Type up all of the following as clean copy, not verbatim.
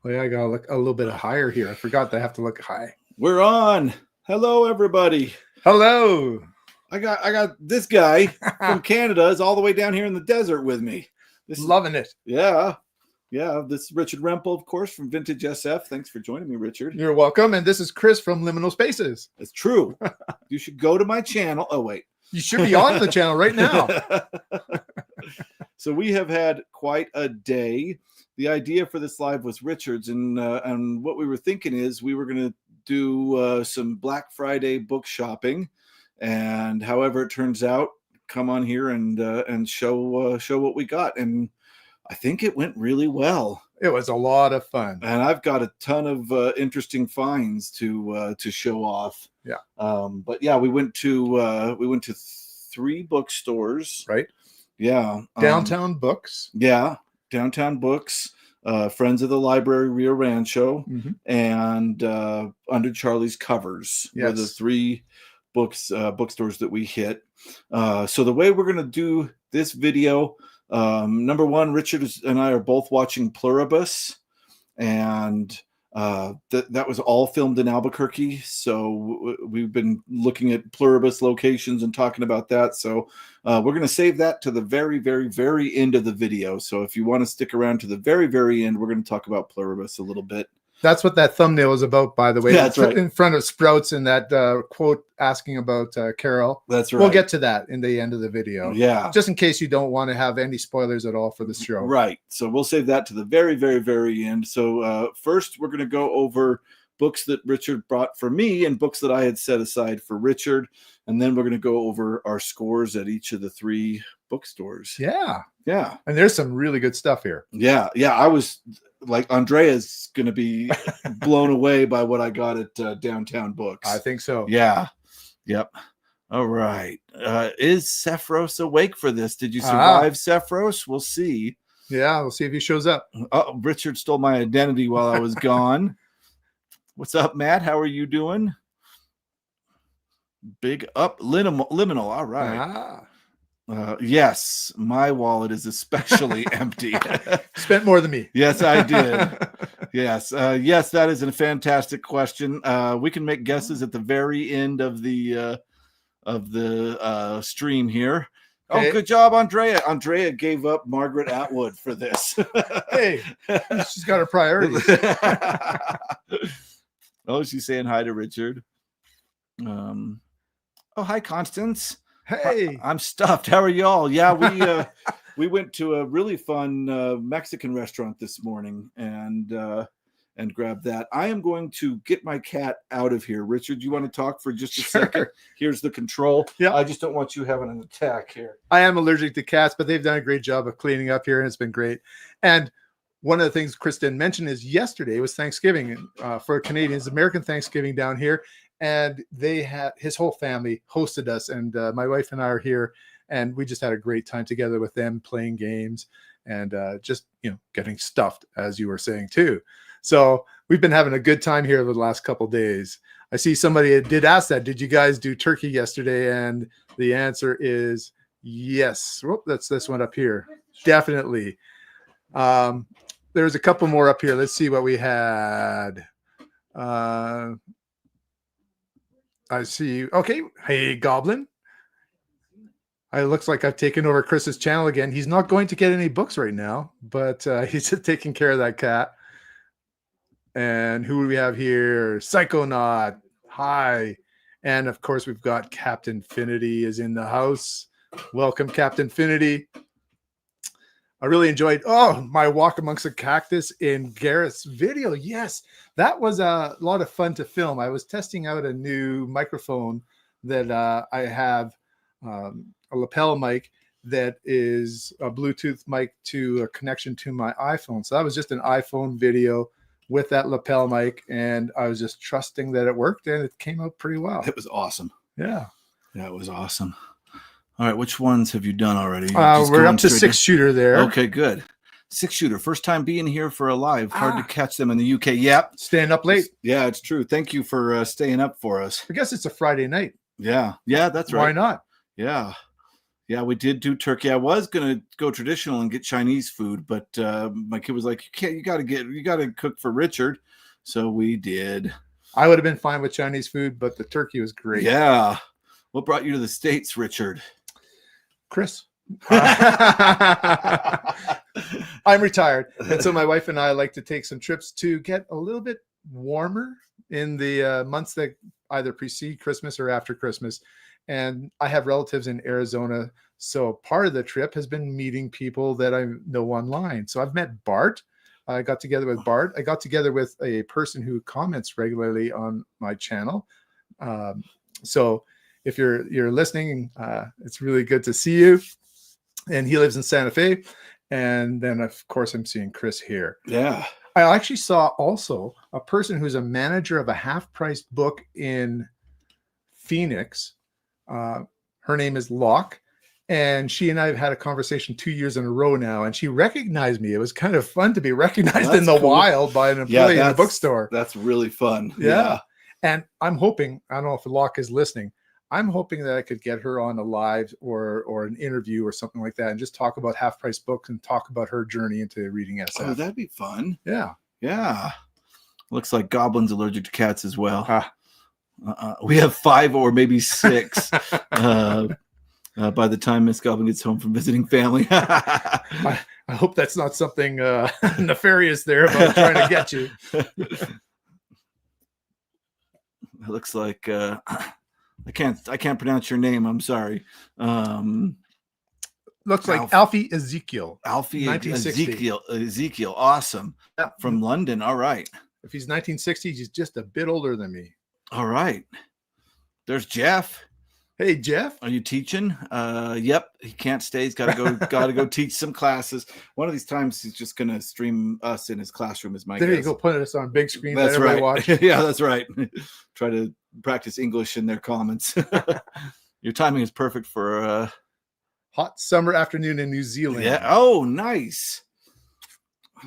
Oh, yeah, I gotta look a little bit higher here. I forgot that I have to look high. We're on. Hello, everybody. Hello. I got this guy from Canada is all the way down here in the desert with me. Loving it. Yeah. This is Richard Rempel, of course, from Vintage SF. Thanks for joining me, Richard. You're welcome. And this is Chris from Liminal Spaces. It's true. You should go to my channel. Oh, wait. You should be on the channel right now. So we have had quite a day. The idea for this live was Richard's, and what we were thinking is we were going to do some Black Friday book shopping, and however it turns out, come on here and show what we got. And I think it went really well. It was a lot of fun, and I've got a ton of interesting finds to show off. Yeah. But yeah, we went to 3 bookstores. Right. Yeah. Downtown Books. Yeah. Downtown Books. Friends of the Library Rio Rancho, and Under Charlie's Covers. Yes. Were the 3 bookstores that we hit. So the way we're going to do this video, number one, Richard and I are both watching Pluribus, and that was all filmed in Albuquerque. So we've been looking at Pluribus locations and talking about that. So we're going to save that to the very, very, very end of the video. So if you want to stick around to the very, very end, we're going to talk about Pluribus a little bit. That's what that thumbnail is about, by the way. Yeah, that's right. In front of Sprouts and that quote asking about Carol. That's right. We'll get to that in the end of the video. Yeah. Just in case you don't want to have any spoilers at all for the show. Right. So we'll save that to the very, very, very end. So first, we're going to go over books that Richard brought for me and books that I had set aside for Richard. And then we're going to go over our scores at each of the 3 bookstores. Yeah. Yeah. And there's some really good stuff here. Yeah. Yeah. I was like, Andrea's going to be blown away by what I got at Downtown Books. I think so. Yeah. Yep. All right. Is Sephiros awake for this? Did you survive Sephiros? We'll see. Yeah. We'll see if he shows up. Oh, Richard stole my identity while I was gone. What's up, Matt? How are you doing? Big up. Liminal. All right. Yes, my wallet is especially empty. Spent more than me. Yes, I did. Yes. Yes, that is a fantastic question. We can make guesses at the very end of the stream here. Okay. Oh, good job, Andrea. Andrea gave up Margaret Atwood for this. Hey, she's got her priorities. Oh, she's saying hi to Richard. Oh, hi, Constance. Hey, I'm stuffed. How are y'all? Yeah, we went to a really fun Mexican restaurant this morning and grabbed that. I am going to get my cat out of here. Richard, you want to talk for just a second? Here's the control. Yeah, I just don't want you having an attack here. I am allergic to cats, but they've done a great job of cleaning up here, and it's been great. And one of the things Chris didn't mention is yesterday was Thanksgiving for Canadians, American Thanksgiving down here. And they had his whole family hosted us, and my wife and I are here, and we just had a great time together with them playing games and just getting stuffed, as you were saying too. So we've been having a good time here over the last couple of days. I see somebody did ask that. Did you guys do turkey yesterday? And the answer is yes. Whoop, that's this one up here. Definitely. There's a couple more up here. Let's see what we had. I see you. Okay. Hey, Goblin. It looks like I've taken over Chris's channel again. He's not going to get any books right now, but he's just taking care of that cat. And who do we have here? Psychonaut. Hi. And of course, we've got Captain Finity is in the house. Welcome, Captain Finity. I really enjoyed my walk amongst the cactus in Garrett's video. Yes, that was a lot of fun to film. I was testing out a new microphone that I have, a lapel mic that is a Bluetooth mic to a connection to my iPhone. So that was just an iPhone video with that lapel mic, and I was just trusting that it worked, and it came out pretty well. It was awesome. Yeah. That was awesome. All right, which ones have you done already? We're up to 6-shooter there. Okay, good. 6-shooter. First time being here for a live. Hard to catch them in the UK. Yep. Staying up late. Yeah, it's true. Thank you for staying up for us. I guess it's a Friday night. Yeah. Yeah, that's right. Why not? Yeah. Yeah, we did do turkey. I was gonna go traditional and get Chinese food, but my kid was like, you gotta cook for Richard. So we did. I would have been fine with Chinese food, but the turkey was great. Yeah. What brought you to the States, Richard? Chris. I'm retired, and so my wife and I like to take some trips to get a little bit warmer in the months that either precede Christmas or after Christmas. And I have relatives in Arizona, so part of the trip has been meeting people that I know online. So I've met Bart. I got together with Bart. I got together with a person who comments regularly on my channel. So if you're listening, it's really good to see you. And he lives in Santa Fe. And then, of course, I'm seeing Chris here. Yeah. I actually saw also a person who's a manager of a half-priced book in Phoenix. Her name is Locke. And she and I have had a conversation 2 years in a row now. And she recognized me. It was kind of fun to be recognized in the wild by an employee in a bookstore. That's really fun. Yeah. And I'm hoping, I don't know if Locke is listening, I'm hoping that I could get her on a live or an interview or something like that and just talk about half-price books and talk about her journey into reading SF. Oh, that'd be fun. Yeah. Yeah. Looks like Goblin's allergic to cats as well. We have 5 or maybe 6 by the time Miss Goblin gets home from visiting family. I hope that's not something nefarious there about trying to get you. It looks like... I can't pronounce your name. I'm sorry. Looks like Alfie Ezekiel. Alfie Ezekiel. Awesome. Yeah. From London. All right. If he's 1960s, he's just a bit older than me. All right. There's Jeff. Hey, Jeff. Are you teaching? Yep. He can't stay. He's got to go teach some classes. One of these times he's just going to stream us in his classroom is my guess. There you go. Put us on big screen. That's right. Watch. Yeah, that's right. Try to practice English in their comments. Your timing is perfect for hot summer afternoon in New Zealand. Yeah. Oh, nice.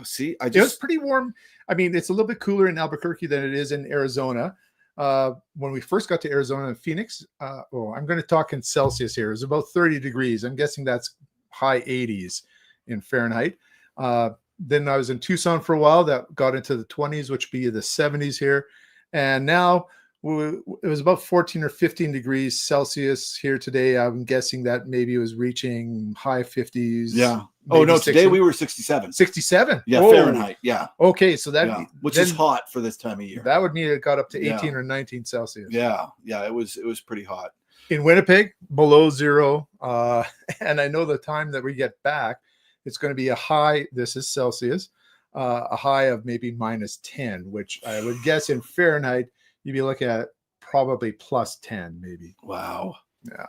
See, it was pretty warm. I mean, it's a little bit cooler in Albuquerque than it is in Arizona. When we first got to Arizona and Phoenix, I'm going to talk in Celsius here. It was about 30 degrees. I'm guessing that's high 80s in Fahrenheit. Then I was in Tucson for a while. That got into the 20s, which would be the 70s here. And now it was about 14 or 15 degrees Celsius here today. I'm guessing that maybe it was reaching high 50s. Yeah. Oh, no, 60. Today we were 67. 67? Yeah, Fahrenheit. Yeah. Okay, so that... Which is hot for this time of year. That would mean it got up to 18 or 19 Celsius. Yeah, yeah, it was pretty hot. In Winnipeg, below zero. And I know the time that we get back, it's going to be a high, this is Celsius, a high of maybe minus 10, which I would guess in Fahrenheit, you'd be looking at probably plus 10, maybe. Wow. Yeah.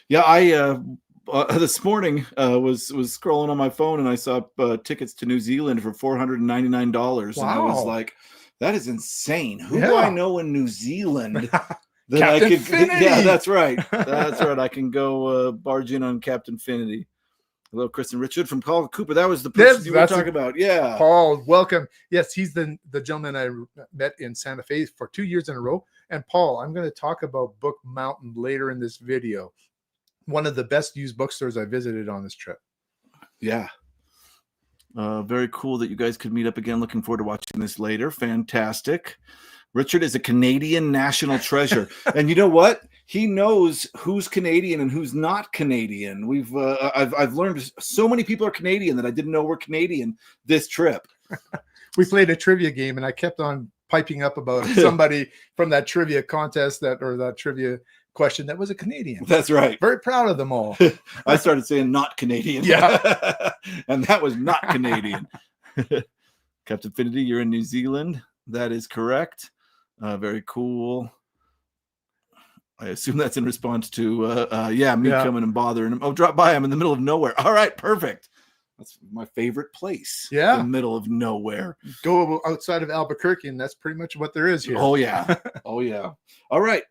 Yeah, I... this morning was scrolling on my phone and I saw tickets to New Zealand for $499. Wow. And I was like, that is insane. Who do I know in New Zealand that I could? Finity. Yeah, that's right. That's right. I can go barge in on Captain Finity. Hello, Chris and Richard from Paul Cooper. That was the person you were talking about. Yeah. Paul, welcome. Yes, he's the gentleman I met in Santa Fe for 2 years in a row. And Paul, I'm going to talk about Book Mountain later in this video. One of the best used bookstores I visited on this trip. Yeah. Very cool that you guys could meet up again. Looking forward to watching this later. Fantastic. Richard is a Canadian national treasure. And you know what? He knows who's Canadian and who's not Canadian. I've learned so many people are Canadian that I didn't know were Canadian this trip. We played a trivia game and I kept on piping up about somebody from that trivia contest that trivia question that was a Canadian. That's right. Very proud of them all. I started saying not Canadian. Yeah. And that was not Canadian. Captain Finity, you're in New Zealand. That is correct. Very cool. I assume that's in response to me coming and bothering him. Oh, drop by. I'm in the middle of nowhere. All right, perfect. That's my favorite place. Yeah. The middle of nowhere. Go outside of Albuquerque, and that's pretty much what there is here. Oh, yeah. Oh, yeah. All right.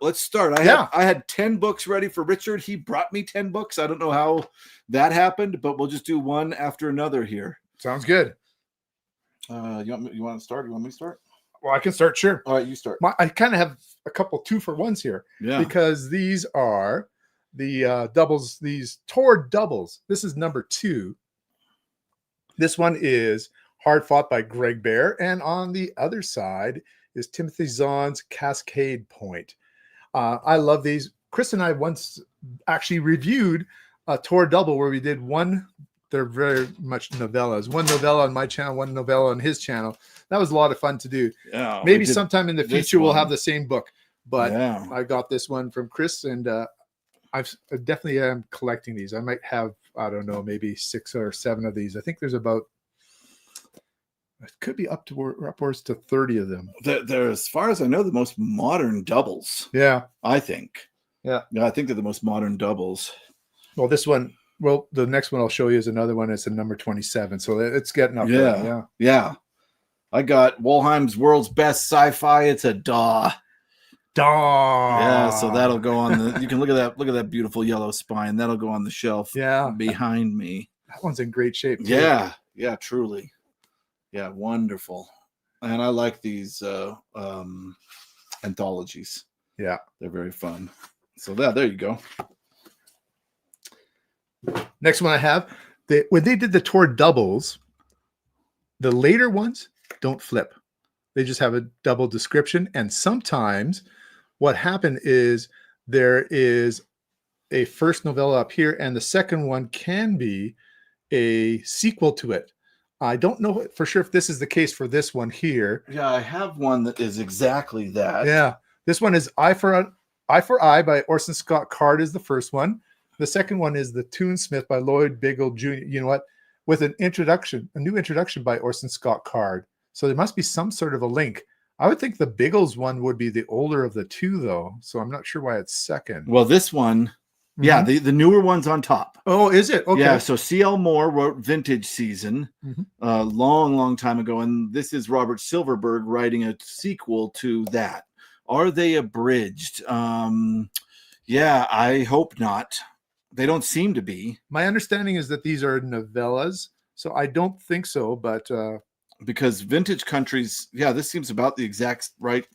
Let's start. I had 10 books ready for Richard. He brought me 10 books. I don't know how that happened, but we'll just do one after another here. Sounds good. You want to start? You want me to start? Well, I can start. Sure. All right, you start. I kind of have a couple 2-for-1s here. Yeah. Because these are the doubles, these Tor doubles. This is number 2. This one is Hard Fought by Greg Bear. And on the other side is Timothy Zahn's Cascade Point. I love these. Chris and I once actually reviewed a Tor double where we did one. They're very much novellas. One novella on my channel, one novella on his channul. That was a lot of fun to do. Yeah, maybe sometime in the future we'll have the same book. But yeah. I got this one from Chris, and I definitely am collecting these. I might have, I don't know, maybe 6 or 7 of these. I think there's about, it could be upwards to 30 of them. They're, as far as I know, the most modern doubles. Yeah, I think. Yeah, I think they're the most modern doubles. Well, this one. Well, the next one I'll show you is another one. It's a number 27, so it's getting up there. Yeah. I got Wolheim's World's Best Sci-Fi. It's a DAW. Yeah, so that'll go on the. You can look at that. Look at that beautiful yellow spine. That'll go on the shelf. Yeah, behind me. That one's in great shape. Too. Yeah, truly. Yeah, wonderful. And I like these anthologies. Yeah, they're very fun. So there you go. Next one I have, when they did the Tor doubles, the later ones don't flip. They just have a double description. And sometimes what happened is there is a first novella up here, and the second one can be a sequel to it. I don't know for sure if this is the case for this one here. Yeah, I have one that is exactly that. Yeah, this one is Eye for Eye by Orson Scott Card is the first one. The second one is The Toonsmith by Lloyd Biggle Jr. You know what? With a new introduction by Orson Scott Card. So there must be some sort of a link. I would think the Biggles one would be the older of the two, though. So I'm not sure why it's second. Well, this one, yeah, the newer one's on top. Oh, is it? Okay. Yeah, so C.L. Moore wrote Vintage Season a long time ago, and this is Robert Silverberg writing a sequel to that. Are they abridged? Yeah, I hope not. They don't seem to be. My understanding is that these are novellas, so I don't think so, but because Vintage Country's, this seems about the exact right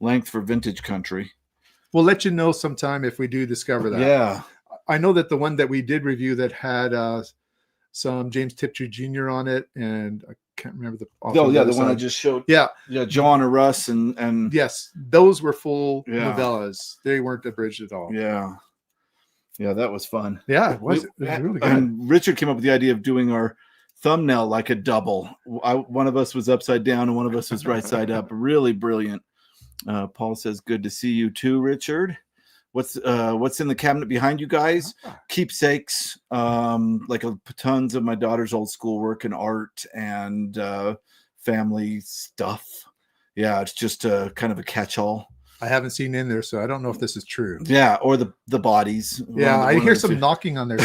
length for Vintage Country. We'll let you know sometime if we do discover that. Yeah. I know that the one that we did review that had some James Tiptree Jr. on it, and I can't remember the the one I just showed. Yeah, John or Russ and yes, those were full novellas. They weren't abridged at all. Yeah, that was fun. Yeah, it was really good. And Richard came up with the idea of doing our thumbnail like a double. One of us was upside down and one of us was right side up. Really brilliant. Paul says, "Good to see you too, Richard." What's in the cabinet behind you guys? Keepsakes, like tons of my daughter's old schoolwork and art and family stuff. Yeah, it's just a kind of a catch-all. I haven't seen in there, so I don't know if this is true. Yeah, or the bodies. Yeah, I hear some knocking on there.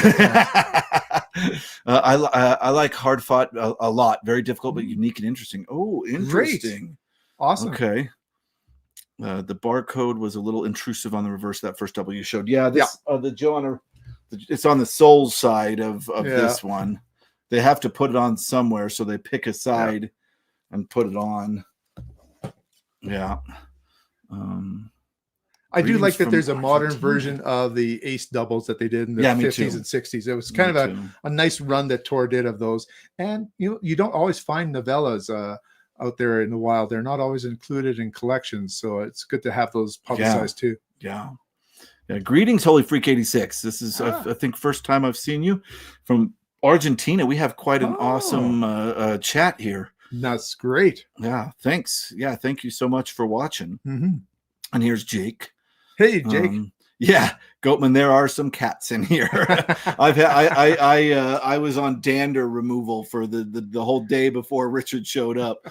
I like Hard Fought a lot. Very difficult, but unique and interesting. Oh, interesting. Great. Awesome. Okay. The barcode was a little intrusive on the reverse of that first double you showed. Yeah, this the Joanna, it's on the soul side of this one. They have to put it on somewhere, so they pick a side and put it on. Yeah. I do like that there's a modern version of the Ace doubles that they did in the 50s and 60s. It was kind of a nice run that Tor did of those. And you don't always find novellas out there in the wild. They're not always included in collections, so it's good to have those publicized too. Yeah. Greetings, Holy Freak 86. This is I think first time I've seen you from Argentina. We have quite an awesome chat here. That's great. Yeah, thanks. Yeah, thank you so much for watching. And here's Jake. Hey, Jake. Goatman, there are some cats in here. I was on dander removal for the whole day before Richard showed up,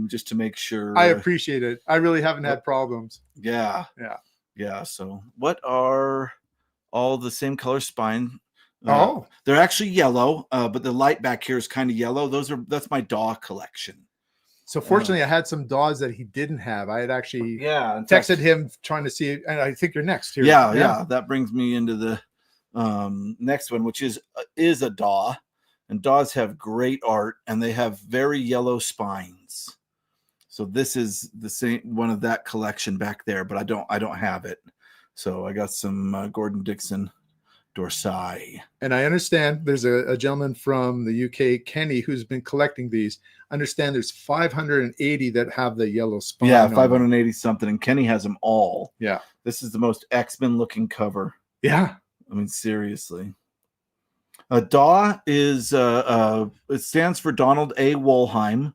just to make sure. I appreciate it. I really haven't had problems. Yeah. So what are all the same color spine? They're actually yellow, but the light back here is kind of yellow. That's my DAW collection. So fortunately, I had some DAWs that he didn't have. I had actually texted him trying to see, and I think you're next here. Yeah. That brings me into the next one, which is a DAW, and DAWs have great art, and they have very yellow spines. So this is the same one of that collection back there, but I don't have it. So I got some Gordon Dixon Dorsai. And I understand there's a gentleman from the UK, Kenny, who's been collecting these. I understand there's 580 that have the yellow spine. Yeah, on them. 580 something, and Kenny has them all. Yeah. This is the most X-Men looking cover. Yeah. I mean, seriously. DAW is it stands for Donald A. Wollheim,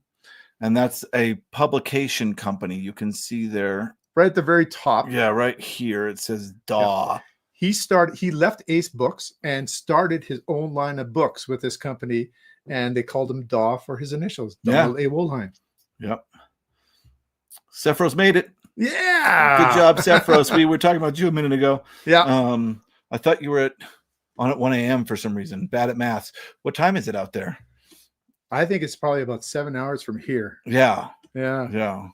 and that's a publication company. You can see there, right at the very top. Yeah, right here it says DAW. Yeah. He left Ace Books and started his own line of books with this company, and they called him DAW for his initials, Donald A. Wollheim. Yep. Sephiroth made it. Yeah. Good job, Sephiroth. We were talking about you a minute ago. Yeah. I thought you were on at 1 a.m. for some reason. Bad at maths. What time is it out there? I think it's probably about 7 hours from here. Yeah. Yeah. Yeah.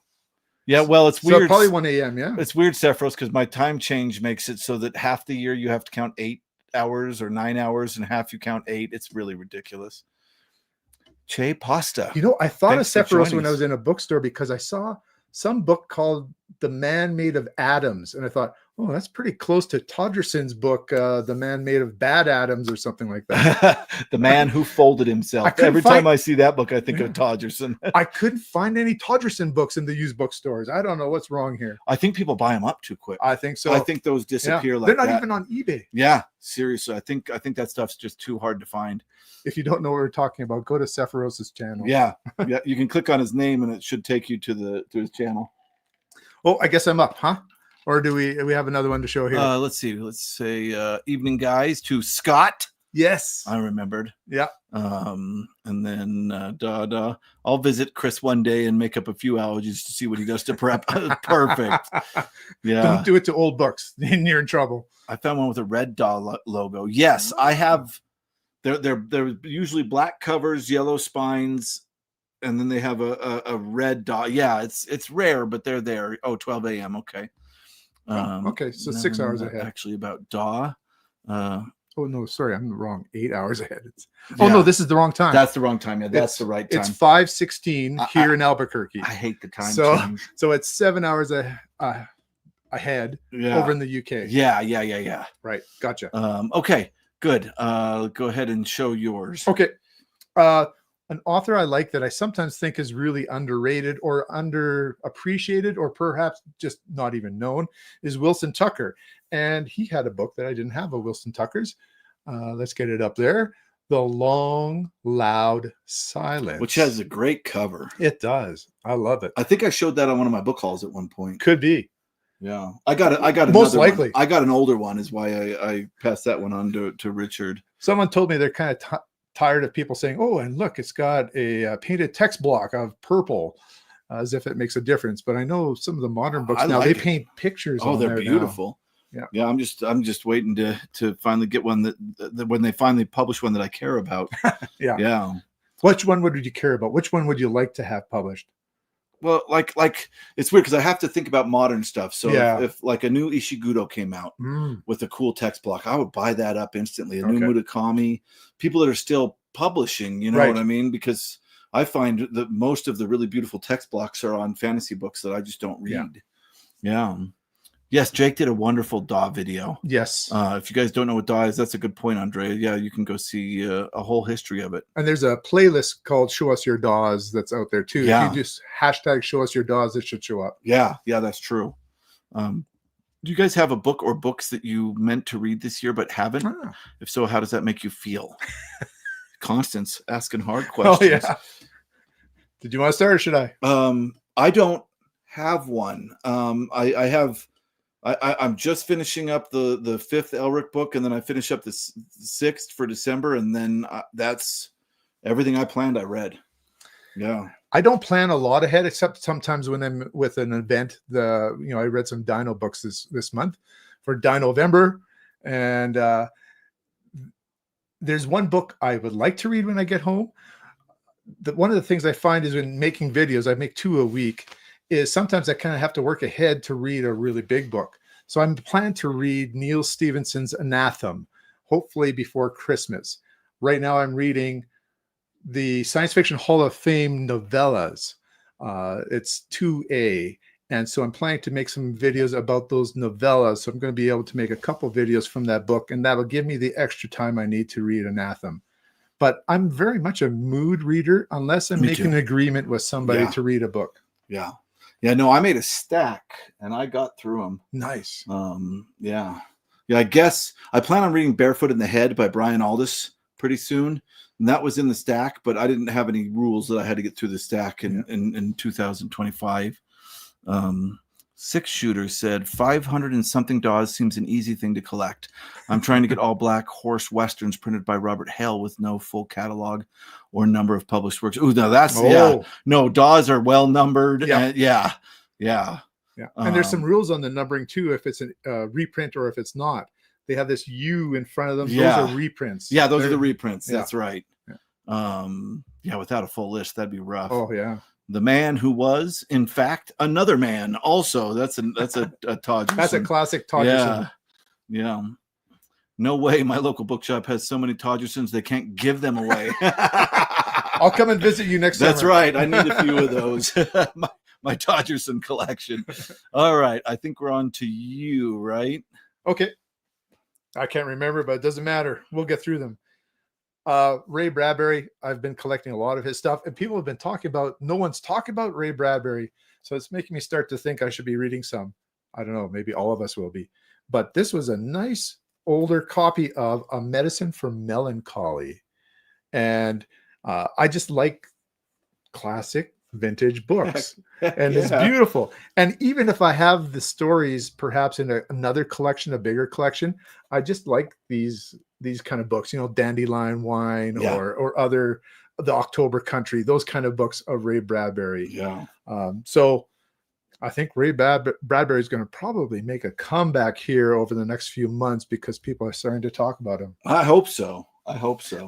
Yeah, well, it's weird. So probably 1 a.m., yeah. It's weird, Sephiroth, because my time change makes it so that half the year you have to count 8 hours or 9 hours, and half you count 8. It's really ridiculous. Che Pasta. You know, I thought Thanks of for Sephiroth joining when I was in a bookstore because I saw some book called The Man Made of Atoms. And I thought, oh, that's pretty close to Todgerson's book, The Man Made of Bad Atoms, or something like that. The Man Who Folded Himself. Every time I see that book, I think of Todgerson. I couldn't find any Todgerson books in the used bookstores. I don't know what's wrong here. I think people buy them up too quick. I think so. I think those disappear like they're not that. even on eBay. Yeah, seriously. I think that stuff's just too hard to find. If you don't know what we're talking about, go to Sephiroth's channel. Yeah. Yeah. You can click on his name and it should take you to his channel. Oh, I guess I'm up, huh? Or do we have another one to show here? Let's see. Let's say evening guys to Scott. Yes. I remembered. Yeah. And then I'll visit Chris one day and make up a few allergies to see what he does to prep. Perfect. Yeah. Don't do it to old books. You're in trouble. I found one with a red DAW logo. Yes, I have. They're usually black covers, yellow spines, and then they have a red DAW. Yeah, it's rare, but they're there. Oh, 12 a.m. Okay. Okay, so 6 hours ahead. Actually, about DAW. Oh no, sorry, I'm wrong. 8 hours ahead. Oh no, this is the wrong time. That's the wrong time. Yeah, that's the right time. It's 5:16 here in Albuquerque. I hate the time change. So it's 7 hours ahead over in the UK. Yeah. Right, gotcha. Okay, good. Go ahead and show yours. Okay. An author I like that I sometimes think is really underrated or underappreciated or perhaps just not even known is Wilson Tucker. And he had a book that I didn't have of Wilson Tucker's. Let's get it up there. The Long, Loud Silence. Which has a great cover. It does. I love it. I think I showed that on one of my book hauls at one point. Could be. Yeah. I got most likely. I got an older one is why I passed that one on to Richard. Someone told me they're kind of tired of people saying, oh, and look, it's got a painted text block of purple, as if it makes a difference. But I know some of the modern books now, they paint pictures. Oh, they're beautiful. Now. Yeah. I'm just waiting to finally get one that when they finally publish one that I care about. Yeah. Which one would you care about? Which one would you like to have published? Well, like it's weird because I have to think about modern stuff. So if like a new Ishiguro came out with a cool text block, I would buy that up instantly. A new Murakami, people that are still publishing, you know what I mean? Because I find that most of the really beautiful text blocks are on fantasy books that I just don't read. Yeah. Yes, Jake did a wonderful DAW video. Yes. If you guys don't know what DAW is, that's a good point, Andrea. Yeah, you can go see a whole history of it. And there's a playlist called Show Us Your DAWs that's out there too. Yeah. If you just hashtag Show Us Your DAWs, it should show up. Yeah, that's true. Do you guys have a book or books that you meant to read this year but haven't? If so, how does that make you feel? Constance asking hard questions. Oh, yeah. Did you want to start or should I? I don't have one. I'm just finishing up the 5th Elric book, and then I finish up the 6th for December, and then that's everything I planned. I read. Yeah. I don't plan a lot ahead, except sometimes when I'm with an event. I read some Dino books this month for Dino-Vember, and there's one book I would like to read when I get home. One of the things I find is when making videos, I make 2 a week, is sometimes I kind of have to work ahead to read a really big book. So I'm planning to read Neil Stephenson's Anathem, hopefully before Christmas. Right now I'm reading the Science Fiction Hall of Fame novellas. It's 2A, And so I'm planning to make some videos about those novellas. So I'm going to be able to make a couple videos from that book, and that'll give me the extra time I need to read Anathema. But I'm very much a mood reader unless I'm making an agreement with somebody to read a book. Yeah. Yeah, no, I made a stack and I got through them. Nice. Yeah, I guess I plan on reading Barefoot in the Head by Brian Aldiss pretty soon. And that was in the stack, but I didn't have any rules that I had to get through the stack in 2025. Six Shooter said 500 and something DAWs seems an easy thing to collect. I'm trying to get all black horse westerns printed by Robert Hale with no full catalog or number of published works. Ooh, now that's no, DAWs are well numbered. Yeah. And there's some rules on the numbering too. If it's a reprint or if it's not, they have this U in front of them. Those are reprints. Yeah, those are the reprints. That's right. Yeah. Without a full list, that'd be rough. Oh yeah. The Man Who Was, in fact, Another Man. Also, that's a Todgerson. That's a classic Todgerson. Yeah. No way my local bookshop has so many Todgersons they can't give them away. I'll come and visit you next summer. That's right. I need a few of those. my Todgerson collection. All right. I think we're on to you, right? Okay. I can't remember, but it doesn't matter. We'll get through them. Ray Bradbury, I've been collecting a lot of his stuff, and people have been talking about, no one's talking about Ray Bradbury, so it's making me start to think I should be reading some. I don't know, maybe all of us will be. But this was a nice older copy of A Medicine for Melancholy. And I just like classic vintage books. And it's beautiful. And even if I have the stories perhaps in another collection, a bigger collection, I just like these kind of books, Dandelion Wine or other, The October Country, those kind of books of Ray Bradbury. So I think Ray Bradbury is going to probably make a comeback here over the next few months because people are starting to talk about him. I hope so.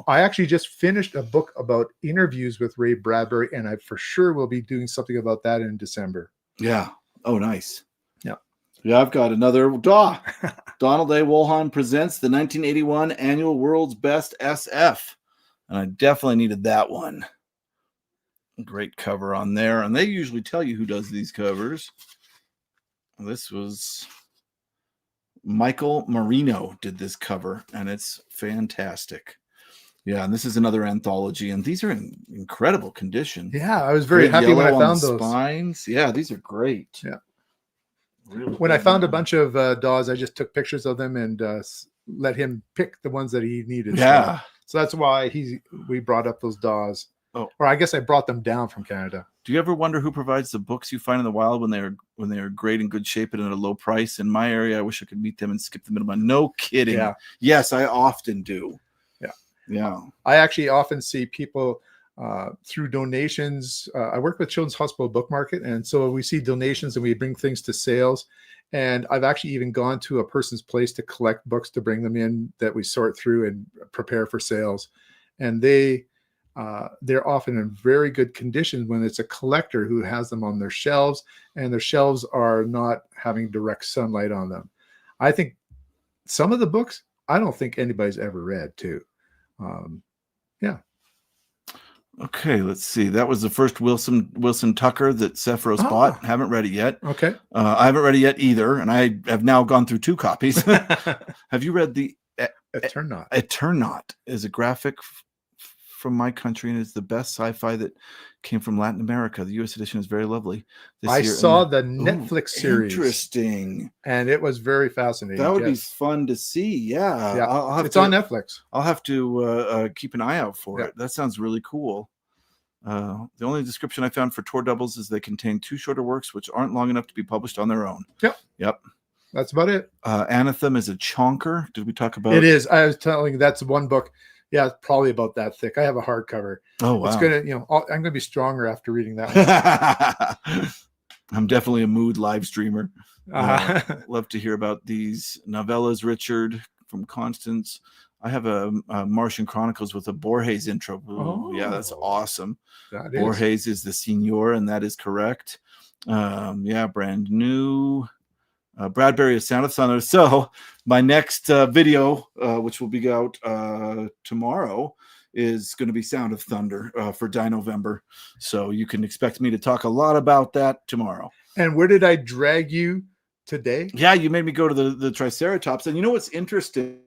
I actually just finished a book about interviews with Ray Bradbury, and I for sure will be doing something about that in December. Yeah. Oh, nice. Yeah, I've got another DAW. Donald A. Wollheim presents the 1981 Annual World's Best SF. And I definitely needed that one. Great cover on there. And they usually tell you who does these covers. This was Michael Marino did this cover, and it's fantastic. Yeah, and this is another anthology, and these are in incredible condition. Yeah, I was very happy when I found those. Spines. Yeah, these are great. Yeah. Really when I found a bunch of DAWs, I just took pictures of them and let him pick the ones that he needed. Yeah. So that's why we brought up those DAWs. Oh. Or I guess I brought them down from Canada. Do you ever wonder who provides the books you find in the wild when they are great and good shape and at a low price? In my area, I wish I could meet them and skip the middleman. No kidding. Yeah. Yes, I often do. Yeah. I actually often see people through donations. I work with Children's Hospital Book Market, and so we see donations and we bring things to sales. And I've actually even gone to a person's place to collect books to bring them in that we sort through and prepare for sales. And they're often in very good condition when it's a collector who has them on their shelves, and their shelves are not having direct sunlight on them. I think some of the books I don't think anybody's ever read too. Yeah. Okay, let's see. That was the first Wilson Tucker that Sephiroth bought. Haven't read it yet. Okay. I haven't read it yet either, and I have now gone through 2 copies. Have you read the Eternaut? Eternaut is a graphic from my country and is the best sci-fi that came from Latin America. The U.S. edition is very lovely. I saw the Netflix series. Interesting. And it was very fascinating. That would be fun to see. Yeah. It's on Netflix. I'll have to keep an eye out for it. That sounds really cool. The only description I found for tour doubles is they contain 2 shorter works which aren't long enough to be published on their own. Yep. That's about it. Anathema is a chonker. Did we talk about it? Is. I was telling you that's one book. Yeah, it's probably about that thick. I have a hardcover. Oh, wow. It's gonna, I'm gonna be stronger after reading that one. I'm definitely a mood live streamer. Love to hear about these novellas, Richard, from Constance. I have a Martian Chronicles with a Borges intro. Ooh, yeah, that's awesome. Borges is the Signor, and that is correct. Brand new. Bradbury is Sound of Thunder. So my next video, which will be out tomorrow, is going to be Sound of Thunder for November. So you can expect me to talk a lot about that tomorrow. And where did I drag you today? Yeah, you made me go to the Triceratops. And you know what's interesting?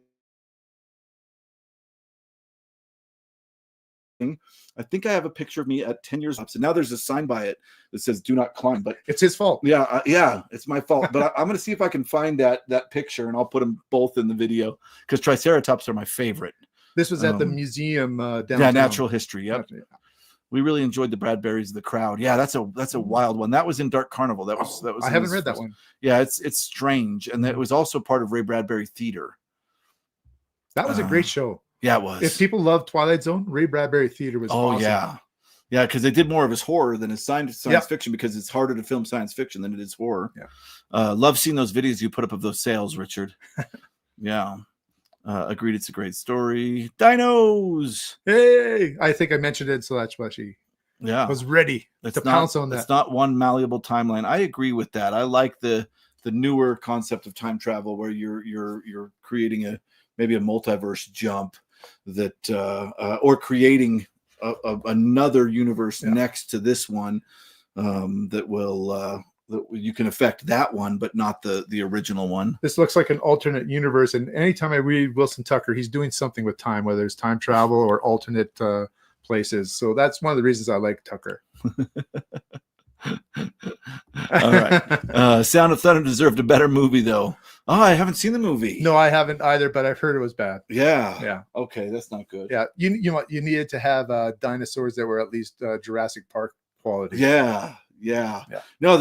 I think I have a picture of me at 10 years old. So now there's a sign by it that says "Do not climb." But it's his fault. Yeah, yeah, it's my fault. But I'm going to see if I can find that picture, and I'll put them both in the video because Triceratops are my favorite. This was at the museum downtown. Yeah, Natural History. Yep. Yeah. We really enjoyed the Bradburys of the crowd. Yeah, that's a wild one. That was in Dark Carnival. That was. I haven't read that one. Yeah, it's strange, and that was also part of Ray Bradbury Theater. That was a great show. Yeah, it was. If people love Twilight Zone, Ray Bradbury Theater was awesome. Yeah. Yeah, because they did more of his horror than his science fiction because it's harder to film science fiction than it is horror. Yeah. Love seeing those videos you put up of those sales, Richard. Yeah. Agreed, it's a great story. Dinos! Hey! I think I mentioned it, so that's why she was ready to pounce on that. It's not one malleable timeline. I agree with that. I like the newer concept of time travel where you're creating maybe a multiverse jump that or creating another universe next to this one that will that you can affect that one but not the original one. This looks like an alternate universe, and anytime I read Wilson Tucker, he's doing something with time, whether it's time travel or alternate places. So that's one of the reasons I like Tucker. All right. Sound of Thunder deserved a better movie though. Oh, I haven't seen the movie. No, I haven't either, but I've heard it was bad. Yeah. Okay, that's not good. Yeah, you know what? You needed to have dinosaurs that were at least Jurassic Park quality. Yeah. No,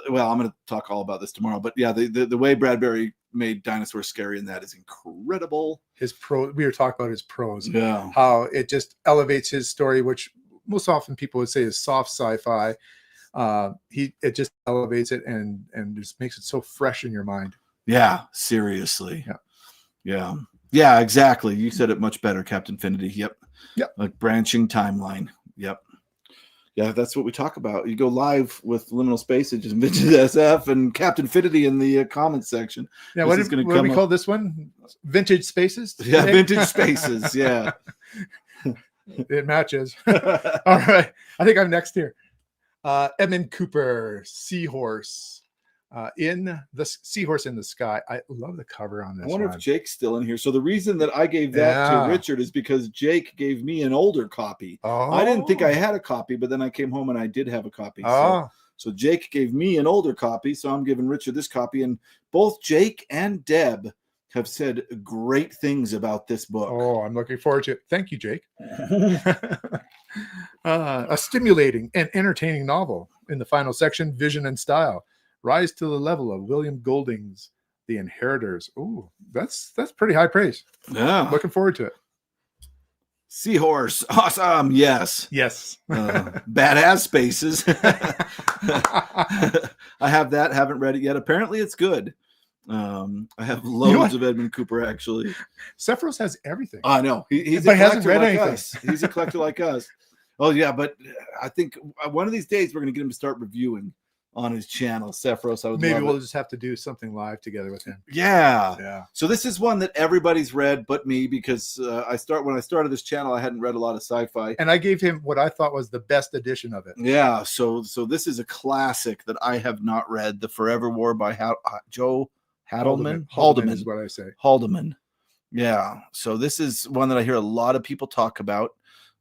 well, I'm going to talk all about this tomorrow, but yeah, the way Bradbury made dinosaurs scary in that is incredible. We were talking about his prose. Yeah. How it just elevates his story, which most often people would say is soft sci-fi. It just elevates it and just makes it so fresh in your mind. Yeah, seriously. Yeah, exactly. You said it much better, Captain Finity. Yep. Like branching timeline. Yep. Yeah, that's what we talk about. You go live with Liminal Spaces, just Vintage SF and Captain Finity in the comments section. Yeah, what do we call this one? Vintage Spaces? Yeah, Vintage Spaces. Yeah. It matches. All right. I think I'm next here. Edmund Cooper, Seahorse. In the Seahorse in the Sky. I love the cover on this. I wonder if Jake's still in here. So the reason that I gave that to Richard is because Jake gave me an older copy. I didn't think I had a copy, but then I came home and I did have a copy. So Jake gave me an older copy, so I'm giving Richard this copy. And both Jake and Deb have said great things about this book. Oh, I'm looking forward to it. Thank you, Jake. A stimulating and entertaining novel. In the final section, Vision and Style rise to the level of William Golding's The Inheritors. Ooh, that's pretty high praise. Yeah. Looking forward to it. Seahorse. Awesome. Yes. Badass Spaces. I have that. Haven't read it yet. Apparently it's good. I have loads of Edmund Cooper, actually. Sephiroth has everything. I know. He's but a hasn't collector read like anything. us. He's a collector like us. Oh, yeah. But I think one of these days we're going to get him to start reviewing on his channel. Sephiroth. Maybe we'll just have to do something live together with him. Yeah. So this is one that everybody's read but me, because when I started this channel, I hadn't read a lot of sci-fi. And I gave him what I thought was the best edition of it. Yeah. So this is a classic that I have not read, The Forever War by Joe Haldeman. Haldeman is what I say. Haldeman. Yeah. So this is one that I hear a lot of people talk about.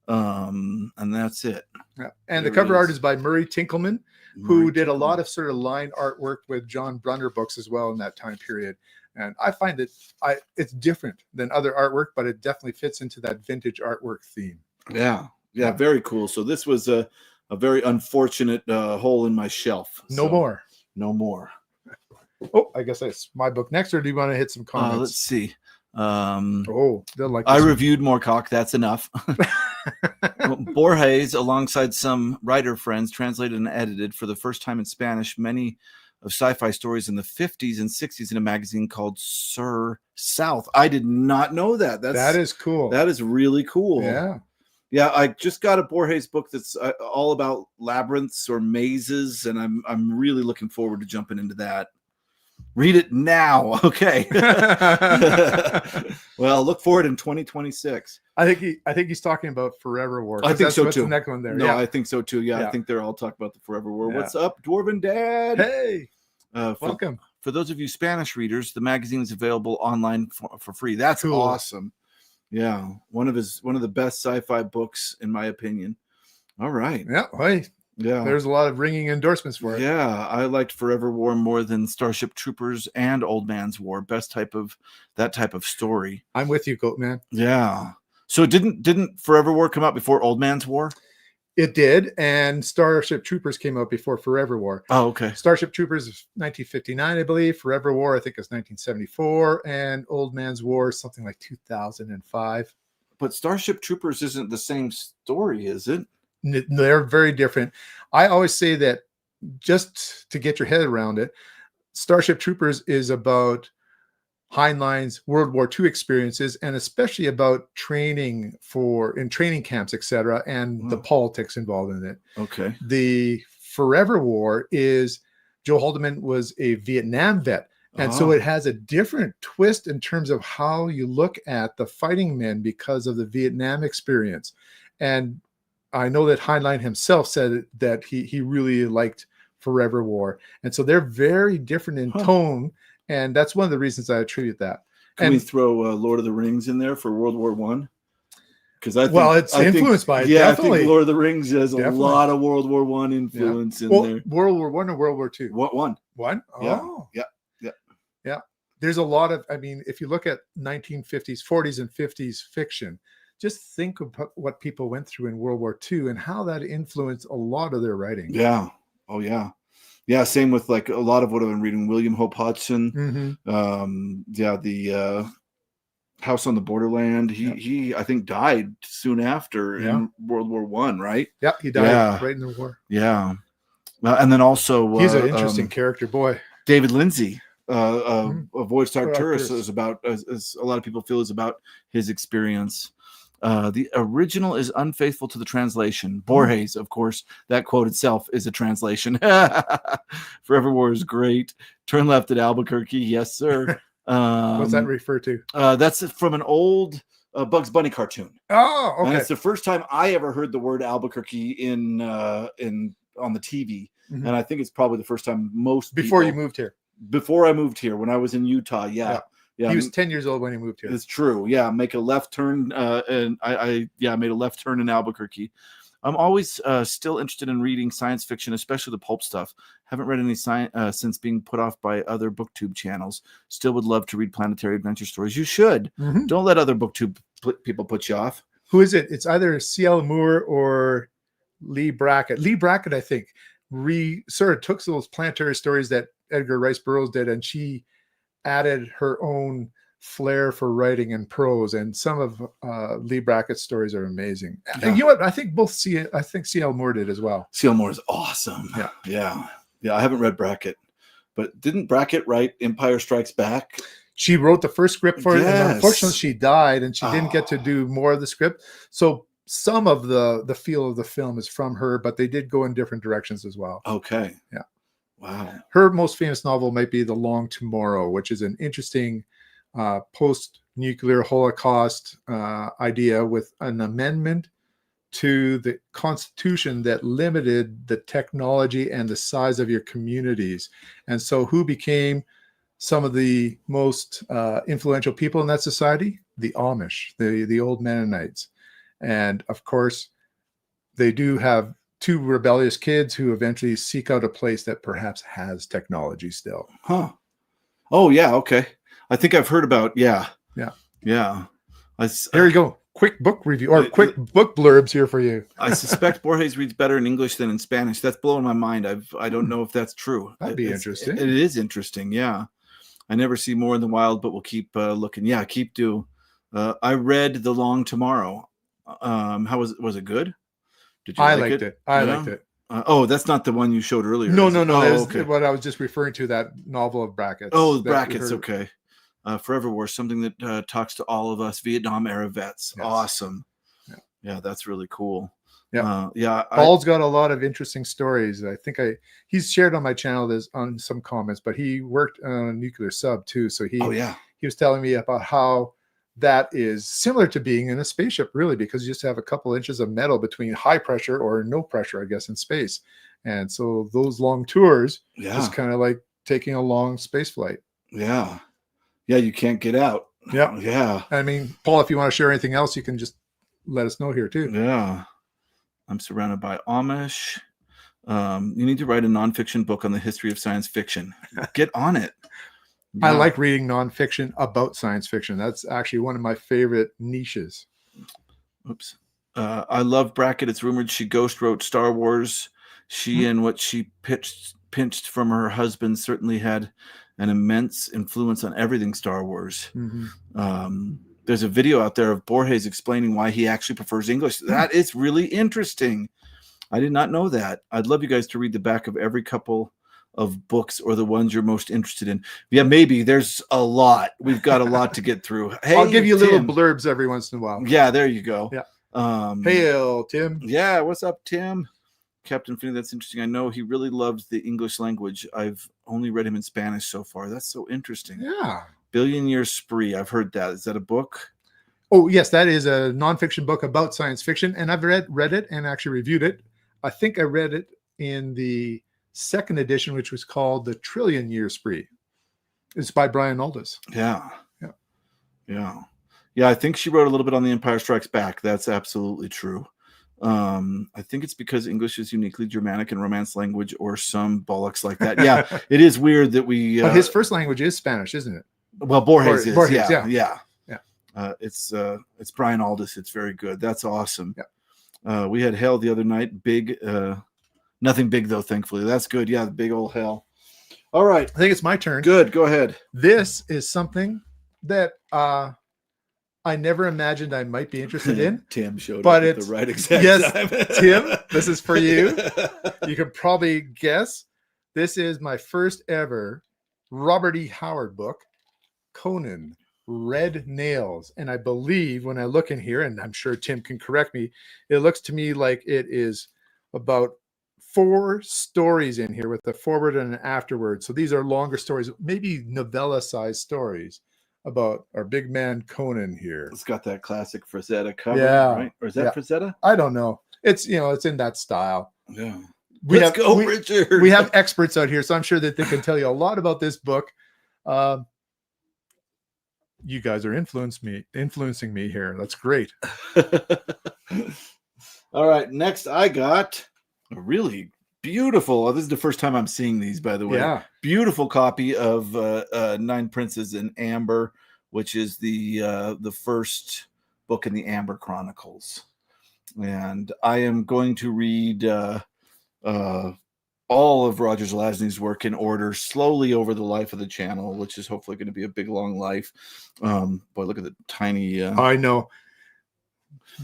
And that's it. Yeah. And the cover art is by Murray Tinkelman, who did a lot of sort of line artwork with John Brunner books as well in that time period. And I find that it's different than other artwork, but it definitely fits into that vintage artwork theme. Yeah. Very cool. So this was a very unfortunate hole in my shelf. No more. Oh, I guess that's my book next, or do you want to hit some comments? Let's see. They'll like I reviewed Moorcock. That's enough. Borges, alongside some writer friends, translated and edited for the first time in Spanish many of sci-fi stories in the 50s and 60s in a magazine called Sir South. I did not know that. That is cool. That is really cool. Yeah. I just got a Borges book that's all about labyrinths or mazes, and I'm really looking forward to jumping into that. Read it now. Okay. Well, look for it in 2026. I think he's talking about Forever War. I think so what's too. The next one there. No, Yeah. I think so too. Yeah, Yeah. I think they're all talking about the Forever War. Yeah. What's up, Dwarven Dad? Hey, Welcome. welcome. For those of you Spanish readers, the magazine is available online for free. That's Cool. awesome. Yeah, one of the best sci-fi books in my opinion. All right. Yeah. Hey, Yeah. there's a lot of ringing endorsements for it. Yeah, I liked Forever War more than Starship Troopers and Old Man's War. Best type of story. I'm with you, Goat Man. Yeah. So didn't Forever War come out before Old Man's War? It did, and Starship Troopers came out before Forever War. Oh, okay. Starship Troopers is 1959, I believe. Forever War, I think, is 1974, and Old Man's War is something like 2005. But Starship Troopers isn't the same story, is it? They're very different. I always say that just to get your head around it, Starship Troopers is about Heinlein's World War II experiences, and especially about training in training camps, etc., and the politics involved in it. Okay. The Forever War is Joe Haldeman was a Vietnam vet, and so it has a different twist in terms of how you look at the fighting men because of the Vietnam experience. And I know that Heinlein himself said that he really liked Forever War, and so they're very different in tone. And that's one of the reasons I attribute that. Can we throw Lord of the Rings in there for World War I? Because it's influenced by it. Yeah, definitely. I think Lord of the Rings has a lot of World War I influence in there. World War I or World War II? One. One? Oh. Yeah. There's a lot of, if you look at 1950s, 40s, and 50s fiction, just think of what people went through in World War II and how that influenced a lot of their writing. Yeah. Oh, yeah. Yeah, same with like a lot of what I've been reading. William Hope Hodgson. The House on the Borderland. He I think died soon after in World War I, right? Yeah, he died right in the war. Yeah. And then also he's an interesting character, boy. David Lindsay, A Voyage to Arcturus is about, as a lot of people feel, is about his experience. The original is unfaithful to the translation. Borges, of course, that quote itself is a translation. Forever War is great. Turn left at Albuquerque. Yes, sir. What's that refer to? That's from an old Bugs Bunny cartoon. Oh, okay. And it's the first time I ever heard the word Albuquerque on the TV. And I think it's probably the first time before you moved here. Before I moved here, when I was in Utah. Yeah. He was 10 years old when he moved here. It's true. Yeah. Make a left turn. And I made a left turn in Albuquerque. I'm always still interested in reading science fiction, especially the pulp stuff. Haven't read any science since being put off by other booktube channels. Still would love to read planetary adventure stories. You should. Don't let other booktube people put you off. Who is it? It's either C.L. Moore or Lee Brackett. Lee Brackett, I think, sort of took those planetary stories that Edgar Rice Burroughs did, and she added her own flair for writing and prose. And some of Lee Brackett's stories are amazing. Yeah. You know what? I think C.L. Moore did as well. C.L. Moore is awesome. Yeah. I haven't read Brackett, but didn't Brackett write Empire Strikes Back? She wrote the first script for it, and unfortunately she died, and she didn't get to do more of the script. So some of the feel of the film is from her, but they did go in different directions as well. Okay. Yeah. Wow. Her most famous novel might be The Long Tomorrow, which is an interesting post-nuclear Holocaust idea with an amendment to the Constitution that limited the technology and the size of your communities. And so who became some of the most influential people in that society? The Amish, the old Mennonites. And of course, they do have two rebellious kids who eventually seek out a place that perhaps has technology still. Huh. Oh, yeah. Okay. I think I've heard about, Yeah. Here you go. Quick book review or quick book blurbs here for you. I suspect Borges reads better in English than in Spanish. That's blowing my mind. I don't know if that's true. That'd be interesting. It is interesting. Yeah. I never see more in the wild, but we'll keep looking. Yeah. Keep do. I read The Long Tomorrow. How was it good? Did you like it? I liked it. That's not the one you showed earlier. No. Okay. What I was just referring to, that novel of Brackett's. Oh, Brackett's. Okay. Forever War, something that talks to all of us Vietnam era vets. Yes. Awesome. Yeah, that's really cool. Yeah. Paul's got a lot of interesting stories. I think he's shared on my channel this on some comments, but he worked on a nuclear sub too. So he was telling me about how that is similar to being in a spaceship, really, because you just have a couple inches of metal between high pressure or no pressure, I guess, in space. And so those long tours is kind of like taking a long space flight. Yeah. Yeah. You can't get out. Yeah. Yeah. I mean, Paul, if you want to share anything else, you can just let us know here too. Yeah. I'm surrounded by Amish. You need to write a nonfiction book on the history of science fiction. Get on it. Yeah. I like reading nonfiction about science fiction. That's actually one of my favorite niches. Oops. I love Brackett. It's rumored she ghost wrote Star Wars. She and what she pinched from her husband certainly had an immense influence on everything Star Wars. There's a video out there of Borges explaining why he actually prefers English. That is really interesting. I did not know that. I'd love you guys to read the back of every couple of books or the ones you're most interested in. Yeah, maybe. There's a lot. We've got a lot to get through. Hey, I'll give you Tim. little blurbs every once in a while. Yeah, there you go. Yeah. Hail, Tim. Yeah, what's up, Tim? Captain Finney, that's interesting. I know he really loves the English language. I've only read him in Spanish so far. That's so interesting. Yeah. Billion Year Spree. I've heard that. Is that a book? Oh, yes, that is a nonfiction book about science fiction, and I've read it and actually reviewed it. I think I read it in the second edition, which was called The Trillion Year Spree. It's by Brian Aldiss. Yeah. I think she wrote a little bit on The Empire Strikes Back. That's absolutely true. I think it's because English is uniquely Germanic and Romance language, or some bollocks like that. Yeah, it is weird that we. But his first language is Spanish, isn't it? Well, Borges is. Borges, yeah. It's Brian Aldiss. It's very good. That's awesome. Yeah. We had Hell the other night. Big, nothing big though. Thankfully, that's good. Yeah, the big old Hell. All right, I think it's my turn. Good. Go ahead. This is something that I never imagined I might be interested in. Tim showed but up at the right exact time. Tim, this is for you. You can probably guess. This is my first ever Robert E. Howard book, Conan, Red Nails. And I believe when I look in here, and I'm sure Tim can correct me, it looks to me like it is about 4 stories in here with a forward and an afterward. So these are longer stories, maybe novella-sized stories about our big man Conan here. It's got that classic Frazetta cover, right? Or is that Frazetta? I don't know. It's it's in that style. Yeah. Let's go, Richard. We have experts out here, so I'm sure that they can tell you a lot about this book. You guys are influencing me here. That's great. All right. Next, I got a really beautiful. This is the first time I'm seeing these, by the way. Yeah. Beautiful copy of Nine Princes in Amber, which is the first book in the Amber Chronicles. And I am going to read all of Roger Zelazny's work in order, slowly over the life of the channel, which is hopefully going to be a big, long life. Boy, look at the tiny... I know.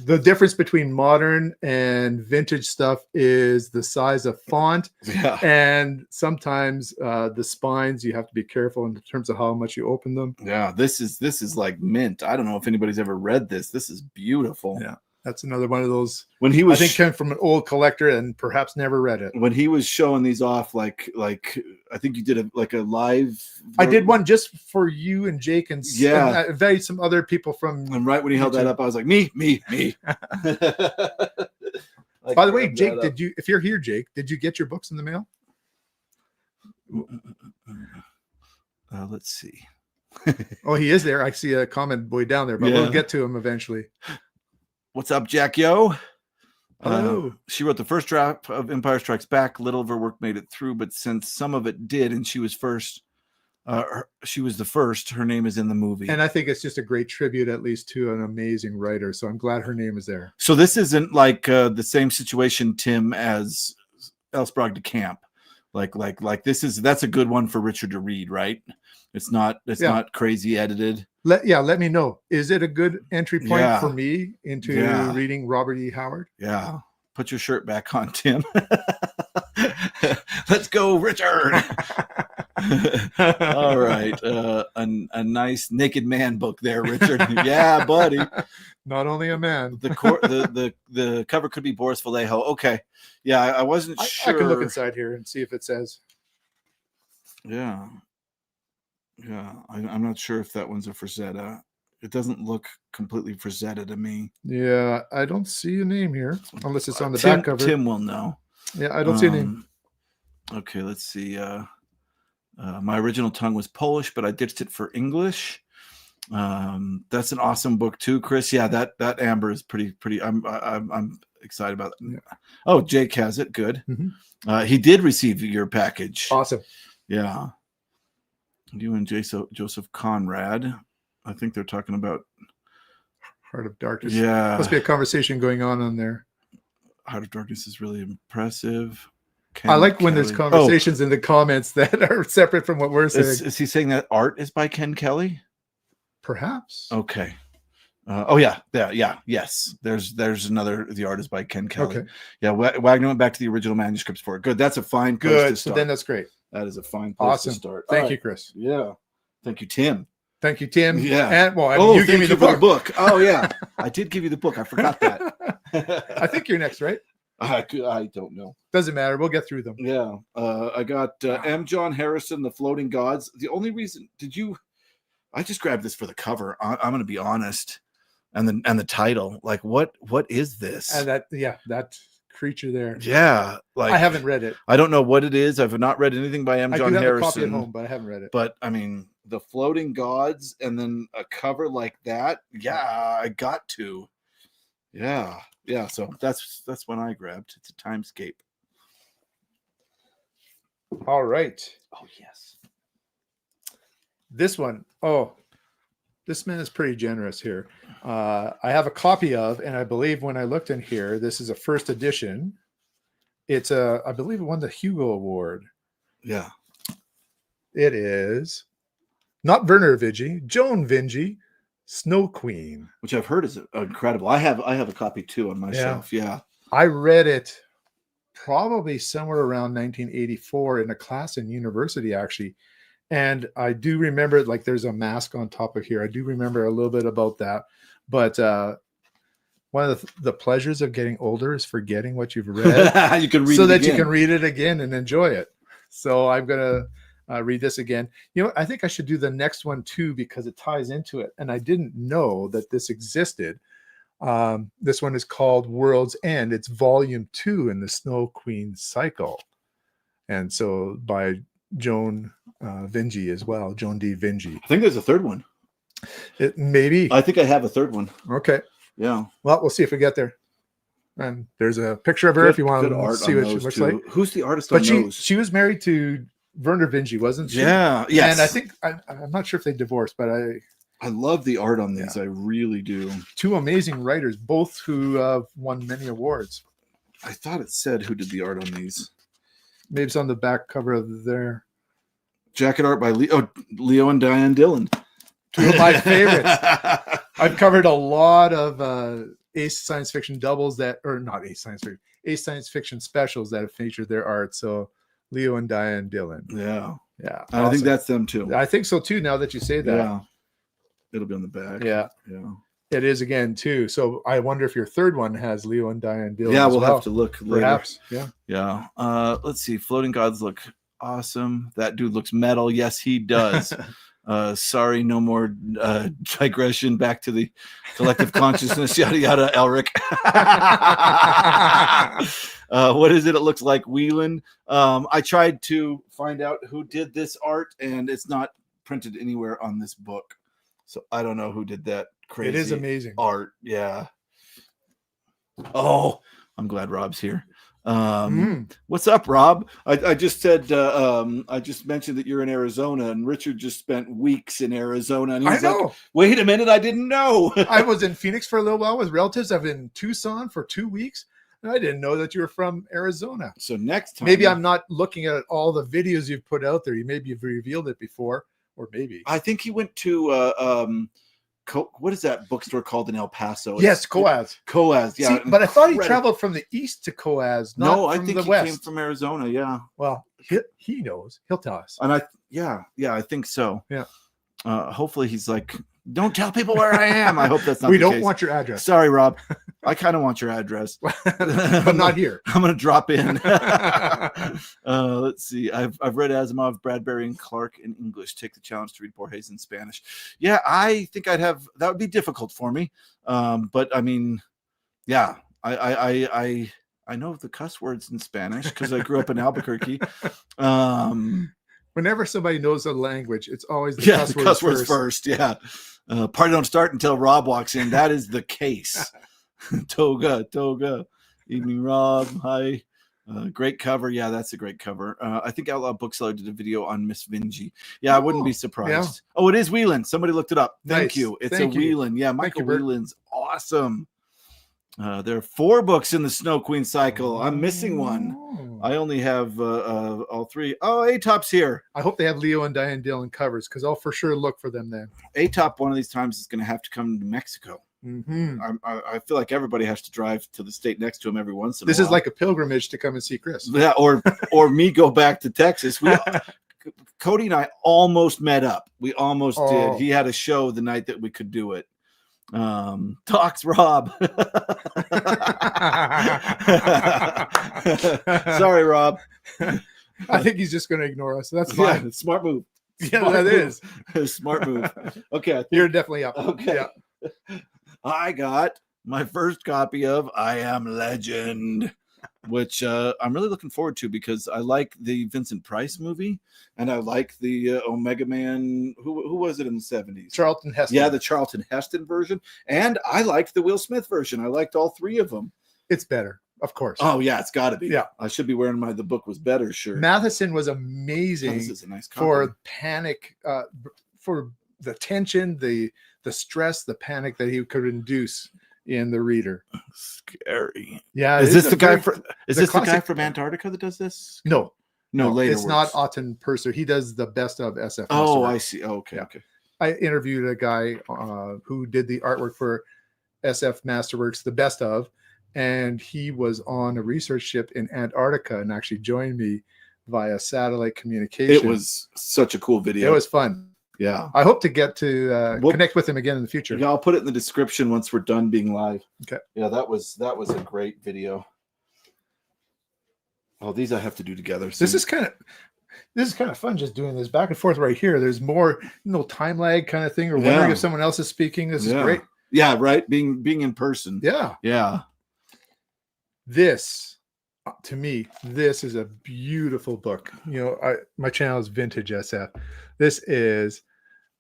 The difference between modern and vintage stuff is the size of font. Yeah. And sometimes the spines, you have to be careful in terms of how much you open them. Yeah, this is like mint. I don't know if anybody's ever read this. This is beautiful. Yeah. That's another one of those. When he was, I think, came from an old collector and perhaps never read it. When he was showing these off, like I think you did a live. I did one just for you and Jake and some other people from. And right when he held that up, I was like, me. By the way, Jake, if you're here, Jake, did you get your books in the mail? Let's see. Oh, he is there. I see a comment boy down there, but we'll get to him eventually. What's up, Jack Yo? Hello. She wrote the first draft of Empire Strikes Back. Little of her work made it through, but since some of it did, and she was the first, her name is in the movie. And I think it's just a great tribute, at least, to an amazing writer. So I'm glad her name is there. So this isn't like the same situation, Tim, as Elsbrog de Camp. Like that's a good one for Richard to read, right? It's not crazy edited. Let me know. Is it a good entry point for me into reading Robert E. Howard? Yeah. Put your shirt back on, Tim. Let's go, Richard. All right. A nice naked man book there, Richard. Yeah, buddy. Not only a man. The cover could be Boris Vallejo. Okay. Yeah, I wasn't sure. I can look inside here and see if it says. Yeah. Yeah. I'm not sure if that one's a Frazetta. It doesn't look completely Frazetta to me. Yeah, I don't see a name here unless it's on the back cover. Tim will know. Yeah, I don't see a name. Okay, let's see. My original tongue was Polish, but I ditched it for English. That's an awesome book too, Chris. Yeah, that Amber is pretty. I'm excited about it. Yeah. Oh, Jake has it. Good. Mm-hmm. He did receive your package. Awesome. Yeah. You and Joseph Conrad. I think they're talking about Heart of Darkness. Yeah. Must be a conversation going on there. Heart of Darkness is really impressive. I like when there's conversations in the comments that are separate from what we're saying. Is he saying that art is by Ken Kelly? Perhaps. Okay. Yes. There's another. The art is by Ken Kelly. Okay. Yeah. Wagner went back to the original manuscripts for it. Good. That's a fine place to start. So then that's great. That is a fine place to start. Thank you, Chris. Yeah. Thank you, Tim. Thank you, Tim. Yeah. And you gave me the book. Oh yeah, I did give you the book. I forgot that. I think you're next, right? I don't know. Doesn't matter. We'll get through them. Yeah. I got M. John Harrison, The Floating Gods. The only reason I just grabbed this for the cover. I'm going to be honest, and the title. Like, what is this? And that creature there. Yeah, like I haven't read it. I don't know what it is. I've not read anything by M. John Harrison. I have a copy at home, but I haven't read it. But I mean, The Floating Gods, and then a cover like that. Yeah, I got to. Yeah. So that's one I grabbed. It's a Timescape. All right. Oh yes. This one. Oh, this man is pretty generous here. I have a copy of, and I believe when I looked in here, this is a first edition. It's I believe it won the Hugo Award. Yeah. It is not Werner Vinge, Joan Vinge, Snow Queen, which I've heard is incredible. I have a copy too on my shelf. Yeah. I read it probably somewhere around 1984 in a class in university, actually. And I do remember, like, there's a mask on top of here. I do remember a little bit about that. But one of the pleasures of getting older is forgetting what you've read. You can read so it that again. You can read it again and enjoy it. So I'm going to read this again. You know, I think I should do the next one too, because it ties into it. And I didn't know that this existed. This one is called World's End. It's volume 2 in the Snow Queen cycle. And so by Joan Vinge as well, Joan D. Vinge. I think there's a third one. It maybe. I think I have a third one. Okay. Yeah. Well, we'll see if we get there. And there's a picture of her if you want to see what she looks like. Who's the artist? But she was married to Werner Vinge, wasn't she? Yeah. Yes. And I think I'm not sure if they divorced, but I love the art on these. Yeah. I really do. Two amazing writers, both who won many awards. I thought it said who did the art on these. Maybe it's on the back cover of there. Jacket art by Leo and Diane Dillon. Two of my favorites. I've covered a lot of Ace Science Fiction doubles Ace Science Fiction specials that have featured their art. So Leo and Diane Dillon. Yeah. Yeah. I think that's them too. I think so too, now that you say that. Yeah. It'll be on the back. Yeah. Yeah. It is again too. So I wonder if your third one has Leo and Diane Dillon. Yeah, we'll have to look later. Perhaps. Yeah. Yeah. Let's see. Floating Gods look awesome. That dude looks metal. Yes, he does. Sorry, no more digression. Back to the collective consciousness. Yada yada. Elric. What is it? It looks like Whelan. I tried to find out who did this art, and it's not printed anywhere on this book. So I don't know who did that crazy. It is amazing art. Yeah. Oh, I'm glad Rob's here. What's up, Rob? I just said I just mentioned that you're in Arizona, and Richard just spent weeks in Arizona, and he's like, wait a minute, I didn't know. I was in Phoenix for a little while with relatives. I've been in Tucson for 2 weeks, and I didn't know that you were from Arizona. So next time, maybe I'm not looking at all the videos you've put out there. Maybe you've revealed it before, or maybe I think he went to what is that bookstore called in El Paso? Yes, Coaz. Coaz, yeah. See, but I thought he traveled from the east to Coaz, not I from think the he west. came from Arizona, yeah. Well, he knows. He'll tell us. And I think so. Yeah. Hopefully he's like, don't tell people where I am. I hope that's not We the don't case. want your address. Sorry, Rob. I kind of want your address. But not here. I'm going to drop in. Let's see. I've read Asimov, Bradbury, and Clark in English. Take the challenge to read Borges in Spanish. Yeah, I think that would be difficult for me. But I mean, yeah, I know the cuss words in Spanish because I grew up in Albuquerque. Whenever somebody knows a language, it's always the cuss words first. Yeah. Party don't start until Rob walks in. That is the case. Toga. Evening, Rob. Hi. Great cover. Yeah, that's a great cover. I think Outlaw Bookseller did a video on Miss Vinci. Yeah, I wouldn't be surprised. Yeah. Oh, it is Whelan. Somebody looked it up. Thank you. It's a Whelan. Yeah, Michael Whelan's awesome. There are 4 books in the Snow Queen cycle. I'm missing one. I only have all 3. Oh, A-Top's here. I hope they have Leo and Diane Dillon covers because I'll for sure look for them then. A-Top one of these times is going to have to come to Mexico. Mm-hmm. I feel like everybody has to drive to the state next to him every once in a while. This is like a pilgrimage to come and see Chris. Yeah, or me go back to Texas. Cody and I almost met up. We almost did. He had a show the night that we could do it. Talks Rob. Sorry, Rob. I think he's just going to ignore us. So that's fine. Yeah, smart move. That is smart move. Okay, you're definitely up. Okay, yeah. I got my first copy of I Am Legend, which I'm really looking forward to because I like the Vincent Price movie and I like the Omega Man. Who was it in the 70s? Charlton Heston. Yeah, the Charlton Heston version. And I liked the Will Smith version. I liked all 3 of them. It's better, of course. Oh, yeah, it's got to be. Yeah. I should be wearing my The Book Was Better shirt. Matheson was amazing. This is a nice copy. For panic, for the tension, the stress, the panic that he could induce in the reader. Scary. Yeah. Is this the guy from Antarctica that does this? No, later. It's not Autumn Purser. He does the best of SF. Oh, I see. Oh, okay. Yeah. Okay. I interviewed a guy who did the artwork for SF Masterworks, the best of, and he was on a research ship in Antarctica and actually joined me via satellite communication. It was such a cool video. It was fun. Yeah. I hope to get to connect with him again in the future. Yeah, I'll put it in the description once we're done being live. Okay. Yeah, that was a great video. Oh, these I have to do together. So This is kind of fun just doing this back and forth right here. There's more time lag kind of thing or wondering if someone else is speaking. This is great. Yeah, right. Being in person. Yeah. Yeah. This, to me, this is a beautiful book. My channel is Vintage SF. This is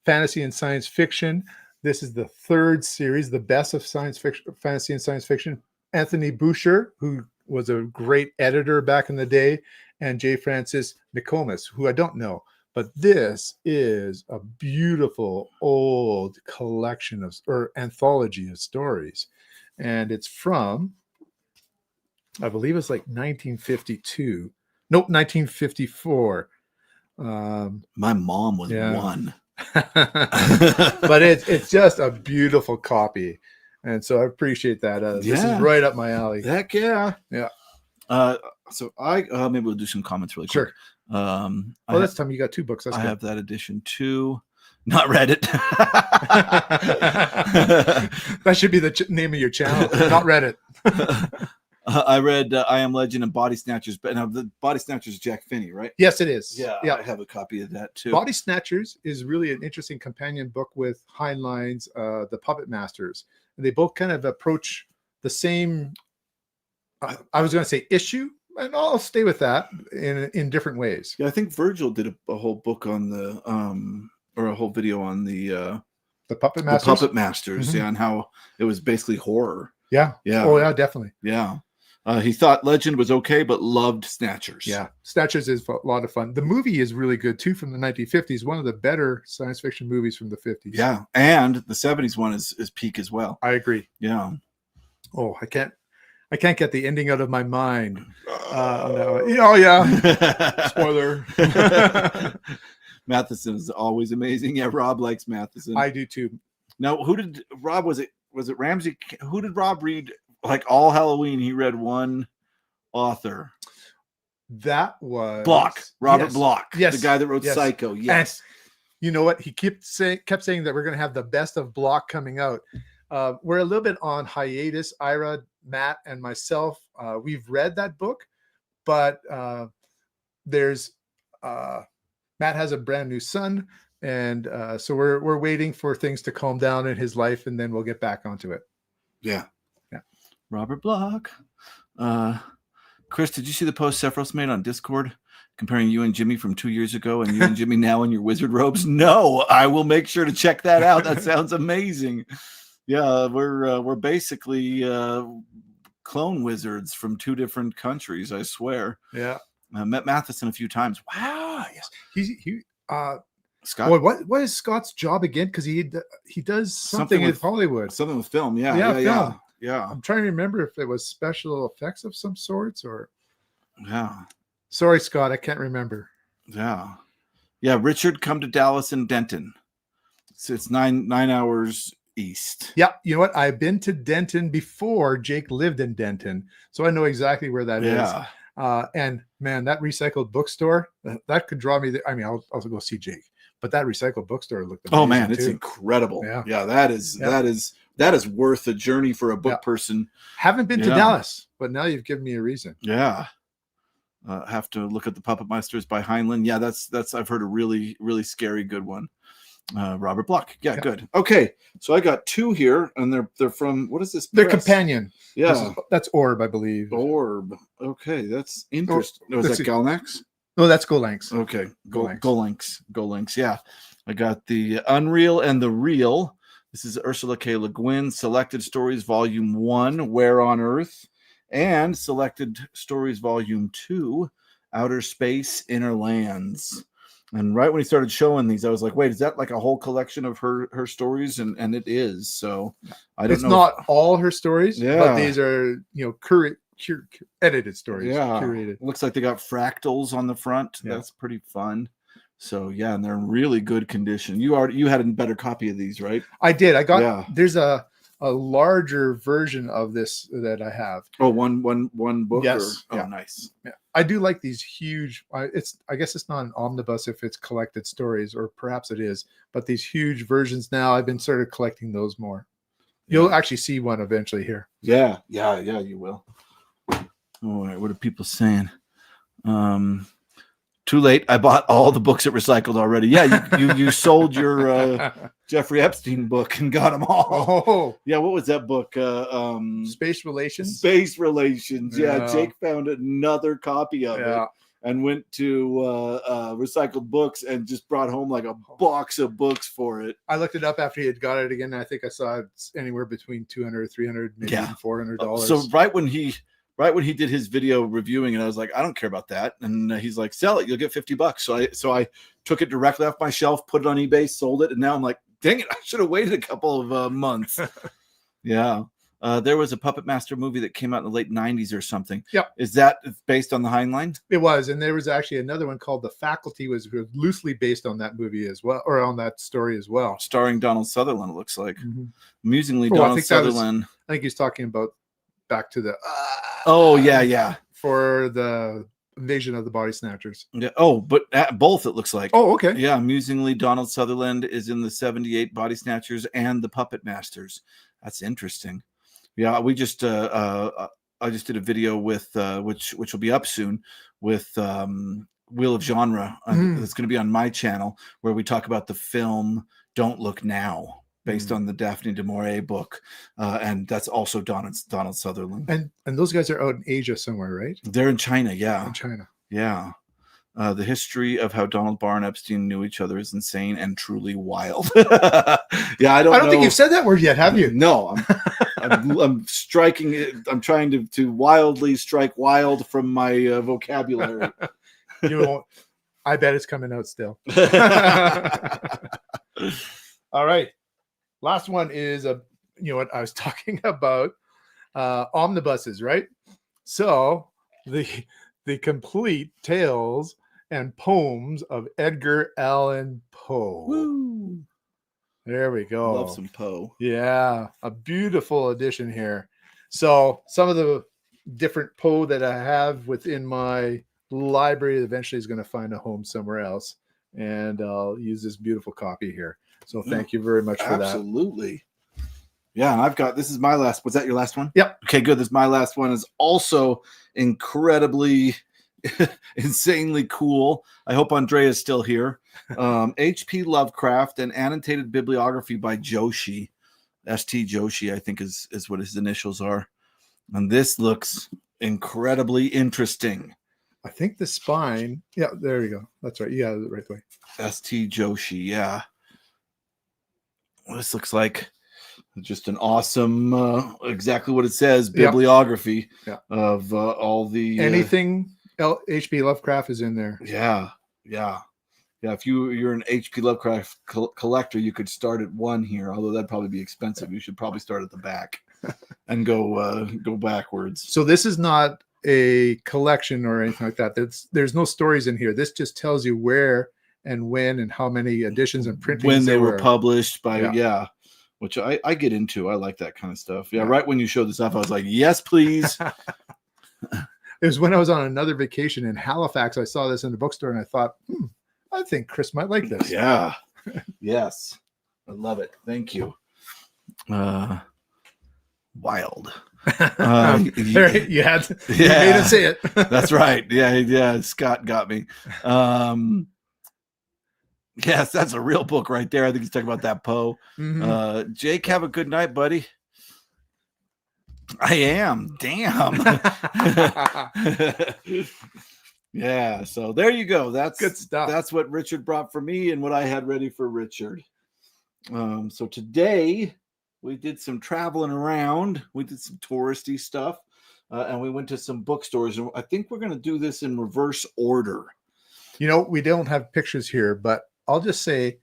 fantasy and science fiction. This is the 3rd series, the best of science fiction, fantasy and science fiction. Anthony Boucher, who was a great editor back in the day, and J. Francis McComas, who I don't know. But this is a beautiful old collection or anthology of stories. And it's from, I believe it's like 1952. Nope, 1954. My mom was 1. But it's just a beautiful copy. And so I appreciate that. This is right up my alley. Heck yeah. Yeah. So I maybe we'll do some comments really quick. Sure. That's time you got 2 books. That's I good. have that edition too. Not read it. That should be the name of your channel. Not read it. I read I Am Legend and Body Snatchers, but now the Body Snatchers is Jack Finney, right? Yes, it is. Yeah, I have a copy of that too. Body Snatchers is really an interesting companion book with Heinlein's The Puppet Masters. And they both kind of approach the same, I was going to say issue, and I'll stay with that in different ways. Yeah, I think Virgil did a whole book on the, or a whole video on the Puppet Masters. The Puppet Masters, Mm-hmm. yeah, and how it was basically horror. Yeah. Yeah. Oh, yeah, definitely. Yeah. He thought Legend was okay, but loved Snatchers. Yeah. Snatchers is a lot of fun. The movie is really good too, from the 1950s. One of the better science fiction movies from the 50s. Yeah. And the 70s one is peak as well. I agree. Yeah. Oh, I can't get the ending out of my mind. No. Oh, yeah. Spoiler. Matheson is always amazing. Yeah, Rob likes Matheson. I do too. Now, who did Rob, was it Ramsey? Who did Rob read? Like all Halloween, he read one author. That was Block. Robert yes, Block. Yes. The guy that wrote yes. Psycho. Yes. And you know what? He kept saying that we're going to have the best of Block coming out. We're a little bit on hiatus. Ira, Matt, and myself, we've read that book, but there's Matt has a brand new son, and so we're waiting for things to calm down in his life, and then we'll get back onto it. Yeah. Yeah. Robert Block. Chris, did you see the post Sephiroth made on Discord comparing you and Jimmy from 2 years ago and you and Jimmy now in your wizard robes? No, I will make sure to check that out. That sounds amazing. Yeah, we're basically clone wizards from 2 different countries, I swear. Yeah. I met Matheson a few times. Wow. Yes. He Scott. Boy, what is Scott's job again? Because he does something with Hollywood. Something with film. Yeah. Film. Yeah. I'm trying to remember if it was special effects of some sorts or. Yeah. Sorry, Scott, I can't remember. Yeah. Yeah. Richard, come to Dallas and Denton. It's 9 hours east. Yeah. You know what? I've been to Denton before. Jake lived in Denton, so I know exactly where that is. And man, that recycled bookstore, that could draw me there. I mean, I'll also go see Jake, but that recycled bookstore looked amazing. Oh man, it's too. incredible. Yeah. That is worth a journey for a book person. Haven't been to Dallas, but now you've given me a reason. Yeah. Have to look at the Puppet Meisters by Heinlein. Yeah, that's I've heard a really, really scary good one. Robert Block. Yeah, good. Okay, so I got 2 here, and they're from, what is this? They're companion. Yeah, that's Orb, I believe. Orb. Okay, that's interesting. No, is that Galnax? No, that's Golanx. Okay, Golanx. Yeah, I got the Unreal and the Real. This is Ursula K. Le Guin, Selected Stories Volume 1, Where on Earth, and Selected Stories Volume 2, Outer Space, Inner Lands. And right when he started showing these, I was like, wait, is that like a whole collection of her stories? And it is. So I don't know. It's not all her stories, yeah, but these are, edited stories. Yeah. Curated. Looks like they got fractals on the front. Yeah. That's pretty fun. So yeah, and they're in really good condition. You had a better copy of these, right? I did. I got there's a larger version of this that I have. Oh, one book. Yes. Oh, nice. Yeah. I do like these huge. I guess it's not an omnibus if it's collected stories, or perhaps it is. But these huge versions now, I've been sort of collecting those more. You'll actually see one eventually here. Yeah, you will. All right, what are people saying? Too late. I bought all the books at Recycled already. Yeah, you sold your Jeffrey Epstein book and got them all. Oh, yeah. What was that book? Space Relations. Space Relations. Yeah, Jake found another copy of it and went to Recycled Books and just brought home like a box of books for it. I looked it up after he had got it again. And I think I saw it anywhere between $200, $300, maybe even $400. So right when he did his video reviewing it, I was like, I don't care about that. And he's like, sell it, you'll get $50. So I took it directly off my shelf, put it on eBay, sold it, and now I'm like, dang it, I should have waited a couple of months. Yeah. There was a Puppet Master movie that came out in the late 90s or something. Yep. Is that based on the Heinlein? It was. And there was actually another one called The Faculty, was loosely based on that movie as well, or on that story as well. Starring Donald Sutherland, it looks like. Mm-hmm. Amusingly, Donald Sutherland. I think he's talking about Back to the... Oh, yeah. For the Invasion of the Body Snatchers. Yeah. Oh, but both, it looks like. Oh, okay. Yeah, amusingly, Donald Sutherland is in the 78 Body Snatchers and the Puppet Masters. That's interesting. Yeah, we just I just did a video with which will be up soon with Wheel of Genre. That's going to be on my channel, where we talk about the film Don't Look Now, based on the Daphne du Maurier book, and that's also Donald Sutherland. And those guys are out in Asia somewhere, right? They're in China, yeah. In China, yeah. The history of how Donald Barr and Epstein knew each other is insane and truly wild. Yeah, I don't think you've said that word yet, have you? No, I'm striking it. I'm trying to wildly strike wild from my vocabulary. You won't. I bet it's coming out still. All right. Last one is what I was talking about, omnibuses, right? So the complete tales and poems of Edgar Allan Poe. Woo. There we go. Love some Poe. Yeah, a beautiful edition here. So some of the different Poe that I have within my library eventually is going to find a home somewhere else, and I'll use this beautiful copy here. So thank you very much for that. Absolutely. Yeah, and I've got, this is my last, was that your last one? Yep. Okay, good. This is my last one. Is also incredibly, insanely cool. I hope Andrea is still here. H.P. Lovecraft, an annotated bibliography by Joshi. S.T. Joshi, I think is what his initials are. And this looks incredibly interesting. I think the spine. Yeah, there you go. That's right. You got it right way. S.T. Joshi, yeah. This looks like just an awesome, exactly what it says, bibliography of all the anything. H.P. Lovecraft is in there. Yeah. If you're an H.P. Lovecraft collector, you could start at 1 here, although that'd probably be expensive. You should probably start at the back and go backwards. So this is not a collection or anything like that. There's no stories in here. This just tells you where and when and how many editions and printings when they were published by which I get into. I like that kind of stuff. Yeah. Right when you showed this off, I was like, yes, please. It was when I was on another vacation in Halifax. I saw this in the bookstore and I thought, I think Chris might like this. Yeah. Yes. I love it. Thank you. Wild. You had to, you made it say it. That's right. Yeah. Scott got me. Yes, that's a real book right there. I think he's talking about that Poe. Mm-hmm. Jake, have a good night, buddy. I am. Damn. Yeah, so there you go. That's good stuff. That's what Richard brought for me and what I had ready for Richard. So today we did some traveling around. We did some touristy stuff, and we went to some bookstores. And I think we're going to do this in reverse order. We don't have pictures here, but I'll just say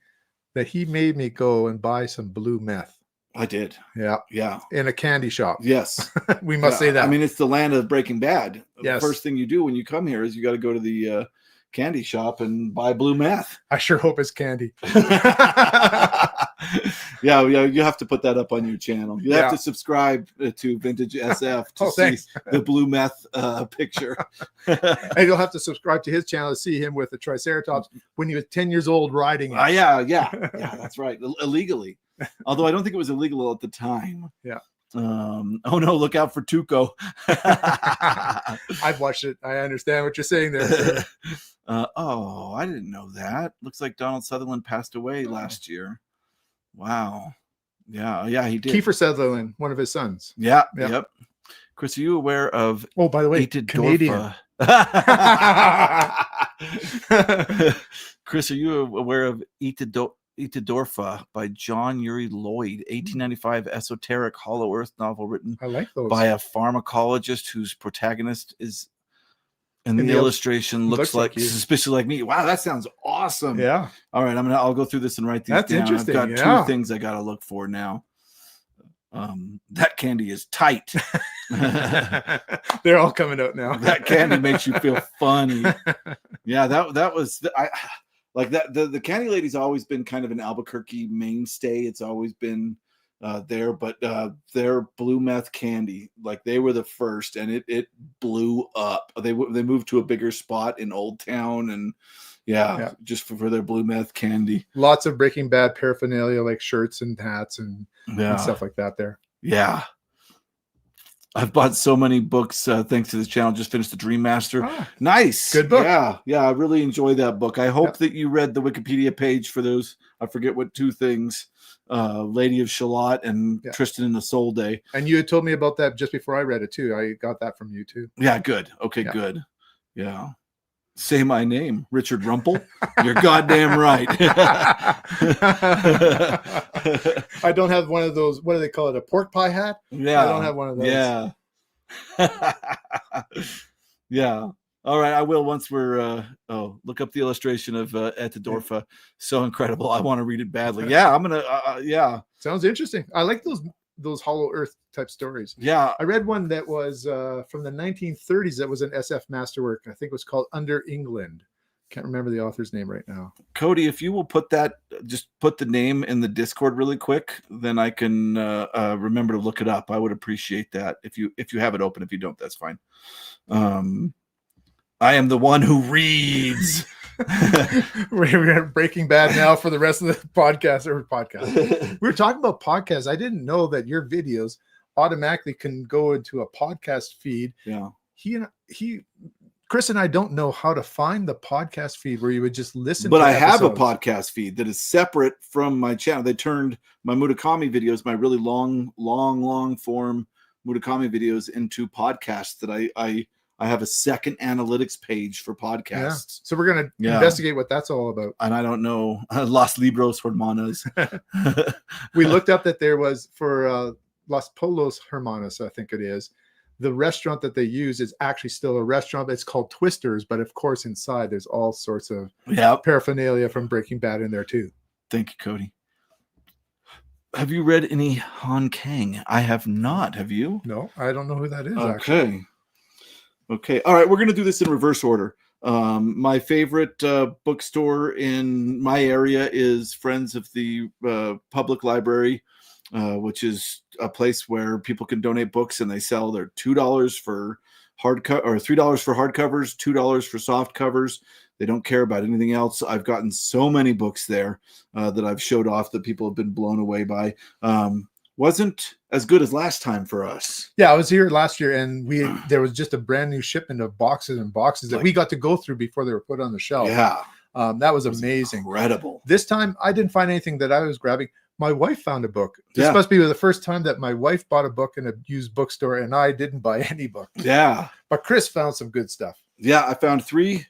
that he made me go and buy some blue meth. I did. Yeah. In a candy shop. Yes. We must say that. I mean, it's the land of Breaking Bad. Yes. The first thing you do when you come here is you got to go to the candy shop and buy blue meth. I sure hope it's candy. Yeah, you have to put that up on your channel. You have to subscribe to Vintage SF to see the blue meth picture. And you'll have to subscribe to his channel to see him with the Triceratops when he was 10 years old riding it. Yeah, that's right. Illegally. Although I don't think it was illegal at the time. Yeah. Oh no, look out for Tuco. I've watched it. I understand what you're saying there. Oh, I didn't know that. Looks like Donald Sutherland passed away last year. Wow. Yeah, he did. Kiefer Sutherland, one of his sons. Yep. Chris, are you aware of by the way, Canadian. Chris, are you aware of Itadorfa by John Uri Lloyd, 1895 esoteric Hollow Earth novel written by a pharmacologist whose protagonist is in the illustration looks like suspiciously like me. Wow, that sounds awesome. Yeah. All right, I'll go through this and write these That's down. interesting. I've got 2 things I got to look for now. That candy is tight. They're all coming out now. That candy makes you feel funny. Yeah, that was like that. The candy lady's always been kind of an Albuquerque mainstay. It's always been there, but their blue meth candy, like they were the first, and it blew up. They moved to a bigger spot in Old Town, and just for their blue meth candy. Lots of Breaking Bad paraphernalia, like shirts and hats and stuff like that there. Yeah. I've bought so many books thanks to this channel. Just finished the Dream Master. Nice. Good book. Yeah, I really enjoyed that book. I hope that you read the Wikipedia page for those. I forget what 2 things. Lady of Shalott and Tristan and the Soul Day. And you had told me about that just before I read it too. I got that from you too. Yeah, good. Okay, good. Yeah. Say my name, Richard Rempel. You're goddamn right. I don't have one of those. What do they call it? A pork pie hat? Yeah. I don't have one of those. Yeah. Yeah. All right. I will once we're, look up the illustration of Etadorfa. So incredible. I want to read it badly. Yeah. I'm going to, Sounds interesting. I like those Hollow Earth type stories. Yeah. I read one that was from the 1930s that was an SF masterwork. I think it was called Under England. Can't remember the author's name right now. Cody, if you will just put the name in the Discord really quick, then I can remember to look it up. I would appreciate that if you have it open. If you don't, that's fine. I am the one who reads. We're Breaking Bad now for the rest of the podcast. We were talking about podcasts. I didn't know that your videos automatically can go into a podcast feed. Yeah. Chris and I don't know how to find the podcast feed where you would just listen. But to I have a episodes. podcast feed that is separate from my channel. They turned my Murakami videos, my really long form Murakami videos, into podcasts that I have a second analytics page for podcasts. Yeah. So we're going to investigate what that's all about. And I don't know. Los Libros Hermanos. We looked up that there was for Los Polos Hermanos, I think it is. The restaurant that they use is actually still a restaurant. It's called Twisters, but of course inside there's all sorts of paraphernalia from Breaking Bad in there too. Thank you, Cody. Have you read any Han Kang? I have not. Have you? No, I don't know who that is. Okay. Okay. All right. We're going to do this in reverse order. My favorite bookstore in my area is Friends of the Public Library, which is a place where people can donate books, and they sell their $2 for hardcover or $3 for hardcovers, $2 for soft covers. They don't care about anything else. I've gotten so many books there that I've showed off that people have been blown away by. Wasn't as good as last time for us. Yeah, I was here last year, and there was just a brand new shipment of boxes and boxes that we got to go through before they were put on the shelf. Yeah, that was amazing. Incredible. This time, I didn't find anything that I was grabbing. My wife found a book. This must be the first time that my wife bought a book in a used bookstore, and I didn't buy any book. Yeah, but Chris found some good stuff. Yeah, I found three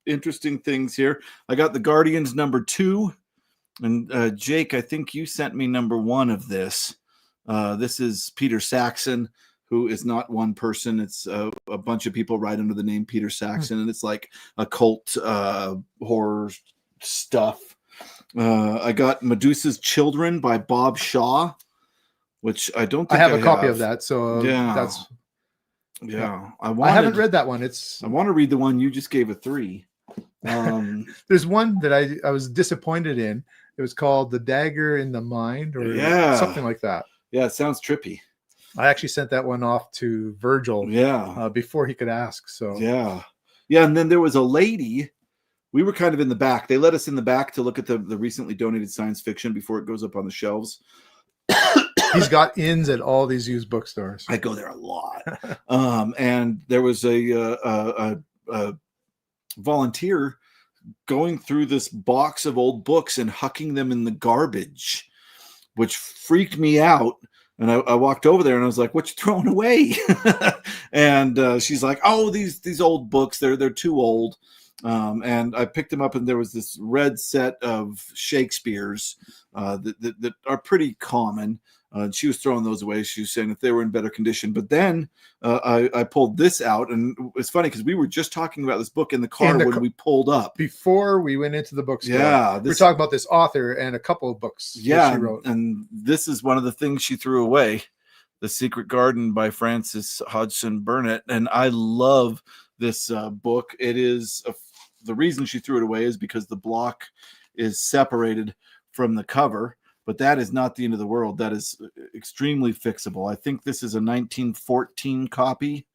interesting things here. I got the Guardians #2. And Jake, I think you sent me #1 of this. This is Peter Saxon, who is not one person. It's a bunch of people right under the name Peter Saxon, and it's like occult horror stuff. I got Medusa's Children by Bob Shaw, which I don't think I have a copy of that. So I haven't read that one. I want to read the one you just gave a 3. There's one that I was disappointed in. It was called The Dagger in the Mind or something like that. Yeah, it sounds trippy. I actually sent that one off to Virgil before he could ask. So yeah. And then there was a lady. We were kind of in the back. They let us in the back to look at the recently donated science fiction before it goes up on the shelves. He's got ins at all these used bookstores. I go there a lot. And there was a volunteer going through this box of old books and hucking them in the garbage, which freaked me out. And I walked over there and I was like, "What you throwing away?" And she's like, "Oh, these old books, they're too old." And I picked them up, and there was this red set of Shakespeare's that are pretty common. She was throwing those away. She was saying if they were in better condition. But then I pulled this out, and it's funny because we were just talking about this book in the car when we pulled up. Before we went into the bookstore. Yeah. We're talking about this author and a couple of books she wrote. And this is one of the things she threw away, The Secret Garden by Frances Hodgson Burnett. And I love this book. It is the reason she threw it away is because the block is separated from the cover. But that is not the end of the world. That is extremely fixable. I think this is a 1914 copy.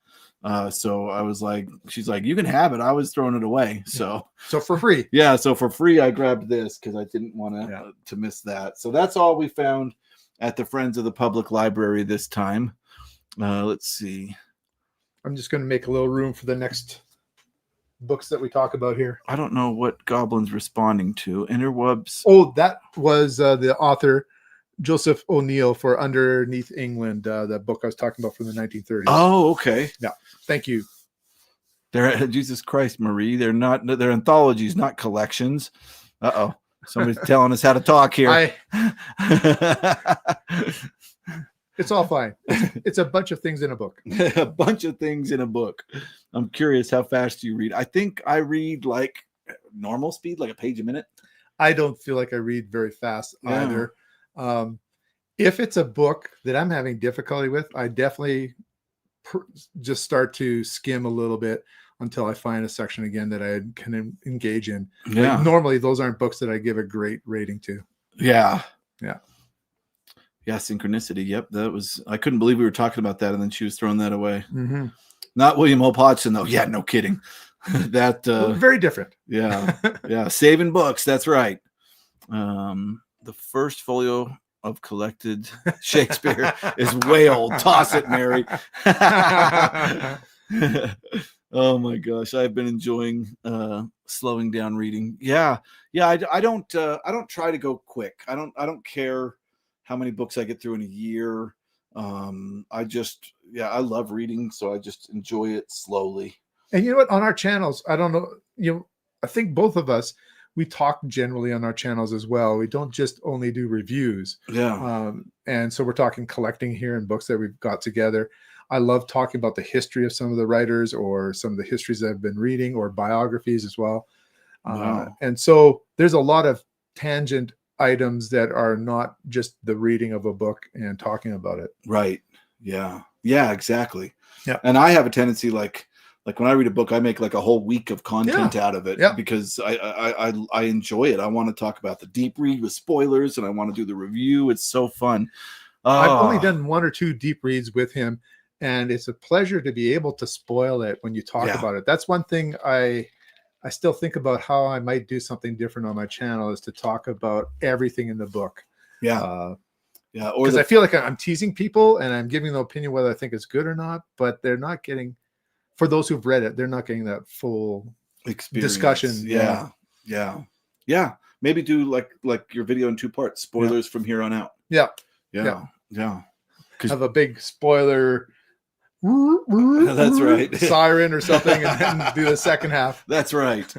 So I was like, she's like, "You can have it." I was throwing it away. So for free. Yeah. So for free, I grabbed this because I didn't want to miss that. So that's all we found at the Friends of the Public Library this time. Let's see. I'm just going to make a little room for the next books that we talk about here. I don't know what Goblin's responding to. Interwebs. Oh, that was the author Joseph O'Neill for Underneath England, that book I was talking about from the 1930s. Oh, okay. Yeah. Thank you. They're Jesus Christ, Marie. They're anthologies, not collections. Uh-oh. Somebody's telling us how to talk here. It's all fine. It's a bunch of things in a book. A bunch of things in a book. I'm curious how fast you read. I think I read like normal speed, like a page a minute. I don't feel like I read very fast either. If it's a book that I'm having difficulty with, I definitely just start to skim a little bit until I find a section again that I can engage in. Yeah. Like, normally, those aren't books that I give a great rating to. Yeah. Yeah. Yeah, Synchronicity. Yep, I couldn't believe we were talking about that, and then she was throwing that away. Mm-hmm. Not William Hope Hodgson, though. Yeah, no kidding. that very different. yeah, saving books. That's right. The first folio of collected Shakespeare is way old. Toss it, Mary. Oh my gosh, I've been enjoying slowing down reading. Yeah. I don't try to go quick. I don't care how many books I get through in a year. I love reading, so I just enjoy it slowly. And you know what? On our channels, I don't know, I think both of us, we talk generally on our channels as well. We don't just only do reviews. Yeah. And so we're talking collecting here and books that we've got together. I love talking about the history of some of the writers or some of the histories that I've been reading or biographies as well. Wow. And so there's a lot of tangent items that are not just the reading of a book and talking about it. Right. Yeah. Yeah, exactly. Yeah. And I have a tendency, like when I read a book, I make like a whole week of content out of it because I enjoy it. I want to talk about the deep read with spoilers, and I want to do the review. It's so fun. I've only done 1 or 2 deep reads with him, and it's a pleasure to be able to spoil it when you talk about it. That's one thing I still think about how I might do something different on my channel, is to talk about everything in the book. Yeah. Because I feel like I'm teasing people and I'm giving the opinion whether I think it's good or not, but they're not getting, for those who've read it, they're not getting that full experience. Discussion. Yeah. Maybe do like your video in 2 parts, spoilers from here on out. Yeah. Have a big spoiler. That's right. Siren or something, and then do the second half. That's right.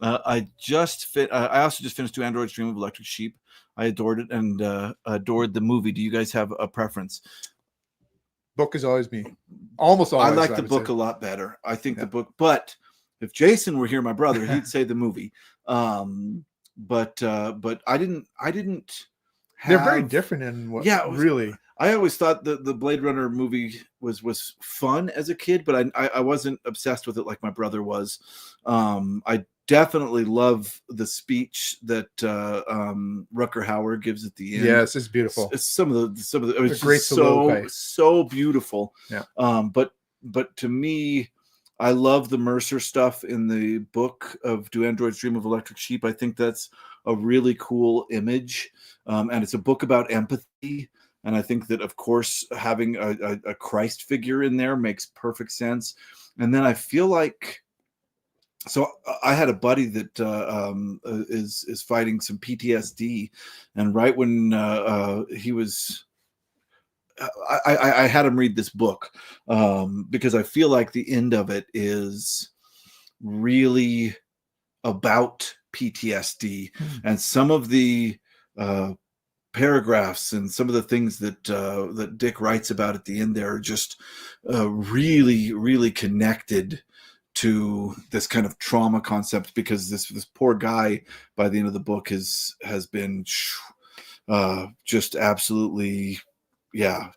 I also just finished 2 Androids Dream of Electric Sheep. I adored it and adored the movie. Do you guys have a preference? Book is always me. Almost always. I like the book a lot better. I think the book, but if Jason were here, my brother, he'd say the movie. But I didn't have, they're very different in what really. I always thought the Blade Runner movie was fun as a kid, but I wasn't obsessed with it like my brother was. I definitely love the speech that Rutger Hauer gives at the end. Yes, it's beautiful. It's some of the it was great so beautiful. Yeah. But to me, I love the Mercer stuff in the book of Do Androids Dream of Electric Sheep. I think that's a really cool image, and it's a book about empathy. And I think that, of course, having a Christ figure in there makes perfect sense. And then I feel like, so I had a buddy that is fighting some PTSD, and right when he was, I had him read this book because I feel like the end of it is really about PTSD, and some of the paragraphs and some of the things that Dick writes about at the end there are just really, really connected to this kind of trauma concept, because this poor guy by the end of the book has been just absolutely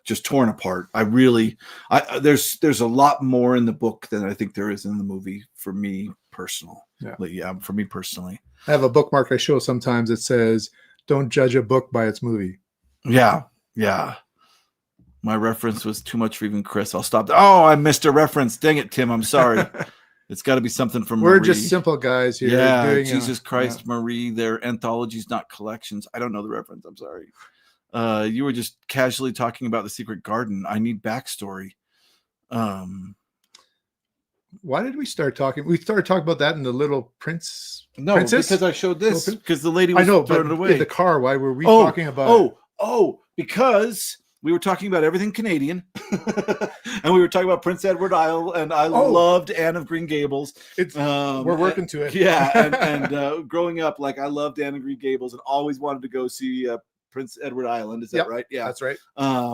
just torn apart. There's a lot more in the book than I think there is in the movie for me personally. For me personally. I have a bookmark I show sometimes that says, "Don't judge a book by its movie." Yeah. My reference was too much for even Chris. I'll stop. Oh, I missed a reference. Dang it, Tim. I'm sorry. It's got to be something from We're Marie. Just simple guys here. Yeah, Jesus Christ, Marie. They're anthologies, not collections. I don't know the reference. I'm sorry. You were just casually talking about The Secret Garden. I need backstory. Why did we start talking? We started talking about that in the Little Princess. Because I showed this. Because the lady was throwing it away in the car. Why were we talking about? Because we were talking about everything Canadian, and we were talking about Prince Edward Isle, and I loved Anne of Green Gables. We're working to it. And growing up, like I loved Anne of Green Gables, and always wanted to go see Prince Edward Island. Is that right? Yeah, that's right.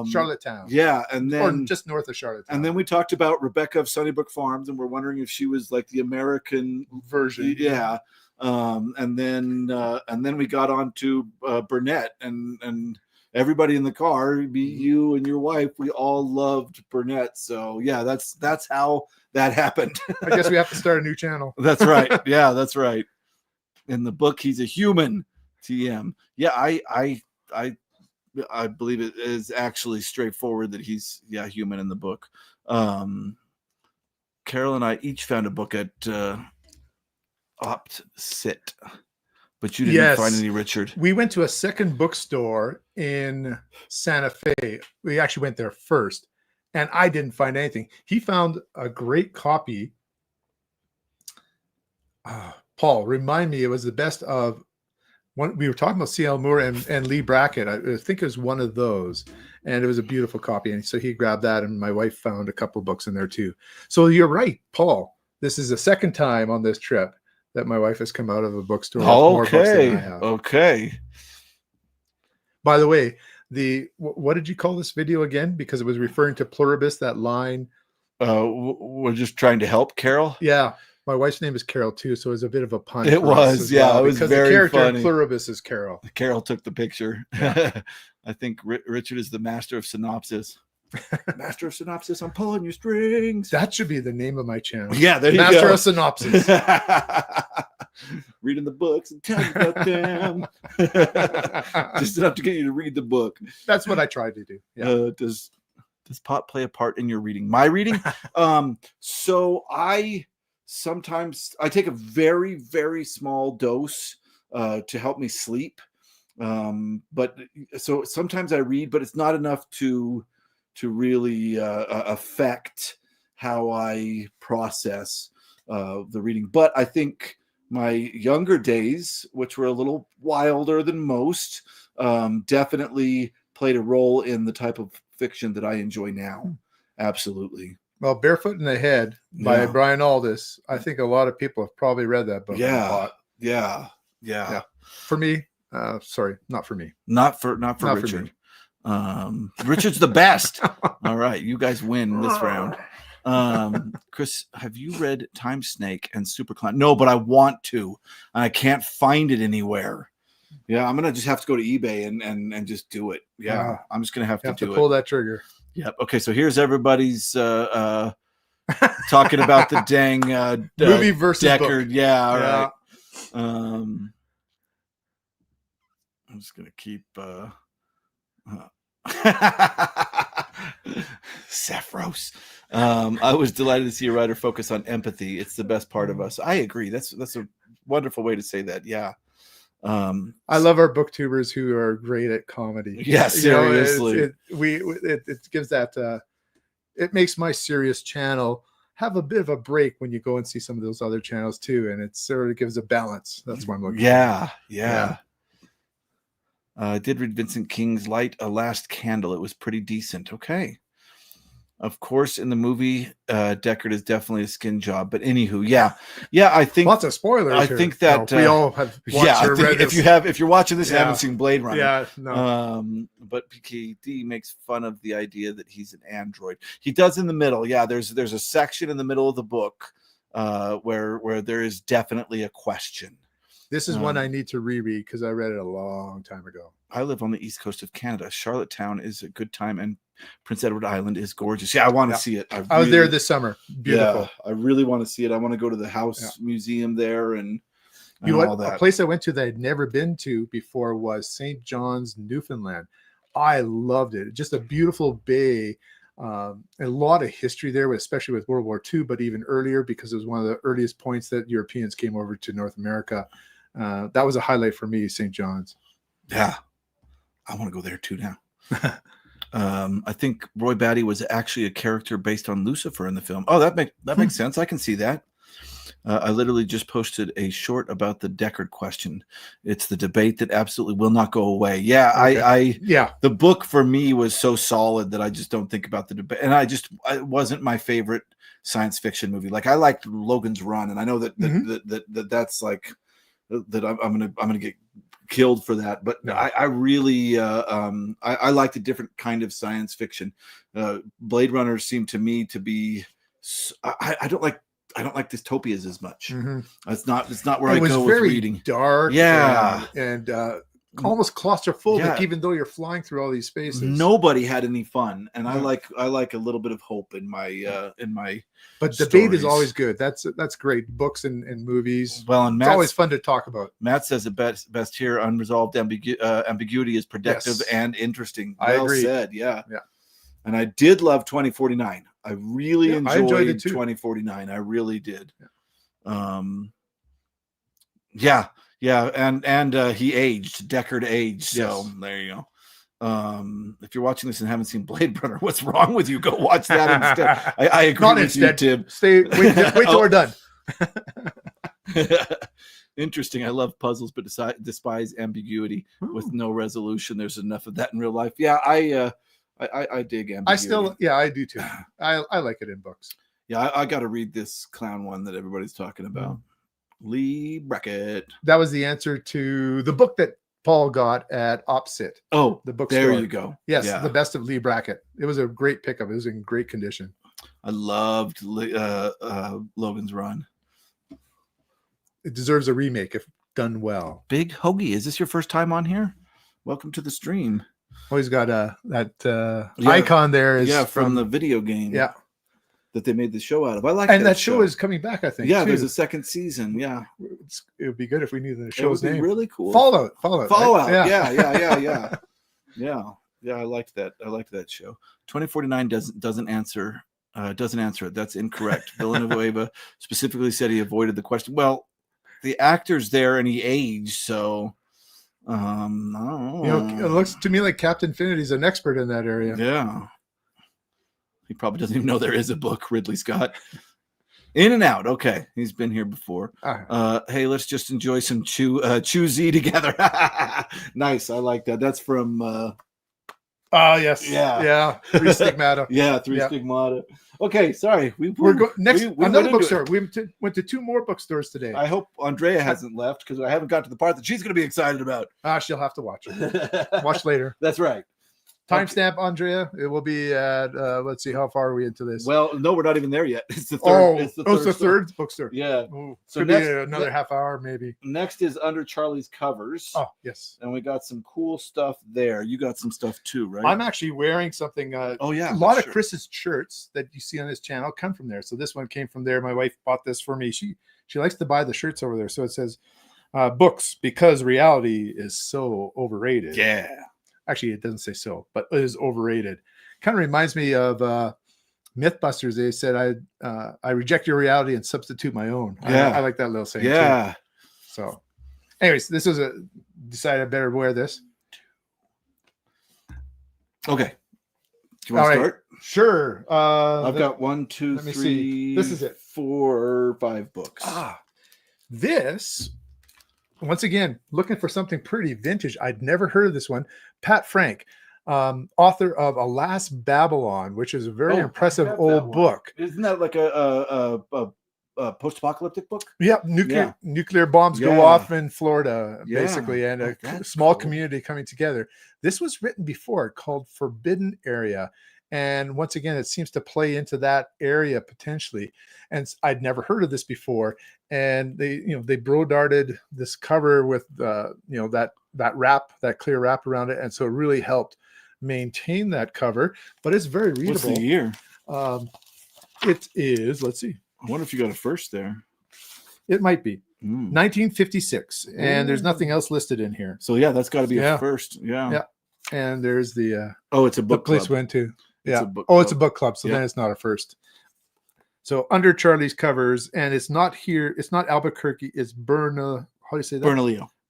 Charlottetown. Yeah, and then just north of Charlottetown. And then we talked about Rebecca of Sunnybrook Farms, and we're wondering if she was like the American version. Yeah. And then we got on to Burnett, and everybody in the car, be you and your wife, we all loved Burnett. So yeah, that's how that happened. I guess we have to start a new channel. That's right. Yeah, that's right. In the book, he's a human. TM. Yeah, I believe it is actually straightforward that he's human in the book. Carol and I each found a book at Opt Sit, but you didn't find any, Richard. We went to a second bookstore in Santa Fe. We actually went there first, and I didn't find anything. He found a great copy. Paul, remind me, it was the best of one. We were talking about C.L. Moore and Lee Brackett. I think it was one of those, and it was a beautiful copy. And so he grabbed that, and my wife found a couple books in there too. So you're right, Paul. This is the second time on this trip that my wife has come out of a bookstore with more books than I have. Okay. By the way, what did you call this video again? Because it was referring to Pluribus, that line. We're just trying to help Carol. Yeah. My wife's name is Carol too, so it was a bit of a pun. It was, yeah. Well, it was because very the character funny. In Pluribus is Carol. Carol took the picture. Yeah. I think Richard is the master of synopsis. Master of synopsis. I'm pulling your strings. That should be the name of my channel. Yeah, there you Master go. of synopsis. Reading the books and telling you about them. Just enough to get you to read the book. That's what I tried to do. Yeah. Does pot play a part in your reading? My reading? So sometimes I take a very, very small dose to help me sleep. But so sometimes I read, but it's not enough to really affect how I process the reading. But I think my younger days, which were a little wilder than most, definitely played a role in the type of fiction that I enjoy now. Absolutely. Well, Barefoot in the Head by Brian Aldiss. I think a lot of people have probably read that book. Yeah. For me, sorry, not for me. Not for Richard. Richard's the best. All right, you guys win this round. Chris, have you read Time Snake and Superclown? No, but I want to, and I can't find it anywhere. Yeah, I'm gonna just have to go to eBay and just do it. Yeah, I'm just gonna have to pull that trigger. Yep. Okay, so here's everybody's talking about the dang movie versus Deckard. Book. Yeah. All right. I'm just gonna keep. Sapphiros. I was delighted to see a writer focus on empathy. It's the best part of us. I agree. That's a wonderful way to say that. Yeah. I love our booktubers who are great at comedy. Yeah, seriously. It gives that it makes my serious channel have a bit of a break when you go and see some of those other channels too, and it sort of gives a balance. That's what I'm looking for. Yeah. I did read Vincent King's Light a Last Candle. It was pretty decent. Okay. Of course, in the movie, Deckard is definitely a skin job. But anywho, yeah. I think lots of spoilers. I think that we all have watched or read this. if you're watching this and haven't seen Blade Runner. Yeah, no. But PKD makes fun of the idea that he's an android. He does in the middle. Yeah, there's a section in the middle of the book where there is definitely a question. This is one I need to reread because I read it a long time ago. I live on the east coast of Canada. Charlottetown is a good time, and Prince Edward Island is gorgeous. Yeah, I want to see it. I was there this summer. Beautiful. Yeah, I really want to see it. I want to go to the house museum there and all that. A place I went to that I'd never been to before was St. John's, Newfoundland. I loved it. Just a beautiful bay. A lot of history there, especially with World War II, but even earlier because it was one of the earliest points that Europeans came over to North America. That was a highlight for me, St. John's. Yeah. I want to go there too now. I think Roy Batty was actually a character based on Lucifer in the film. Oh, that makes sense. I can see that. I literally just posted a short about the Deckard question. It's the debate that absolutely will not go away. Yeah, okay. The book for me was so solid that I just don't think about the debate. And it wasn't my favorite science fiction movie. Like I liked Logan's Run, and I know that's like that I'm gonna get killed for that, but no. I really I liked a different kind of science fiction. Blade Runner seemed to me to be I don't like dystopias as much. It's not where I go with reading. Dark, and almost claustrophobic, Yeah. even though you're flying through all these spaces. Nobody had any fun, and I like a little bit of hope in my But stories. debate is always good. That's great. Books and movies. Well, and it's always fun to talk about. Matt says the best here, unresolved ambiguity is productive and interesting. I agree. Said, yeah. And I did love 2049. I really Yeah, I enjoyed it enjoyed too. 2049. I really did. Yeah, and he aged, Deckard aged. So Yes. there you go. If you're watching this and haven't seen Blade Runner, what's wrong with you? Go watch that instead. I agree Not with instead. you, Tim. Wait till we're done. Interesting. I love puzzles, but despise ambiguity with no resolution. There's enough of that in real life. Yeah, I dig ambiguity. I do too. I like it in books. Yeah, I got to read this clown one that everybody's talking about. Lee Brackett. That was the answer to the book that Paul got at Opposite. Oh, the bookstore. There you go. Yes, yeah. The Best of Lee Brackett. It was a great pickup. It was in great condition. I loved Logan's Run. It deserves a remake if done well. Big Hoagie, is this your first time on here? Welcome to the stream. Always got that icon there. Is from the video game. Yeah. That they made the show out of. I like and that show is coming back, I think. Yeah, too. There's a second season. Yeah. It would be good if we knew the show's name. Really cool. Fallout. Right? Yeah, I liked that. I liked that show. 2049 doesn't answer it. That's incorrect. Villanueva specifically said he avoided the question. Well, the actor's there and he aged, so I don't know. It looks to me like Captain Infinity's an expert in that area. Yeah. He probably doesn't even know there is a book, Ridley Scott. In and Out. Okay. He's been here before. Hey, let's just enjoy some Chew-Z together. Nice. I like that. That's from yes. Yeah. Three Stigmata. Yeah, Three Stigmata. Okay, sorry. We're going next. Another bookstore. We went to two more bookstores today. I hope Andrea hasn't left because I haven't got to the part that she's going to be excited about. She'll have to watch it. Watch later. That's right. Timestamp, Andrea. It will be at. Let's see, how far are we into this? Well, no, we're not even there yet. It's the third. It's the third bookstore. Yeah. So could be another half hour, maybe. Next is Under Charlie's Covers. Oh, yes. And we got some cool stuff there. You got some stuff too, right? I'm actually wearing something. A lot of Chris's shirts that you see on this channel come from there. So this one came from there. My wife bought this for me. She likes to buy the shirts over there. So it says, "Books because reality is so overrated." Yeah. Actually, it doesn't say so, but it is overrated. Kind of reminds me of Mythbusters. They said, I reject your reality and substitute my own. Yeah. I like that little saying. Yeah. Too. So anyways, this is decided I better wear this. Okay. Do you want to start? Sure. I've got 1, 2, let me 3. see. This is it. 4, 5 books. This, once again, looking for something pretty vintage. I'd never heard of this one. Pat Frank, author of Alas Babylon, which is a very impressive old book. Isn't that like a post-apocalyptic book? Yeah, nuclear bombs go off in Florida, basically, and a small community coming together. This was written before, called Forbidden Area. And once again, it seems to play into that area potentially. And I'd never heard of this before. And they bro-darted this cover with that wrap, that clear wrap around it, and so it really helped maintain that cover. But it's very readable. What's the year? It is. Let's see. I wonder if you got a first there. It might be 1956, and there's nothing else listed in here. So yeah, that's got to be a first. Yeah. And there's the it's a book the place club. went to. It's yeah. a book It's a book club. So then it's not a first. So Under Charlie's Covers, and it's not here. It's not Albuquerque. It's how do you say that?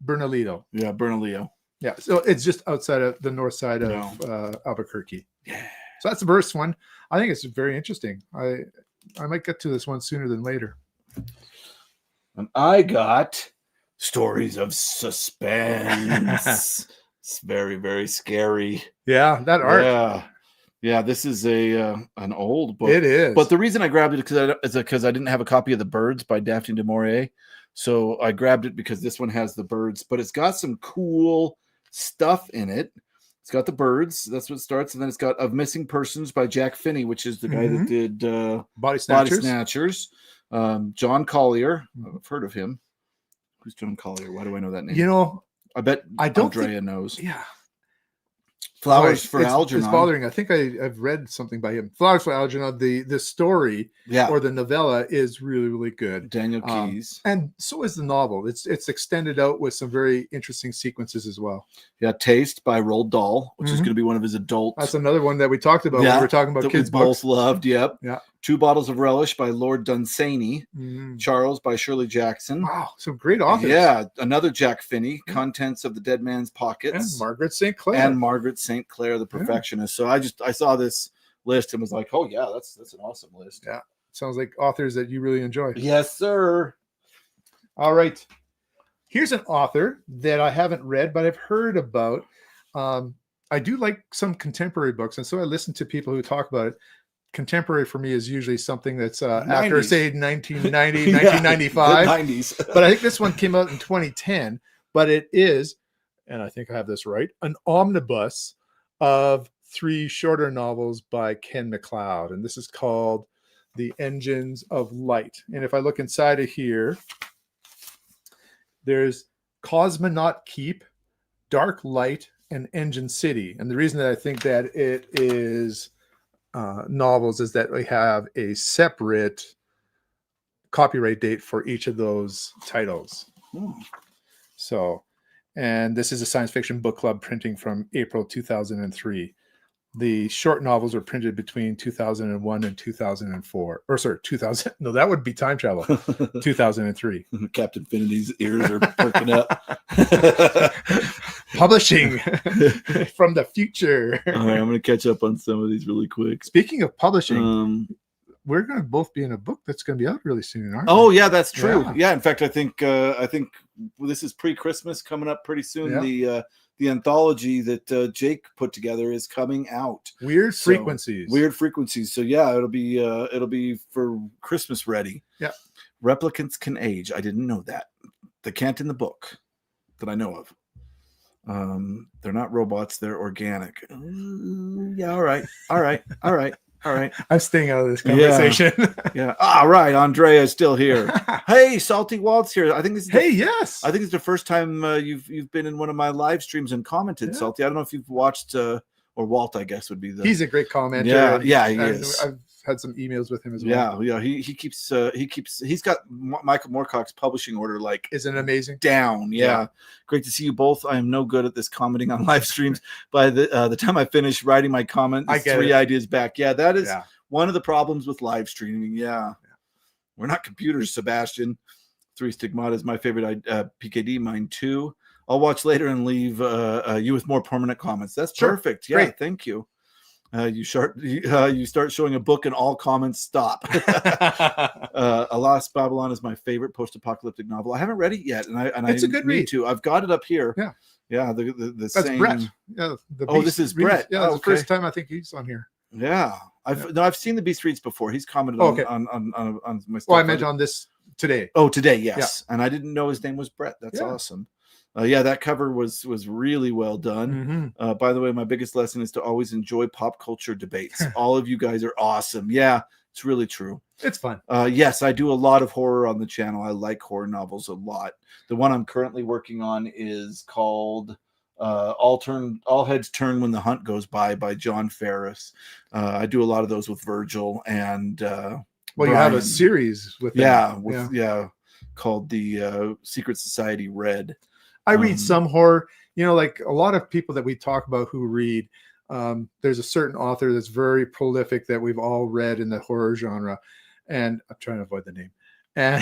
Bernalillo. Yeah, Bernalillo. Yeah. So it's just outside of the north side of Albuquerque. Yeah. So that's the first one. I think it's very interesting. I might get to this one sooner than later. And I got Stories of Suspense. It's very, very scary. Yeah, that art. Yeah, this is an old book. It is. But the reason I grabbed it is because I didn't have a copy of The Birds by Daphne du Maurier. So I grabbed it because this one has the birds, but it's got some cool stuff in it. It's got the birds. That's what it starts. And then it's got Of Missing Persons by Jack Finney, which is the guy that did Body Snatchers. John Collier. I've heard of him. Who's John Collier? Why do I know that name? I bet Andrea knows. Yeah. Flowers for It's Algernon. bothering. I think I've read something by him. Flowers for Algernon. The story or the novella is really, really good. Daniel Keyes. And so is the novel. It's extended out with some very interesting sequences as well. Yeah, Taste by Roald Dahl, which is going to be one of his adult. That's another one that we talked about when we were talking about kids' books. Both loved. Yep. Yeah. 2 Bottles of Relish by Lord Dunsany. Charles by Shirley Jackson. Wow, some great authors. Yeah, another Jack Finney. Contents of the Dead Man's Pockets. And Margaret St. Clair. The Perfectionist. So I saw this list and was like, oh yeah, that's an awesome list. Yeah, sounds like authors that you really enjoy. Yes, sir. All right, here's an author that I haven't read but I've heard about. I do like some contemporary books, and so I listen to people who talk about it. Contemporary for me is usually something that's after, say, 1990, 1995. 90s. But I think this one came out in 2010. But it is, and I think I have this right, an omnibus of 3 shorter novels by Ken MacLeod. And this is called The Engines of Light. And if I look inside of here, there's Cosmonaut Keep, Dark Light, and Engine City. And the reason that I think that it is novels is that we have a separate copyright date for each of those titles. So, and this is a science fiction book club printing from April 2003. The short novels were printed between 2001 and 2004. Or sorry, 2000. No, that would be time travel. 2003. Captain Finity's ears are perking up. Publishing from the future. All right, I'm going to catch up on some of these really quick. Speaking of publishing, we're going to both be in a book that's going to be out really soon, aren't we? Oh yeah, that's true. Yeah, in fact, I think this is pre-Christmas, coming up pretty soon. Yeah. The anthology that Jake put together is coming out. Weird Frequencies. So yeah, it'll be for Christmas ready. Yeah. Replicants can age. I didn't know that. They can't in the book that I know of. They're not robots, they're organic. Yeah, all right. I'm staying out of this conversation. Yeah. All right, Andrea is still here. Hey, Salty Walt's here. I think this is yes. I think it's the first time you've been in one of my live streams and commented, Salty. I don't know if you've watched or Walt, I guess would be the. He's a great commenter. Yeah, he is. I've had some emails with him as well. Yeah. He's got Michael Moorcock's publishing order isn't amazing down. Yeah. Great to see you both. I am no good at this commenting on live streams. By the time I finish writing my comment, it's 3 ideas back. Yeah, that is one of the problems with live streaming. Yeah. We're not computers, Sebastian. 3 Stigmata is my favorite. PKD, mine too. I'll watch later and leave you with more permanent comments. That's perfect. Yeah, great. Thank you. You start showing a book and all comments stop. Alas, Babylon is my favorite post-apocalyptic novel. I haven't read it yet, and it's a good read too. I've got it up here. Yeah. That's same. Brett. Yeah. This is Brett. Yeah, that's the first time I think he's on here. Yeah, I've seen the Beast Reads before. He's commented on my stuff. Oh, I meant on this today. Oh, today, yes. Yeah. And I didn't know his name was Brett. That's awesome. That cover was really well done. By the way, my biggest lesson is to always enjoy pop culture debates. All of you guys are awesome. Yeah, it's really true. It's fun. Yes, I do a lot of horror on the channel. I like horror novels a lot. The one I'm currently working on is called All Heads Turn When the Hunt Goes By John Ferris. I do a lot of those with Virgil and Brian. You have a series with them. Called the Secret Society Red. I read some horror, like a lot of people that we talk about who read. There's a certain author that's very prolific that we've all read in the horror genre, and I'm trying to avoid the name. And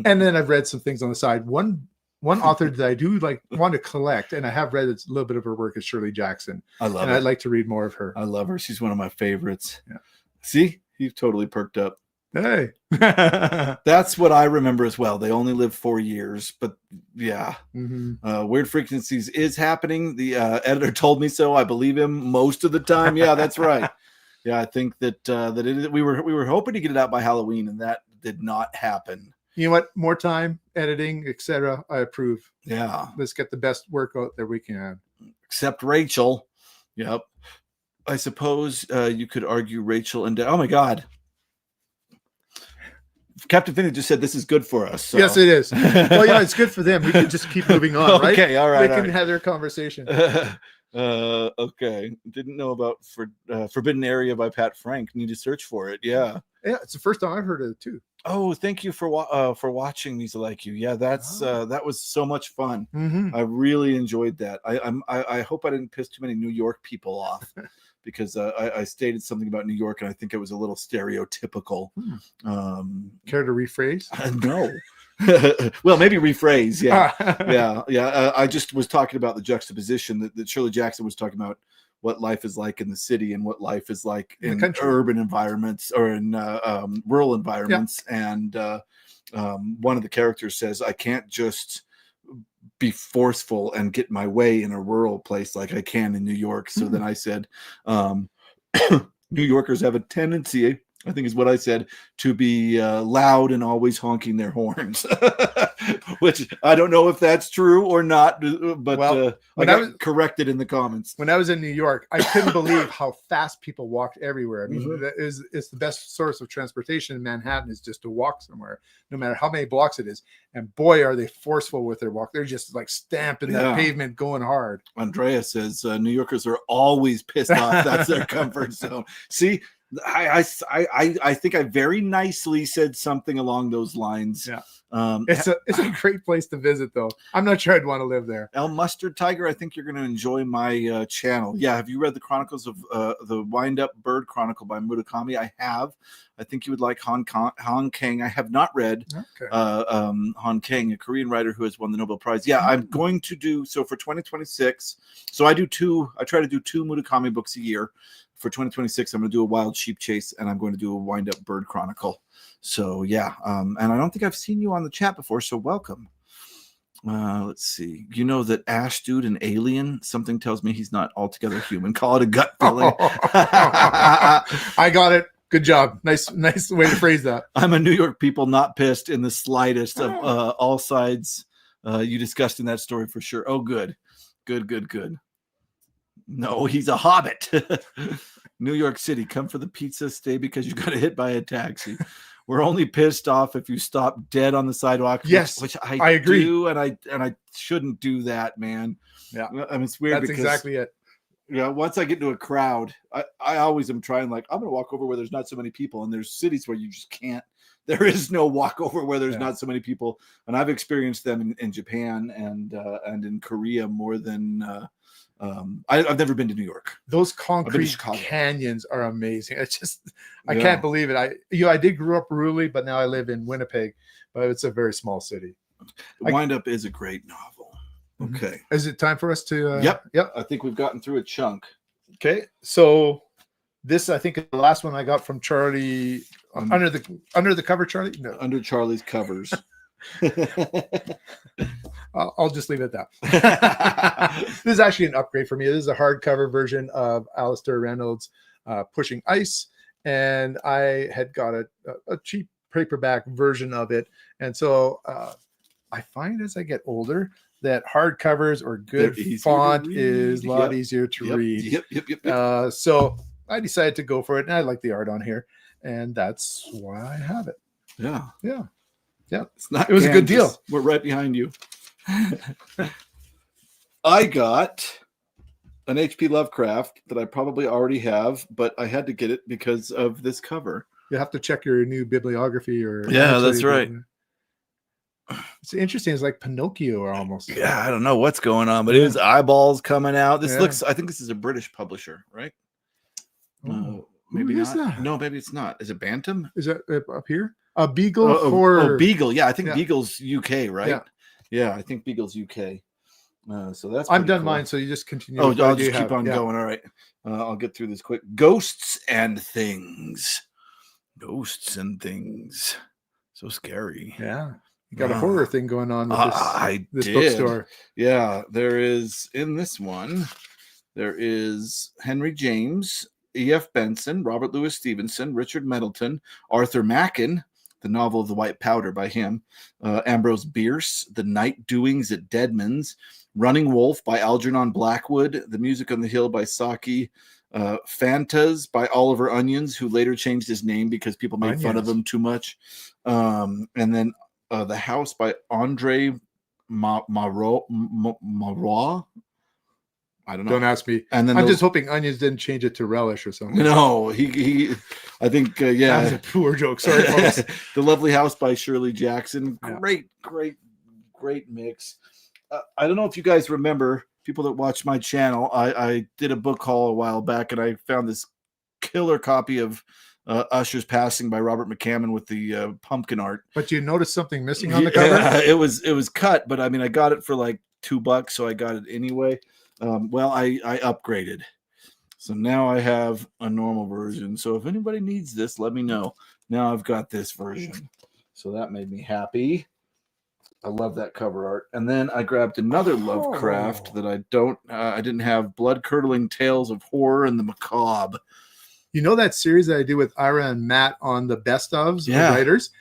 and then I've read some things on the side. One author that I do want to collect, and I have read a little bit of her work, is Shirley Jackson. I love her. I'd like to read more of her. I love her. She's one of my favorites. Yeah. See, you've totally perked up. Hey. That's what I remember as well. They only live 4 years, but yeah. Weird Frequencies is happening. The editor told me so. I believe him most of the time. Yeah, that's right. Yeah, I think that we were hoping to get it out by Halloween, and that did not happen. You know what? More time, editing, etc. I approve. Yeah. Let's get the best work out that we can. Except Rachel. Yep. I suppose you could argue Rachel and oh my God. Captain Finney just said this is good for us. So. Yes, it is. Well, it's good for them. We can just keep moving on, right? Okay, all right. They can have their conversation. Okay. Didn't know about Forbidden Area by Pat Frank. Need to search for it. Yeah. Yeah, it's the first time I've heard of it too. Oh, thank you for watching These Like You. Yeah, that was so much fun. Mm-hmm. I really enjoyed that. I hope I didn't piss too many New York people off because I stated something about New York and I think it was a little stereotypical. Care to rephrase? No. Well, maybe rephrase. Yeah. Yeah. I just was talking about the juxtaposition that Shirley Jackson was talking about what life is like in the city and what life is like in urban environments or in rural environments. Yeah. And one of the characters says, I can't just be forceful and get my way in a rural place like I can in New York. So then I said, New Yorkers have a tendency, I think is what I said, to be loud and always honking their horns, which I don't know if that's true or not, but I got corrected in the comments. When I was in New York, I couldn't believe how fast people walked everywhere. I mean, it's the best source of transportation in Manhattan is just to walk somewhere, no matter how many blocks it is. And boy, are they forceful with their walk. They're just like stamping that pavement going hard. Andrea says New Yorkers are always pissed off. That's their comfort zone. See, I think I very nicely said something along those lines. Yeah. It's a great place to visit, though. I'm not sure I'd want to live there. El Mustard Tiger, I think you're going to enjoy my channel. Yeah, have you read the Chronicles of the Wind Up Bird Chronicle by Murakami? I have. I think you would like Han Kang. I have not read Han Kang, a Korean writer who has won the Nobel Prize. Yeah, I'm going to do so for 2026. So I try to do 2 Murakami books a year. For 2026, I'm going to do a Wild Sheep Chase, and I'm going to do a Wind Up Bird Chronicle. So yeah, and I don't think I've seen you on the chat before, so welcome. Let's see. You know that Ash dude, an alien? Something tells me he's not altogether human. Call it a gut feeling. I got it. Good job. Nice way to phrase that. I'm a New York people not pissed in the slightest of all sides. You discussed in that story for sure. Oh, good. No, he's a hobbit. New York City, come for the pizza, stay because you got hit by a taxi. We're only pissed off if you stop dead on the sidewalk. Yes, which I agree. Do, and I shouldn't do that, man. Yeah, I mean, it's weird. That's exactly it. Yeah, once I get into a crowd, I always am trying like I'm gonna walk over where there's not so many people, and there's cities where you just can't. There is no walk over where there's not so many people, and I've experienced them in Japan and in Korea more than. I've never been to New York. Those concrete canyons are amazing. I can't believe it. I did grow up rurally, but now I live in Winnipeg, but it's a very small city. Wind Up is a great novel. Okay. Is it time for us to? Yep. I think we've gotten through a chunk. Okay. So this, I think, is the last one I got from Charlie under the cover. Charlie, no, under Charlie's covers. I'll just leave it at that. This is actually an upgrade for me. This is a hardcover version of Alistair Reynolds' Pushing Ice, and I had got a cheap paperback version of it. And so I find as I get older that hardcovers or good font is a lot easier to read. Yep. So I decided to go for it, and I like the art on here, and that's why I have it. Yeah. It was a good deal. We're right behind you. I got an H.P. Lovecraft that I probably already have, but I had to get it because of this cover. You have to check your new bibliography or that's right. It's interesting. It's like Pinocchio or almost. Yeah, I don't know what's going on, but his eyeballs coming out. This looks. I think this is a British publisher, right? Maybe not. That? No, maybe it's not. Is it Bantam? Is that up here? A Beagle Beagle. Yeah, I think Beagle's UK, right? Yeah, I think Beagle's UK. So that's. I'm done mine. So you just continue. Oh, I'll just keep on going. All right. I'll get through this quick. Ghosts and Things. Ghosts and Things. So scary. Yeah. You got a horror thing going on with this bookstore. Yeah, there is in this one. There is Henry James, E.F. Benson, Robert Louis Stevenson, Richard Middleton, Arthur Machen, the novel of the White Powder by him, Ambrose Bierce, The Night Doings at Deadman's, Running Wolfe by Algernon Blackwood, The Music on the Hill by Saki, Fantas by Oliver Onions, who later changed his name because people made fun of him too much, and then The House by Andre Marois. I don't know. Don't ask me. And then I'm just hoping Onions didn't change it to relish or something. No, he I think That was a poor joke. Sorry, folks. The Lovely House by Shirley Jackson. Yeah. Great mix. I don't know if you guys remember, people that watch my channel, I did a book haul a while back, and I found this killer copy of Usher's Passing by Robert McCammon with the pumpkin art. But you noticed something missing on the cover? Yeah, it was cut, but I mean, I got it for like $2, so I got it anyway. Well, I upgraded. So now I have a normal version. So if anybody needs this, let me know. Now I've got this version. So that made me happy. I love that cover art. And then I grabbed another Lovecraft that I didn't have, Blood-Curdling Tales of Horror and the Macabre. You know that series that I do with Ira and Matt on the best ofs, the Yeah. writers?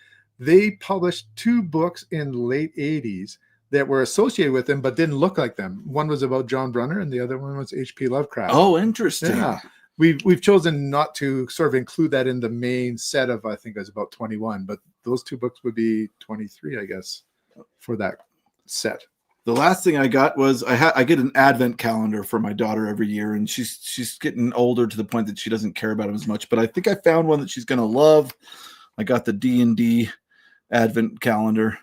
They published 2 books in the late 80s that were associated with them but didn't look like them. One was about John Brunner and the other one was H.P. Lovecraft. Oh, interesting. Yeah. We've chosen not to sort of include that in the main set of, I think it was about 21, but those 2 books would be 23, I guess, for that set. The last thing I got was I get an advent calendar for my daughter every year, and she's getting older to the point that she doesn't care about them as much, but I think I found one that she's going to love. I got the D&D advent calendar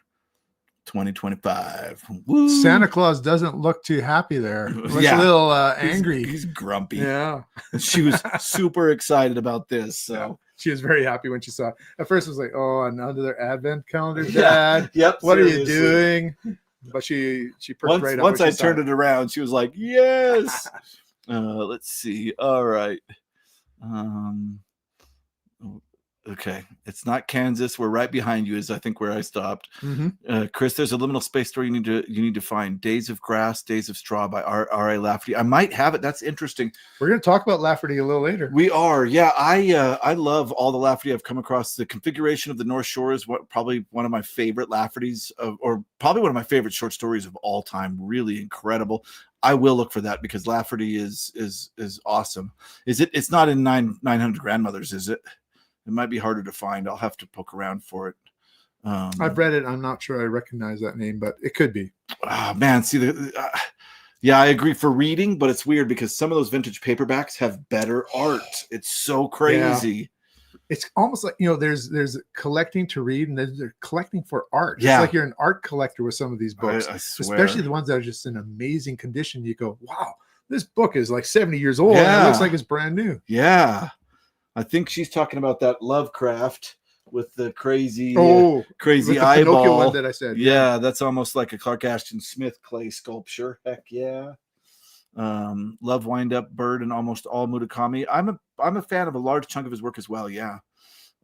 2025. Woo. Santa Claus doesn't look too happy there. Looks a little angry. He's grumpy. Yeah. She was super excited about this. So yeah. She was very happy when she saw it. At first it was like, oh, another advent calendar, Dad. Yep. What seriously. are you doing? But she perked right up. Once I turned it around, she was like, yes. Let's see. All right. Okay, it's not Kansas. We're right behind you, is I think where I stopped. Mm-hmm. Chris, there's a liminal space store you need to find. Days of Grass, Days of Straw by R.A. Lafferty. I might have it. That's interesting. We're going to talk about Lafferty a little later. We are. Yeah, I love all the Lafferty I've come across. The configuration of the North Shore is probably one of my favorite Laffertys, or probably one of my favorite short stories of all time. Really incredible. I will look for that because Lafferty is awesome. It's not in 900 Grandmothers, is it? It might be harder to find. I'll have to poke around for it. I've read it. I'm not sure I recognize that name, but it could be. Oh, man. See, yeah, I agree for reading, but it's weird because some of those vintage paperbacks have better art. It's so crazy. Yeah. It's almost like, there's collecting to read and there's collecting for art. Yeah. It's like you're an art collector with some of these books, I swear. especially the ones that are just in amazing condition. You go, wow, this book is like 70 years old. Yeah. And it looks like it's brand new. Yeah. I think she's talking about that Lovecraft with the crazy with the eyeball. Pinocchio one that I said. Yeah, that's almost like a Clark Ashton Smith clay sculpture. Heck yeah. Love Wind Up Bird and almost all Murakami. I'm a fan of a large chunk of his work as well. Yeah.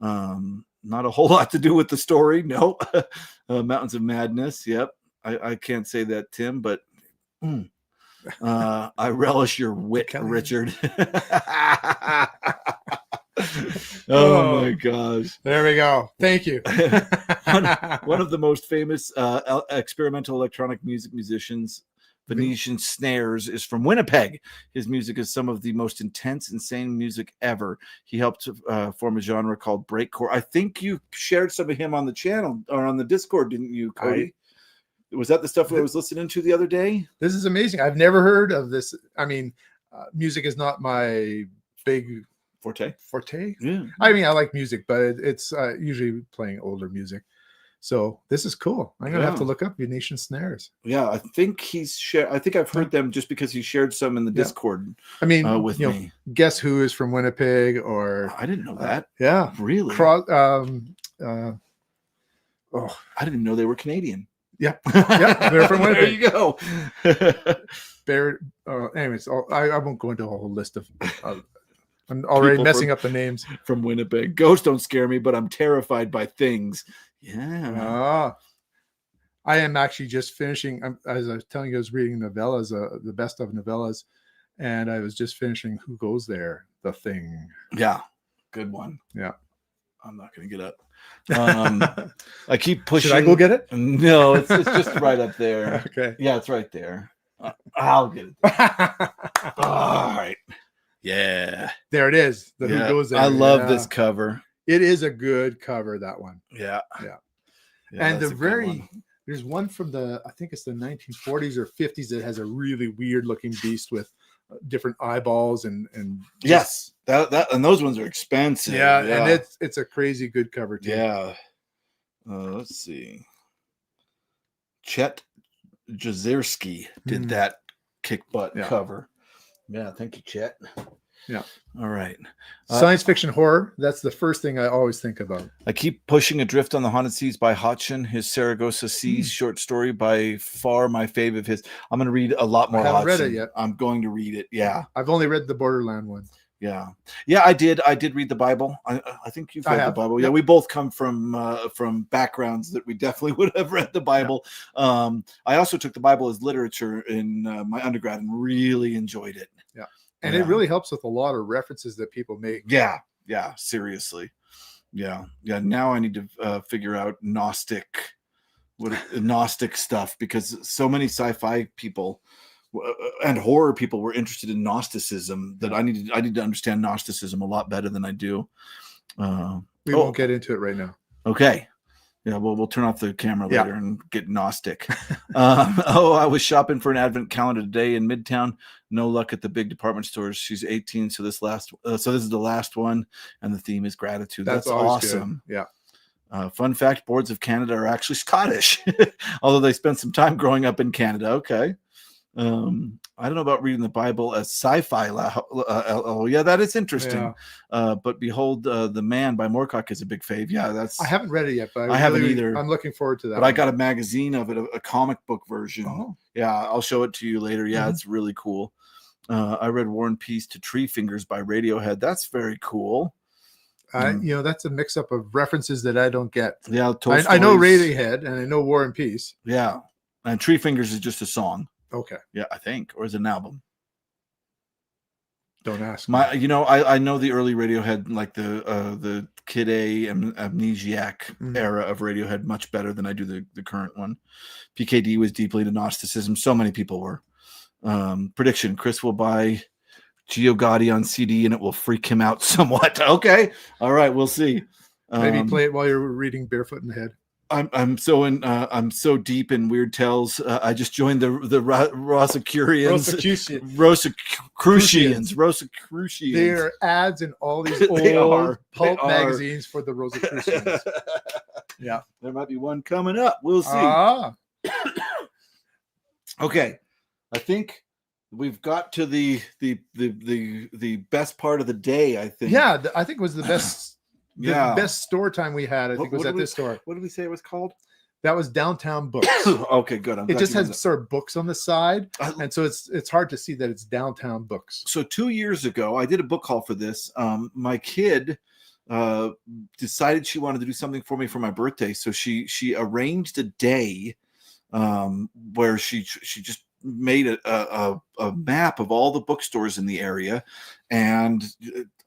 Not a whole lot to do with the story. No. Mountains of Madness. Yep. I can't say that, Tim, but I relish your wit, Richard. Oh my gosh. There we go. Thank you. one of the most famous experimental electronic music musicians, Venetian Snares, is from Winnipeg. His music is some of the most intense, insane music ever. He helped form a genre called breakcore. I think you shared some of him on the channel or on the Discord, didn't you, Cody? Was that the stuff I was listening to the other day? This is amazing. I've never heard of this. I mean, music is not my big forte. Yeah. I mean, I like music, but it's usually playing older music. So this is cool. I'm gonna have to look up Venetian Snares. Yeah, I think he's shared. I think I've heard them just because he shared some in the Discord. I mean, with me. Guess Who is from Winnipeg? Or I didn't know that. Yeah, really. I didn't know they were Canadian. Yeah, yeah, they're from Winnipeg. There you go. Anyways, I won't go into a whole list of. I'm already People messing up the names. From Winnipeg. Ghosts don't scare me, but I'm terrified by things. Yeah. I am actually just finishing. As I was telling you, I was reading novellas, the best of novellas, and I was just finishing Who Goes There? The Thing. Yeah. Good one. Yeah. I'm not going to get up. I keep pushing. Should I go get it? No, it's just right up there. Okay. Yeah, it's right there. I'll get it. All right. Yeah. There it is. Who Goes There? I love this cover. It is a good cover, that one. Yeah. And there's one from I think it's the 1940s or 50s that has a really weird looking beast with different eyeballs and yes, that and those ones are expensive. Yeah, and it's a crazy good cover too. Yeah. Let's see. Chet Jazierski did that kick butt cover. Yeah, thank you, Chet. Yeah. All right. Science fiction horror. That's the first thing I always think about. I Keep Pushing Adrift on the Haunted Seas by Hodgson. His Saragossa Seas short story, by far my fave of his. I'm going to read a lot more. I haven't read it yet. I'm going to read it. Yeah. I've only read the Borderland one. Yeah. Yeah, I did read the Bible. I think you've read the Bible. Yep. Yeah, we both come from backgrounds that we definitely would have read the Bible. Yeah. I also took the Bible as literature in my undergrad and really enjoyed it. Yeah. And it really helps with a lot of references that people make. Yeah. Yeah. Seriously. Yeah. Yeah. Now I need to figure out Gnostic stuff, because so many sci-fi people and horror people were interested in Gnosticism that I need to understand Gnosticism a lot better than I do. We won't get into it right now. Okay. Yeah, well, we'll turn off the camera later and get Gnostic. I was shopping for an advent calendar today in Midtown. No luck at the big department stores. She's 18, so this is the last one, and the theme is gratitude. That's awesome. Good. Yeah. Fun fact: boards of Canada are actually Scottish, although they spent some time growing up in Canada. Okay. I don't know about reading the Bible as sci-fi. Oh, yeah, that is interesting. Yeah. But Behold the Man by Moorcock is a big fave. Yeah, I haven't read it yet, but I haven't either. I'm looking forward to that. But I got a magazine of it, a comic book version. Oh. Yeah, I'll show it to you later. Yeah, it's really cool. I read War and Peace to Tree Fingers by Radiohead. That's very cool. That's a mix-up of references that I don't get. Yeah, I know Radiohead and I know War and Peace. Yeah, and Tree Fingers is just a song. Okay. Yeah, I think, or is it an album? Don't ask. I know the early Radiohead, like the Kid A and Amnesiac era of Radiohead, much better than I do the current one. PKD was deeply into Gnosticism. So many people were. Prediction: Chris will buy Gio Gotti on CD and it will freak him out somewhat. Okay, all right, we'll see. Maybe play it while you're reading Barefoot in the Head. I'm so deep in Weird Tales. I just joined the Rosicrucians. There are ads in all these old pulp magazines for the Rosicrucians. Yeah, there might be one coming up. We'll see. Okay, I think we've got to the best part of the day. I think. Yeah, I think it was the best. The best store time we had, I think, was at this store. What did we say it was called? That was Downtown Books. Okay, good. It just has sort of books on the side, and so it's hard to see that it's Downtown Books. So 2 years ago, I did a book haul for this. My kid decided she wanted to do something for me for my birthday, so she arranged a day where she just made a map of all the bookstores in the area, and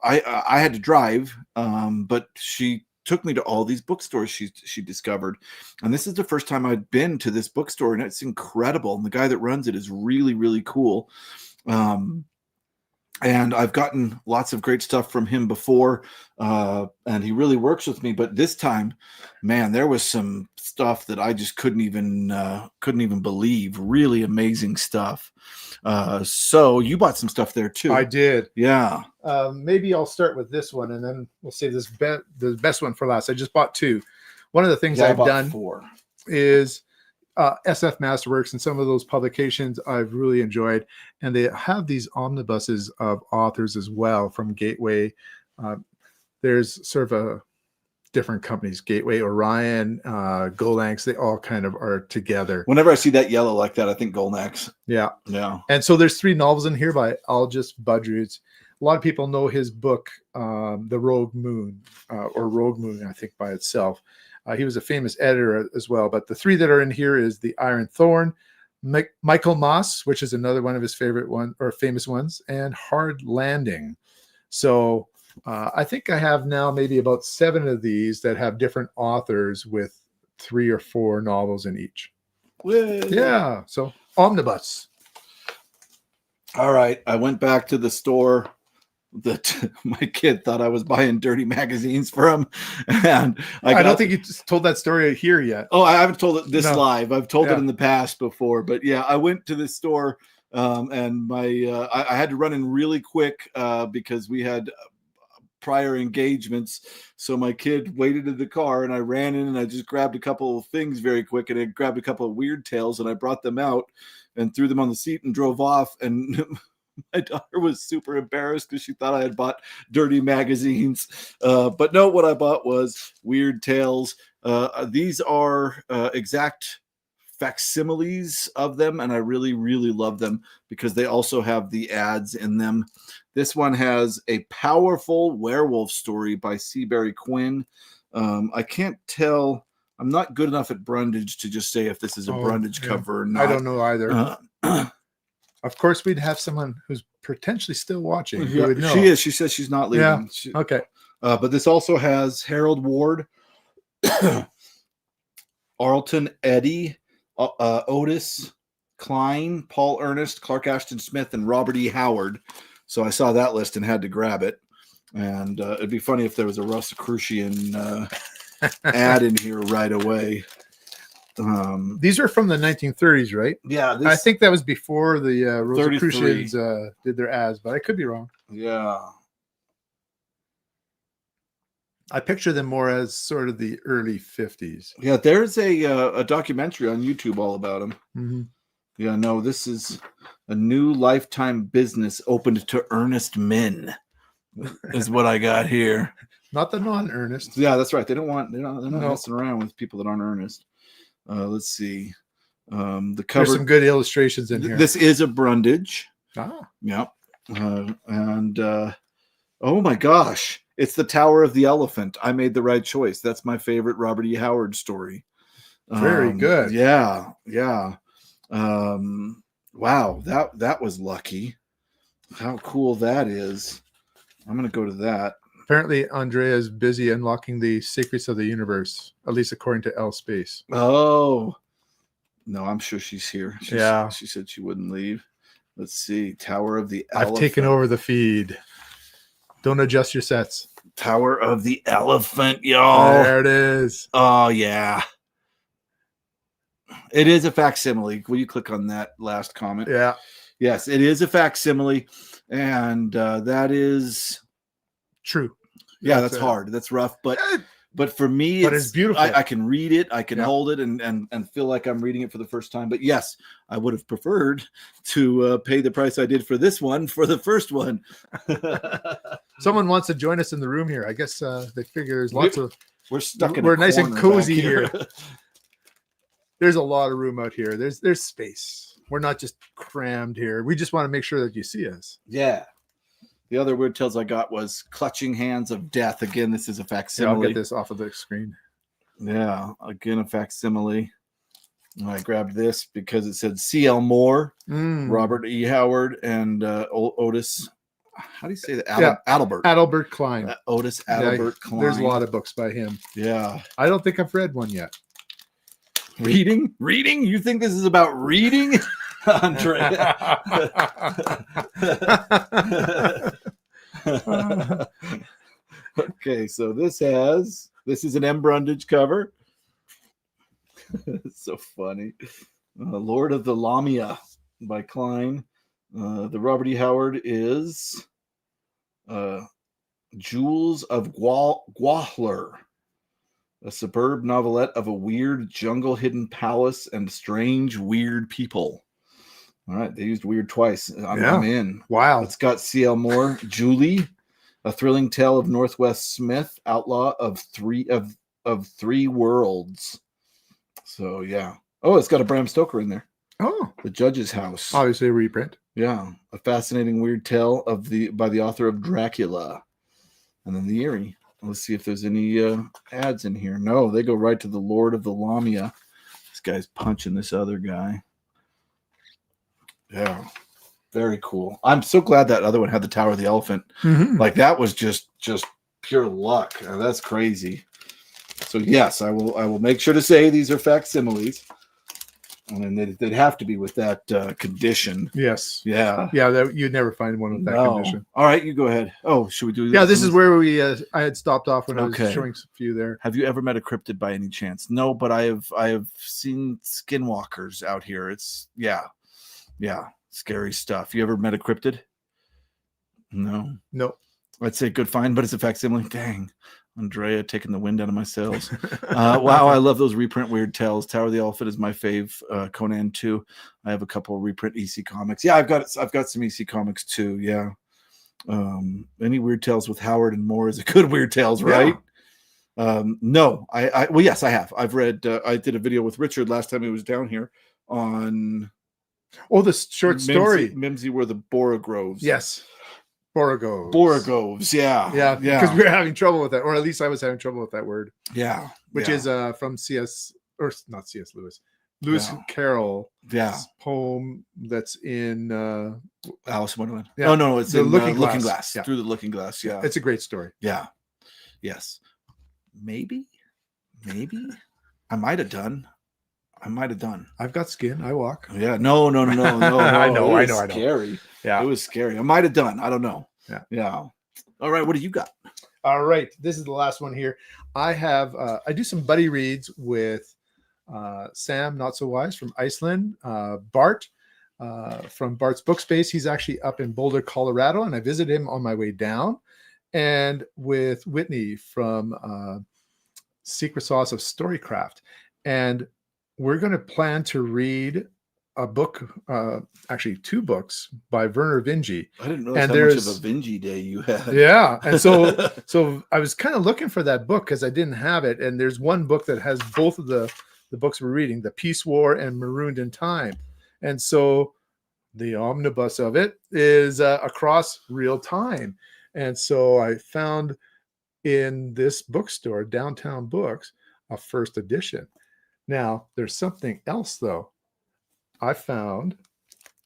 I had to drive, but she took me to all these bookstores she discovered, and this is the first time I'd been to this bookstore, and it's incredible. And the guy that runs it is really, really cool. And I've gotten lots of great stuff from him before, and he really works with me. But this time, man, there was some stuff that I just couldn't even believe. Really amazing stuff. So you bought some stuff there too. I did. Yeah. Maybe I'll start with this one, and then we'll save the best one for last. I just bought two. One of the things I've done is SF Masterworks, and some of those publications I've really enjoyed, and they have these omnibuses of authors as well from Gateway. There's sort of a different companies, Gateway, Orion, Golax, they all kind of are together. Whenever I see that yellow like that, I think Golax. Yeah. And so there's 3 novels in here by Aljaz Budruz. A lot of people know his book, The Rogue Moon, or Rogue Moon, I think, by itself. He was a famous editor as well. But the 3 that are in here is The Iron Thorn, Michael Moss, which is another one of his famous ones, and Hard Landing. So I think I have now maybe about 7 of these that have different authors with 3 or 4 novels in each. Yeah. So omnibus. All right. I went back to the store that my kid thought I was buying dirty magazines for him, and I don't think you told that story here yet. Oh, I haven't told it live. I've told it in the past before, but yeah, I went to this store And my I had to run in really quick because we had prior engagements. So my kid waited in the car, and I ran in and I just grabbed a couple of things very quick, and I grabbed a couple of weird tales, and I brought them out and threw them on the seat and drove off. And my daughter was super embarrassed because she thought I had bought dirty magazines. But no, what I bought was weird tales. These are exact facsimiles of them, and I really, really love them because they also have the ads in them. This one has a powerful werewolf story by Seabury Quinn. I can't tell. I'm not good enough at Brundage to just say if this is a Brundage cover or not. I don't know either. Of course, we'd have someone who's potentially still watching. Yeah, would know. she is. She says she's not leaving. Yeah. Okay. But this also has Harold Ward, Arlton Eddy, Otis Klein, Paul Ernest, Clark Ashton Smith, and Robert E. Howard. So I saw that list and had to grab it. And it'd be funny if there was a Rosicrucian ad in here right away. These are from the 1930s, right? Yeah. I think that was before the Rosicrucians did their ads, but I could be wrong. Yeah. I picture them more as sort of the early 50s. Yeah, there's a documentary on YouTube all about them. Mm-hmm. Yeah, no, this is a new lifetime business opened to earnest men, is what I got here. Not the non-earnest. Yeah, that's right. They're not messing around with people that aren't earnest. Let's see. The cover. There's some good illustrations in here. This is a Brundage. Ah. Yep. Oh my gosh. It's the Tower of the Elephant. I made the right choice. That's my favorite Robert E. Howard story. Very good. Yeah. Yeah. Wow. That was lucky. How cool that is. I'm going to go to that. Apparently, Andrea is busy unlocking the secrets of the universe, at least according to L Space. Oh. No, I'm sure she's here. Yeah. She said she wouldn't leave. Let's see. Tower of the Elephant. I've taken over the feed. Don't adjust your sets. Tower of the Elephant, y'all. There it is. Oh, yeah. It is a facsimile. Will you click on that last comment? Yeah. Yes, it is a facsimile. And that is true. Yeah, that's hard. That's rough. But for me, it's beautiful. I can read it. I can hold it and feel like I'm reading it for the first time. But yes, I would have preferred to pay the price I did for this one for the first one. Someone wants to join us in the room here. I guess they figure there's lots of. We're stuck in. We're nice and cozy here. There's a lot of room out here. There's space. We're not just crammed here. We just want to make sure that you see us. Yeah. The other weird tales I got was Clutching Hands of Death. Again, this is a facsimile. Yeah, I'll get this off of the screen. Yeah, again, a facsimile. And I grabbed this because it said C.L. Moore, Robert E. Howard, and Otis. How do you say that? Adalbert Klein. Otis Adalbert Klein. There's a lot of books by him. Yeah. I don't think I've read one yet. Reading? You think this is about reading? Andrea. Okay, so this is an M. Brundage cover. It's so funny. Lord of the Lamia by Klein. The Robert E. Howard is Jewels of Gwahler, a superb novelette of a weird jungle hidden palace and strange weird people. All right, they used weird twice. I'm in. Wow. It's got C.L. Moore, Julie, a thrilling tale of Northwest Smith, outlaw of three worlds. So yeah. Oh, it's got a Bram Stoker in there. Oh, The Judge's House. Obviously a reprint. Yeah, a fascinating weird tale by the author of Dracula, and then the Eerie. Let's see if there's any ads in here. No, they go right to the Lord of the Lamia. This guy's punching this other guy. Yeah, very cool. I'm so glad that other one had the Tower of the Elephant. Mm-hmm. Like that was just pure luck. That's crazy. So yes, I will make sure to say these are facsimiles, and then they'd have to be with that condition. Yes. Yeah. Yeah. You'd never find one with that condition. All right, you go ahead. Oh, should we do? Yeah, this is where I had stopped off when I was showing a few there. Have you ever met a cryptid by any chance? No, but I have seen skinwalkers out here. It's yeah. scary stuff. You ever met a cryptid? No. No. I'd say good find, but it's a facsimile. Dang. Andrea taking the wind out of my sails. Wow, I love those reprint Weird Tales. Tower of the Elephant is my fave. Conan too. I have a couple of reprint EC comics. Yeah, I've got some EC comics too. Yeah. Any Weird Tales with Howard and Moore is a good Weird Tales, right? No, well, yes, I have. I've read. I did a video with Richard last time he was down here on. Oh, the short story. Mimsy were the Borogroves. Yes. Borogoves, yeah. Because we were having trouble with that, or at least I was having trouble with that word. Yeah. Which is from not C.S. Lewis Carroll. Yeah. Poem that's in Alice in Wonderland. Yeah. Oh no, it's The in Looking Looking Glass. Glass. Yeah. Through the Looking Glass. Yeah. It's a great story. Yeah. Yes. Maybe. I might have done. I've got skin. I walk. Yeah. No. I know. Scary. Yeah. It was scary. I might have done. I don't know. Yeah. All right. What do you got? All right. This is the last one here. I have I do some buddy reads with Sam Not So Wise from Iceland, Bart from Bart's Book Space. He's actually up in Boulder, Colorado, and I visited him on my way down. And with Whitney from Secret Sauce of Storycraft. And we're going to plan to read a book, actually 2 books by Werner Vinge. I didn't realize how much of a Vinge day you had. Yeah. And so I was kind of looking for that book because I didn't have it. And there's one book that has both of the books we're reading, The Peace War and Marooned in Time. And so the omnibus of it is across real time. And so I found in this bookstore, Downtown Books, a first edition. Now, there's something else, though. I found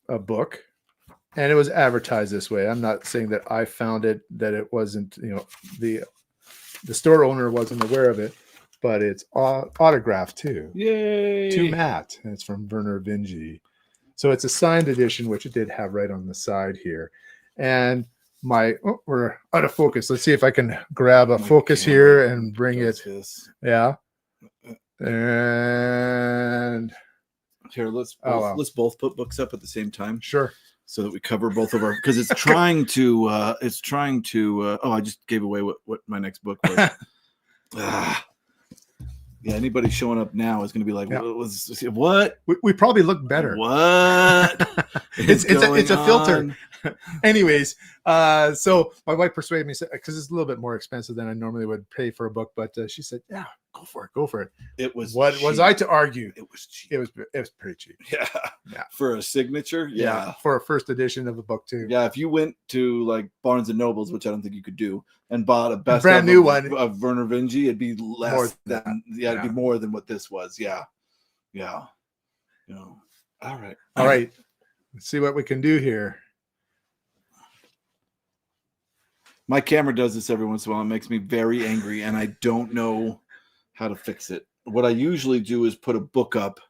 a book, and it was advertised this way. I'm not saying that I found it, that it wasn't, the store owner wasn't aware of it, but it's autographed too. Yay! To Matt, and it's from Werner Vinge. So it's a signed edition, which it did have right on the side here. And we're out of focus. Let's see if I can grab a focus here and bring it. Yeah. And here, let's both put books up at the same time. Sure. So that we cover both of our, because it's trying to I just gave away what my next book was. Yeah, anybody showing up now is going to be like, what? We probably look better. What? It's a filter. Anyways, so my wife persuaded me, because it's a little bit more expensive than I normally would pay for a book, but she said, "Yeah, go for it." It was what cheap. Was I to argue? It was cheap. It was pretty cheap. Yeah. For a signature. Yeah. For a first edition of a book too. Yeah, if you went to like Barnes and Nobles, which I don't think you could do, and bought a brand new one of Werner Vinge, it'd be less than it'd be more than what this was. Yeah. All right. Let's see what we can do here. My camera does this every once in a while. It makes me very angry, and I don't know how to fix it. What I usually do is put a book up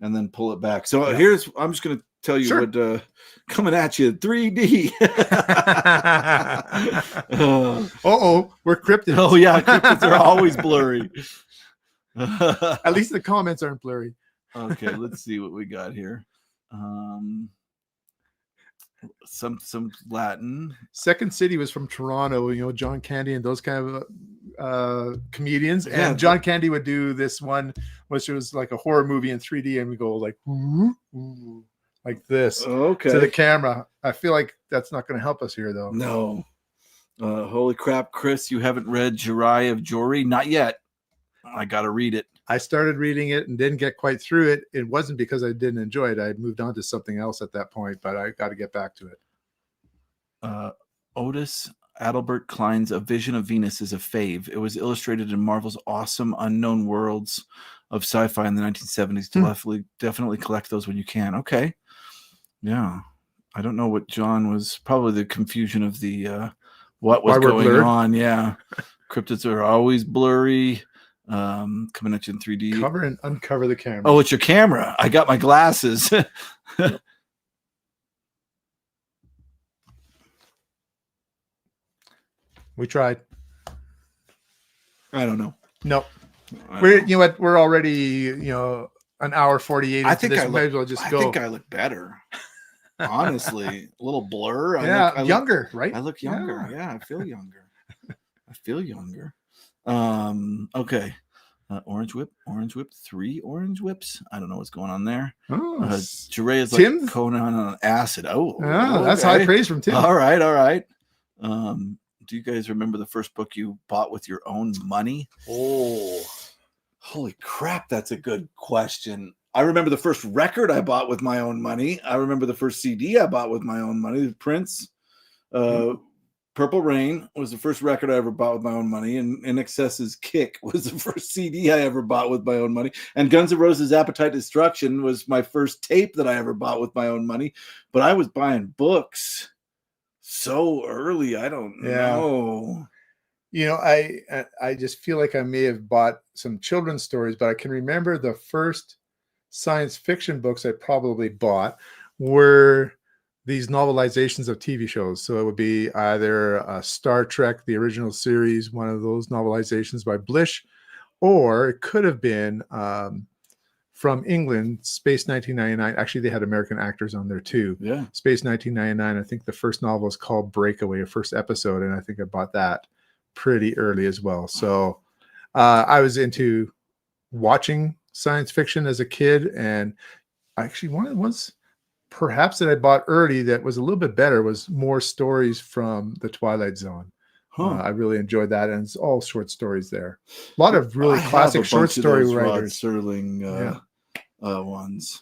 and then pull it back. So I'm just going to tell you what coming at you 3D. We're cryptids. Oh yeah, cryptids are always blurry. At least the comments aren't blurry. Okay, let's see what we got here. Some Latin. Second City was from Toronto, John Candy and those kind of comedians. And John Candy would do this one, which was like a horror movie in 3D, and we go like, ooh, like this to the camera. I feel like that's not going to help us here, though. No. Holy crap, Chris, you haven't read Jirai of Jory? Not yet. I got to read it. I started reading it and didn't get quite through it. It wasn't because I didn't enjoy it. I had moved on to something else at that point, but I got to get back to it. Otis Adalbert Klein's A Vision of Venus is a fave. It was illustrated in Marvel's awesome Unknown Worlds of sci-fi in the 1970s. Definitely collect those when you can. Okay. Yeah. I don't know what John was, probably the confusion of the what was going on. Yeah. Cryptids are always blurry. Coming at you in 3D. Cover and uncover the camera. Oh, it's your camera. I got my glasses. We tried. I don't know. Nope. We're already, an hour 48. I think I look better. Honestly, a little blur. Yeah, younger, right? I look younger. Yeah, I feel younger. I feel younger. Okay. Orange Whip, 3 orange whips. I don't know what's going on there. Oh, Jure is like Tim? Conan on acid. Oh, yeah, that's high praise from Tim. All right. Do you guys remember the first book you bought with your own money? Oh, holy crap, that's a good question. I remember the first record I bought with my own money. I remember the first CD I bought with my own money. Prince, Purple Rain was the first record I ever bought with my own money, and INXS's Kick was the first CD I ever bought with my own money, and Guns N' Roses' Appetite Destruction was my first tape that I ever bought with my own money. But I was buying books so early, I don't know. You know, I just feel like I may have bought some children's stories, but I can remember the first science fiction books I probably bought were these novelizations of TV shows. So it would be either Star Trek, the original series, one of those novelizations by Blish, or it could have been from England, Space 1999. Actually, they had American actors on there too. Yeah. Space 1999. I think the first novel is called Breakaway, a first episode, and I think I bought that pretty early as well. So I was into watching science fiction as a kid, and actually one of the ones perhaps that I bought early that was a little bit better was more stories from the Twilight Zone. I really enjoyed that, and it's all short stories there. A lot of really classic short story writers. Rod Serling ones.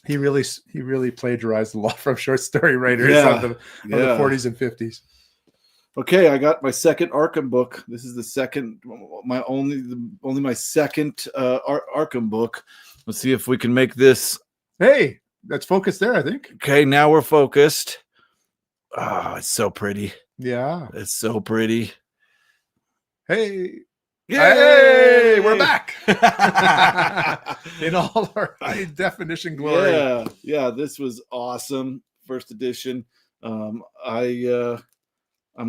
He really plagiarized a lot from short story writers of the 40s and 50s. Okay, I got my second Arkham book. This is the second, only my second Arkham book. Let's see if we can make this. Hey, that's focused there, I think. Okay, now we're focused. Oh, it's so pretty. Yeah. It's so pretty. Hey. Yay! Hey, we're back. In all our high definition glory. Yeah, this was awesome. First edition. I'm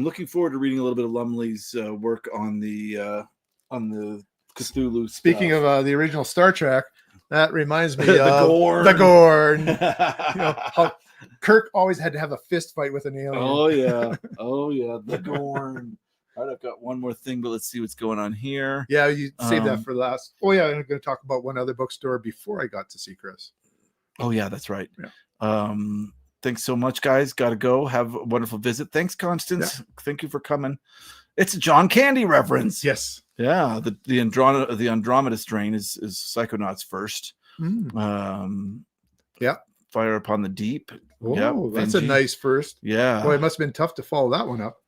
looking forward to reading a little bit of Lumley's work on the Cthulhu. Speaking of the original Star Trek, that reminds me the of Gorn. The Gorn. You know, how Kirk always had to have a fist fight with an alien. Oh yeah, the Gorn. All right, I've got one more thing, but let's see what's going on here. Yeah, you save that for last. Oh yeah, I'm going to talk about one other bookstore before I got to see Chris. Oh yeah, that's right. Yeah. Thanks so much, guys. Got to go. Have a wonderful visit. Thanks, Constance. Yeah. Thank you for coming. It's a John Candy reference. Yes. Yeah. The Andromeda strain is Psychonauts first. Yeah. Fire Upon the Deep. Oh, that's a nice first. Yeah. Boy, it must have been tough to follow that one up.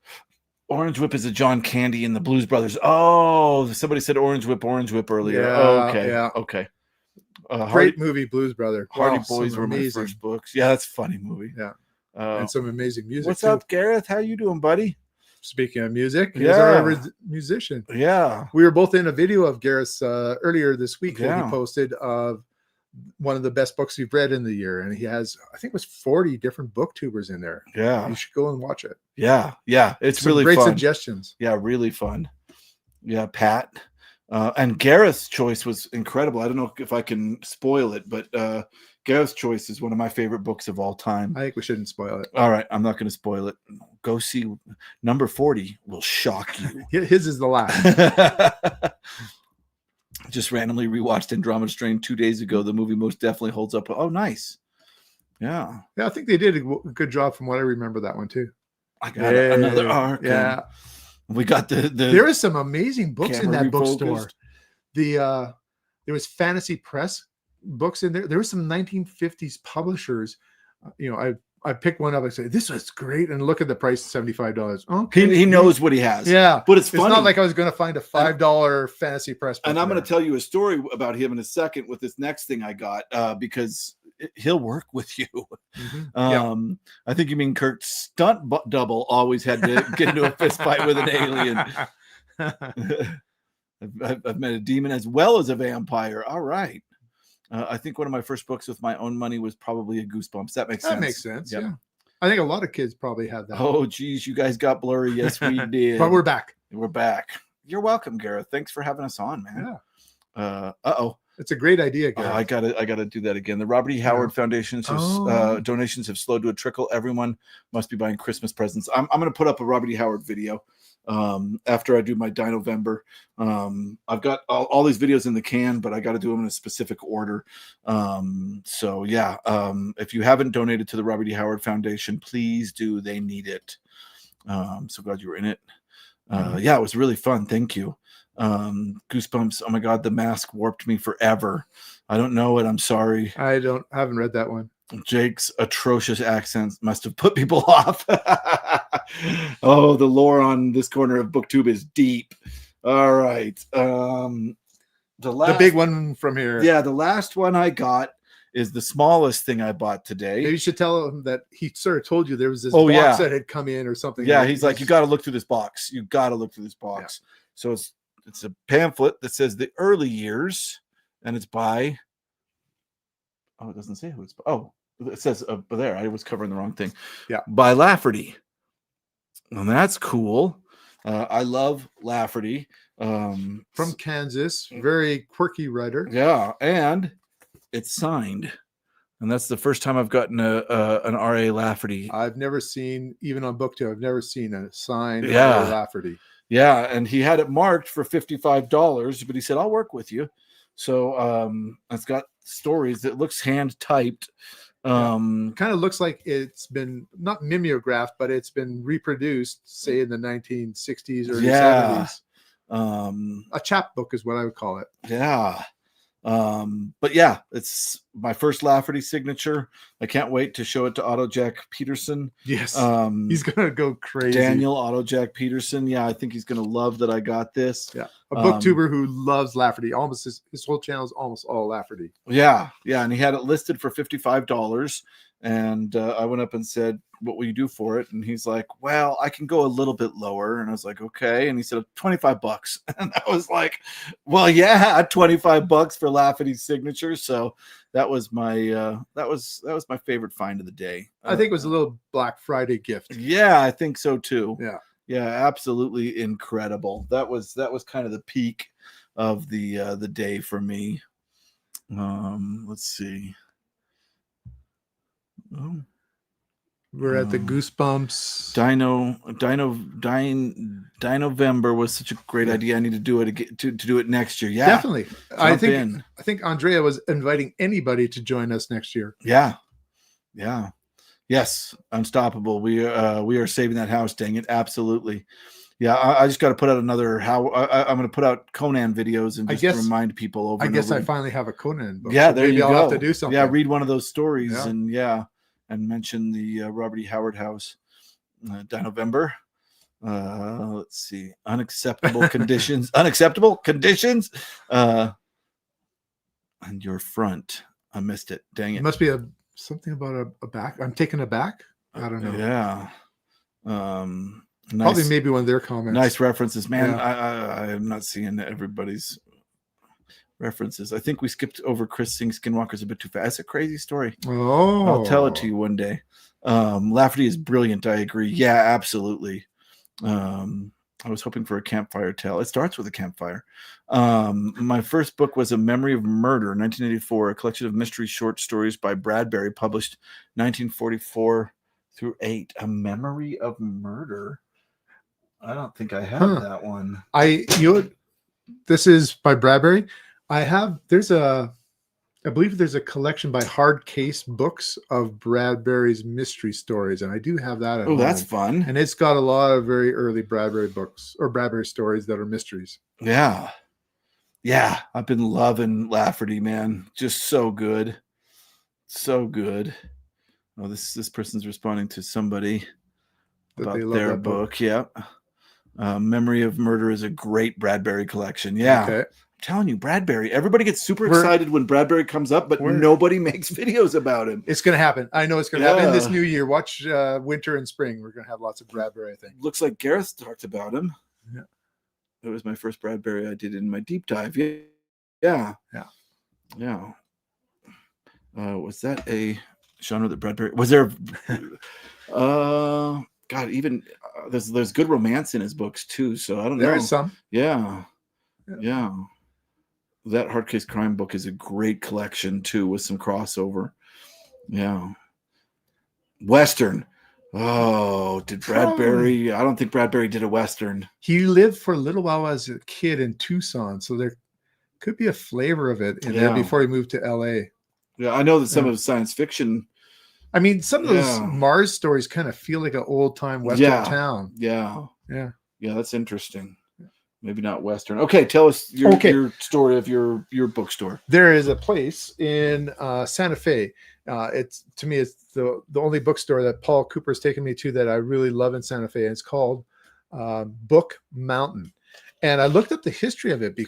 Orange Whip is a John Candy and the Blues Brothers. Oh, somebody said Orange Whip earlier. Yeah, okay. Yeah. Okay. Great movie, Blues Brother. Hardy Boys were my first books. Yeah, that's a funny movie. Yeah. And some amazing music. What's up, Gareth? How you doing, buddy? Speaking of music, he's our musician. Yeah. We were both in a video of Gareth's earlier this week that he posted of one of the best books you've read in the year. And he has, I think it was 40 different booktubers in there. Yeah. You should go and watch it. Yeah. It's some really great fun. Suggestions. Yeah, really fun. Yeah, Pat. And Gareth's choice was incredible. I don't know if I can spoil it, but Gareth's Choice is one of my favorite books of all time. I think we shouldn't spoil it. All right, I'm not going to spoil it. Go see number 40 will shock you. His is the last. Just randomly rewatched Andromeda Strain 2 days ago. The movie most definitely holds up. Oh, nice. Yeah. Yeah, I think they did a good job from what I remember that one too. I got another arc. Yeah. We got the there is some amazing books in that bookstore. There was Fantasy Press books in there. There were some 1950s publishers. I picked one up. I said, "This was great," and look at the price, $75. Okay, he knows what he has. Yeah, but it's funny. It's not like I was going to find a $5 Fantasy Press book. And I'm going to tell you a story about him in a second with this next thing I got because he'll work with you. Mm-hmm. I think you mean Kirk's stunt double always had to get into a fist fight with an alien. I've met a demon as well as a vampire. All right. I think one of my first books with my own money was probably a Goosebumps. That makes sense. That makes sense. Yep. Yeah. I think a lot of kids probably have that. Oh, geez. You guys got blurry. Yes, we did. But we're back. We're back. You're welcome, Gareth. Thanks for having us on, man. Yeah. It's a great idea, Gareth. I gotta do that again. The Robert E. Howard Foundation's donations have slowed to a trickle. Everyone must be buying Christmas presents. I'm gonna put up a Robert E. Howard video after I do my Dinovember. I've got all these videos in the can, but I got to do them in a specific order. So yeah, if you haven't donated to the Robert E. Howard Foundation, please do. They need it. So glad you were in it. Yeah, it was really fun. Thank you. Goosebumps. Oh my God, the mask warped me forever. I don't know it. I'm sorry. I haven't read that one. Jake's atrocious accents must have put people off. Oh, the lore on this corner of BookTube is deep. All right. The big one from here. Yeah, the last one I got is the smallest thing I bought today. Maybe you should tell him that he sort of told you there was this box that had come in or something. Yeah, he's like, you got to look through this box. You got to look through this box. Yeah. So it's a pamphlet that says The Early Years, and it's by. Oh, it doesn't say who it's by. Oh, it says there. I was covering the wrong thing. Yeah, by Lafferty, and that's cool. I love Lafferty. From Kansas, very quirky writer. Yeah, and it's signed, and that's the first time I've gotten an R.A. Lafferty. I've never seen, even on BookTube, I've never seen a signed R.A. Lafferty. Yeah, and he had it marked for $55, but he said, I'll work with you. So it's got stories that looks hand typed. Kind of looks like it's been not mimeographed, but it's been reproduced, say in the 1960s or 70s. A chapbook is what I would call it. Yeah. But yeah, it's my first Lafferty signature. I can't wait to show it to Otto Jack Peterson. Yes. He's gonna go crazy. Daniel Otto Jack Peterson. Yeah, I think he's gonna love that I got this. Yeah. A booktuber who loves Lafferty. Almost his whole channel is almost all Lafferty. Yeah, and he had it listed for $55. And I went up and said, what will you do for it? And he's like, well, I can go a little bit lower. And I was like, okay. And he said, $25. And I was like, well, yeah, $25 for Lafferty's signature. So that was my that was my favorite find of the day. I think it was a little Black Friday gift. Yeah, I think so too. Yeah, absolutely incredible. That was kind of the peak of the day for me. Let's see. Oh. We're at the Goosebumps. Dinovember was such a great idea. I need to do it to do it next year. Yeah, definitely. I think Andrea was inviting anybody to join us next year. Yeah. Yes, Unstoppable. We are saving that house. Dang it, absolutely. Yeah, I just got to put out another. I'm going to put out Conan videos and just remind people over. I guess I finally have a Conan book. Yeah, so there you go. I'll have to do something. Yeah, read one of those stories and mention the Robert E. Howard house. Dinovember. Let's see. Unacceptable conditions. Unacceptable conditions. And your front. I missed it. Dang it. It must be something about a back. I'm taken aback. I don't know. Yeah. Nice. Probably maybe one of their comments. Nice references, man. Yeah. I am not seeing everybody's references. I think we skipped over Chris Singh Skinwalkers a bit too fast. That's a crazy story. Oh, I'll tell it to you one day. Lafferty is brilliant. I agree. Yeah, absolutely. I was hoping for a campfire tale. It starts with a campfire. My first book was A Memory of Murder, 1984, a collection of mystery short stories by Bradbury, published 1944 through 8. A Memory of Murder. I don't think I have that one. This is by Bradbury. I believe there's a collection by Hard Case Books of Bradbury's mystery stories, and I do have that at home. That's fun. And it's got a lot of very early Bradbury books or Bradbury stories that are mysteries. Yeah. I've been loving Lafferty, man. Just so good. So good. Oh, this person's responding to somebody about their book. Yeah. Memory of Murder is a great Bradbury collection. Yeah. Okay. I'm telling you, Bradbury. Everybody gets super excited when Bradbury comes up, but nobody makes videos about him. It's going to happen. I know it's going to happen this new year. Watch winter and spring. We're going to have lots of Bradbury, I think. Looks like Gareth talked about him. Yeah. It was my first Bradbury I did in my deep dive. Yeah. Was that a genre that Bradbury was there? God, even there's good romance in his books too. So I don't know. There is some. Yeah. That Hardcase Crime book is a great collection too, with some crossover. Yeah. Western. Oh, did Bradbury? I don't think Bradbury did a Western. He lived for a little while as a kid in Tucson, so there could be a flavor of it in there before he moved to LA. Yeah, I know that some of science fiction. I mean, some of those Mars stories kind of feel like an old time Western town. Yeah. Yeah. Yeah, that's interesting. Maybe not Western. Okay, tell us your story of your bookstore. There is a place in Santa Fe. It's to me, it's the only bookstore that Paul Cooper's taken me to that I really love in Santa Fe. And it's called Book Mountain. And I looked up the history of it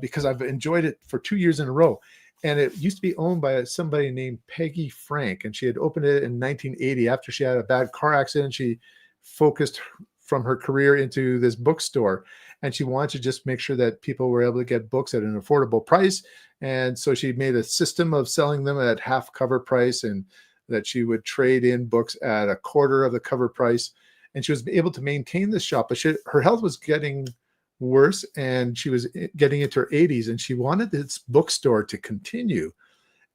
because I've enjoyed it for 2 years in a row. And it used to be owned by somebody named Peggy Frank. And she had opened it in 1980 after she had a bad car accident. She focused from her career into this bookstore. And she wanted to just make sure that people were able to get books at an affordable price. And so she made a system of selling them at half cover price, and that she would trade in books at a quarter of the cover price. And she was able to maintain this shop, but her health was getting worse and she was getting into her 80s, and she wanted this bookstore to continue.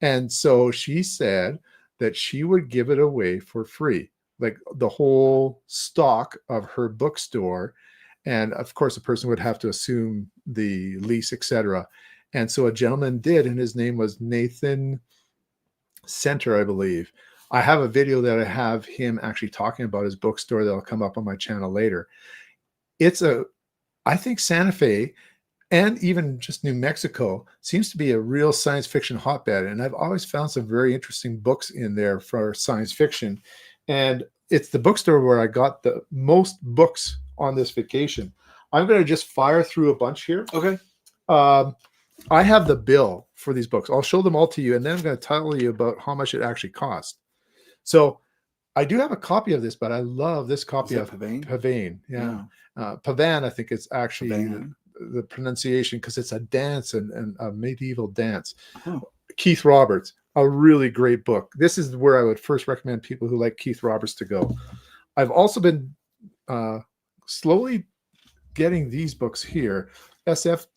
And so she said that she would give it away for free, like the whole stock of her bookstore. And of course, the person would have to assume the lease, etc. And so a gentleman did, and his name was Nathan Center, I believe. I have a video that I have him actually talking about his bookstore that'll come up on my channel later. I think Santa Fe and even just New Mexico seems to be a real science fiction hotbed. And I've always found some very interesting books in there for science fiction. And it's the bookstore where I got the most books on this vacation. I'm going to just fire through a bunch here. Okay. I have the bill for these books. I'll show them all to you, and then I'm going to tell you about how much it actually cost. So I do have a copy of this, but I love this copy of Pavane. Yeah. Pavan, I think it's actually the pronunciation, because it's a dance and a medieval dance. Keith Roberts, a really great book. This is where I would first recommend people who like Keith Roberts to go. I've also been slowly getting these books here, SF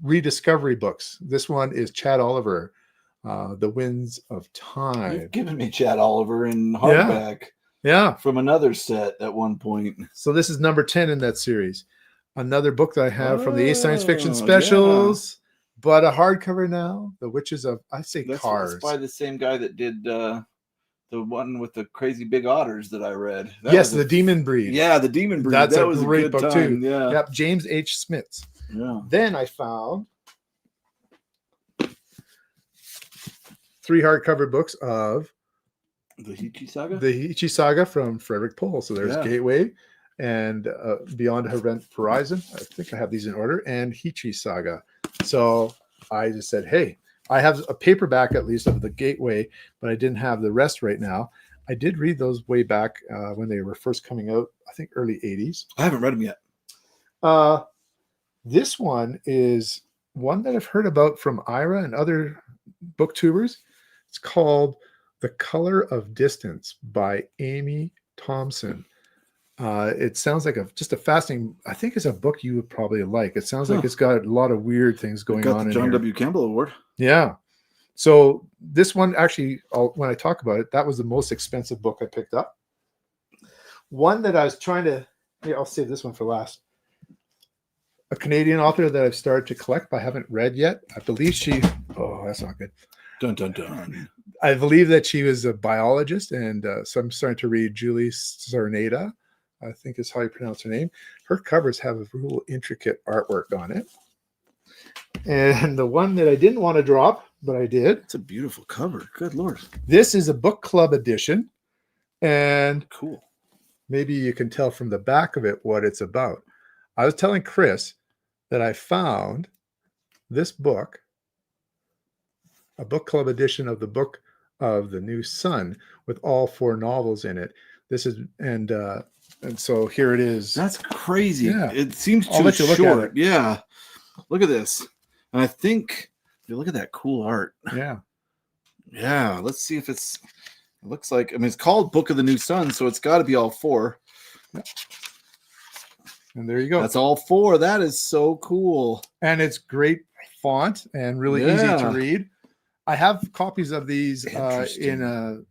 rediscovery books. This one is Chad Oliver, The Winds of Time. You've given me Chad Oliver in hardback. Yeah. From another set at one point. So this is number 10 in that series. Another book that I have from the Science Fiction Specials, but a hardcover now. The Witches of, Cars. That's by the same guy that did the one with the crazy big otters that I read. Yes, The Demon Breed. Yeah, The Demon Breed. That was a great book too. Yeah. Yep, James H. Smits. Yeah. Then I found 3 hardcover books of the Hichi Saga? The Hichi Saga from Frederick Pohl. So there's Gateway and Beyond Horizon. I think I have these in order. And Hichi Saga. So I just said, hey, I have a paperback at least of the Gateway, but I didn't have the rest right now. I did read those way back when they were first coming out, I think early 80s. I haven't read them yet. This one is one that I've heard about from Ira and other booktubers. It's called The Color of Distance by Amy Thompson. It sounds like just a fascinating, I think it's a book you would probably like. It sounds like it's got a lot of weird things going on in John here. W. Campbell Award. Yeah. So this one, actually, when I talk about it, that was the most expensive book I picked up. One that I was trying to, I'll save this one for last. A Canadian author that I've started to collect but I haven't read yet. I believe that's not good. Dun, dun, dun. I believe that she was a biologist, and so I'm starting to read Julie Czarnada, I think is how you pronounce her name. Her covers have a real intricate artwork on it. And the one that I didn't want to drop, but I did. It's a beautiful cover. Good Lord. This is a book club edition. And cool. Maybe you can tell from the back of it what it's about. I was telling Chris that I found this book, a book club edition of the Book of the New Sun with all 4 novels in it. This is, and so here it is. That's crazy. Yeah. It seems too short. Yeah. Look at this. And I think, look at that cool art. Yeah. Yeah. Let's see if it looks like, it's called Book of the New Sun, so it's got to be all 4. And there you go. That's all 4. That is so cool. And it's great font and really easy to Yeah. read. I have copies of these Interesting. in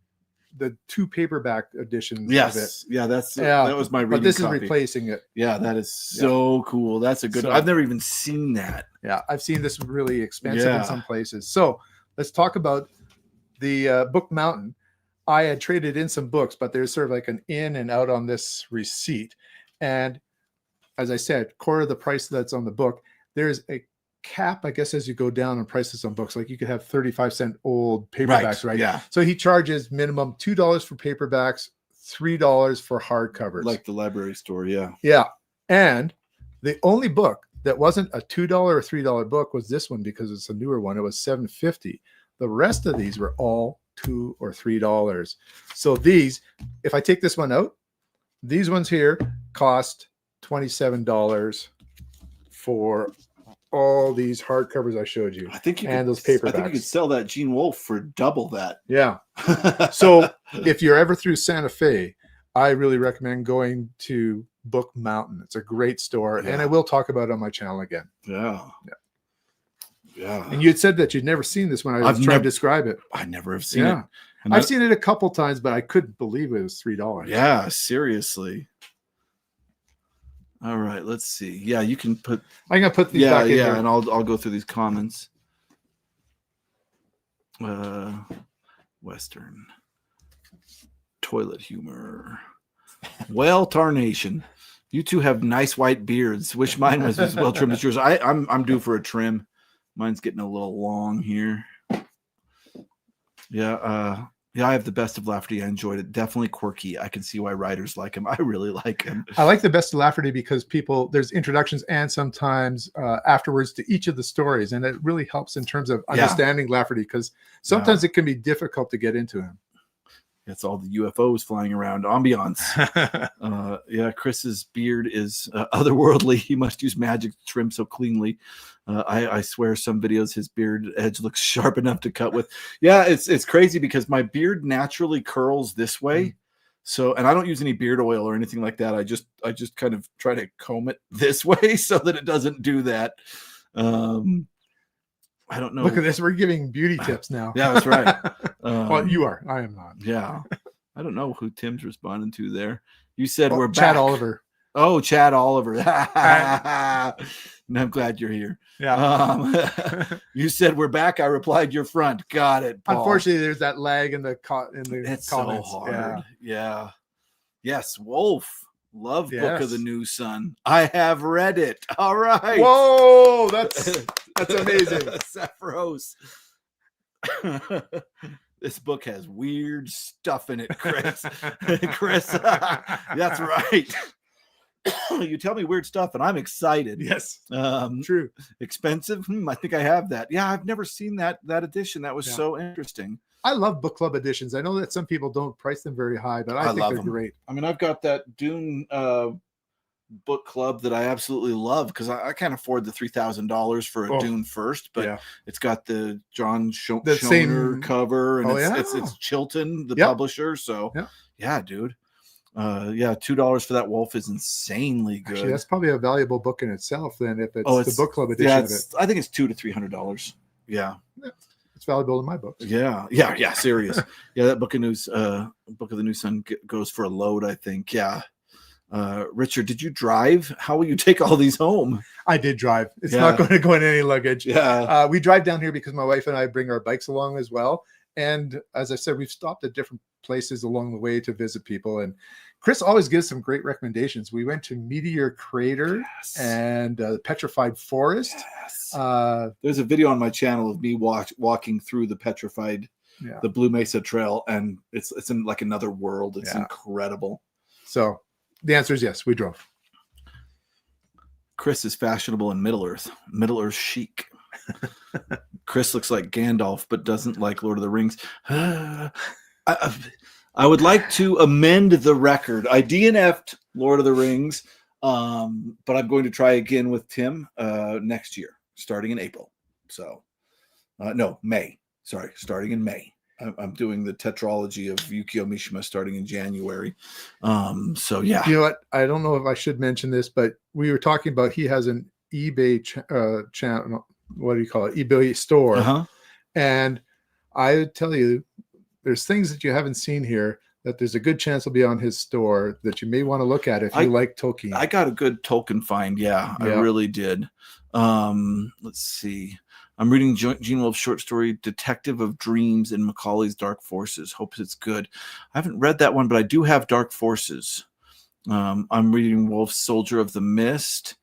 the 2 paperback editions of it. Yes. Yeah, that was my reading But this copy. is replacing it. Yeah, that is so cool. That's a good. So- I've never even seen that. Yeah, I've seen this really expensive Yeah. in some places. So let's talk about the Book Mountain. I had traded in some books, but there's sort of like an in and out on this receipt. And as I said, quarter the price that's on the book. There's a cap, I guess, as you go down in prices on books. Like you could have 35-cent old paperbacks, right? Yeah. So he charges minimum $2 for paperbacks, $3 for hardcovers. Like the library store. Yeah. Yeah. And the only book that wasn't a $2 or $3 book was this one, because it's a newer one. It was $7.50. The rest of these were all $2 or $3. So these, if I take this one out, these ones here cost $27 for all these hardcovers I showed you. I think you and could, those paperbacks. I think you could sell that Gene Wolfe for double that. Yeah. So if you're ever through Santa Fe, I really recommend going to Book Mountain. It's a great store, and I will talk about it on my channel again. Yeah. And you had said that you'd never seen this when I was trying to describe it. I never have seen it. And I've seen it a couple times, but I couldn't believe it was $3. Yeah, seriously. All right, let's see. Yeah, you can put. I'm gonna put these back in here. And I'll go through these comments. Western toilet humor. Well, tarnation. You two have nice white beards. Wish mine was as well trimmed as yours. I'm due for a trim. Mine's getting a little long here. Yeah, I have the Best of Lafferty. I enjoyed it. Definitely quirky. I can see why writers like him. I really like him. I like the Best of Lafferty because there's introductions and sometimes afterwards to each of the stories, and it really helps in terms of understanding Lafferty, because sometimes it can be difficult to get into him. It's all the UFOs flying around. Ambiance. Chris's beard is otherworldly. He must use magic to trim so cleanly. I swear some videos his beard edge looks sharp enough to cut with. Yeah, it's crazy because my beard naturally curls this way. So, and I don't use any beard oil or anything like that. I just kind of try to comb it this way so that it doesn't do that. I don't know. Look at this. We're giving beauty tips now. Yeah, that's right. Well, you are. I am not. Yeah. I don't know who Tim's responding to there. You said we're back. Chad Oliver. Oh, Chad Oliver. And I'm glad you're here. Yeah. You said we're back. I replied, you're front. Got it, Paul. Unfortunately, there's that lag in the it's comments. so hard. Yeah. Yes, Wolfe. Love Book of the New Sun. I have read it. All right. Whoa, that's amazing. Sapphiros. This book has weird stuff in it, Chris. Chris, that's right. You tell me weird stuff, and I'm excited. Yes, true. Expensive? I think I have that. Yeah, I've never seen that edition. That was so interesting. I love book club editions. I know that some people don't price them very high, but I think they're great. I mean, I've got that Dune book club that I absolutely love because I can't afford the $3,000 for a Dune first, but it's got the John Schoner cover, and it's Chilton, the publisher. So yeah, dude. $2 for that Wolfe is insanely good. Actually, that's probably a valuable book in itself. Then, if it's the book club edition of it, I think it's $200 to $300. Yeah, it's valuable in my books. Yeah. Serious. That Book of the New Sun goes for a load, I think. Yeah. Richard, did you drive? How will you take all these home? I did drive. It's not going to go in any luggage. Yeah. We drive down here because my wife and I bring our bikes along as well. And as I said, we've stopped at different places along the way to visit people. And Chris always gives some great recommendations. We went to Meteor Crater and Petrified Forest. There's a video on my channel of me walking through the Petrified, the Blue Mesa Trail, and it's in like another world. It's incredible. So the answer is yes, we drove. Chris is fashionable in Middle Earth chic. Chris looks like Gandalf, but doesn't like Lord of the Rings. I would like to amend the record. I DNF'd Lord of the Rings, but I'm going to try again with Tim next year, starting in April. So, May. Sorry, starting in May. I'm doing the tetralogy of Yukio Mishima starting in January. So yeah. You know what? I don't know if I should mention this, but we were talking about he has an eBay channel. what do you call it, eBay store. Uh-huh. And I would tell you, there's things that you haven't seen here that there's a good chance will be on his store that you may want to look at if you like Tolkien. I got a good Tolkien find. Yeah, I really did. Let's see. I'm reading Gene Wolfe's short story, Detective of Dreams in Macaulay's Dark Forces. Hope it's good. I haven't read that one, but I do have Dark Forces. I'm reading Wolfe's Soldier of the Mist,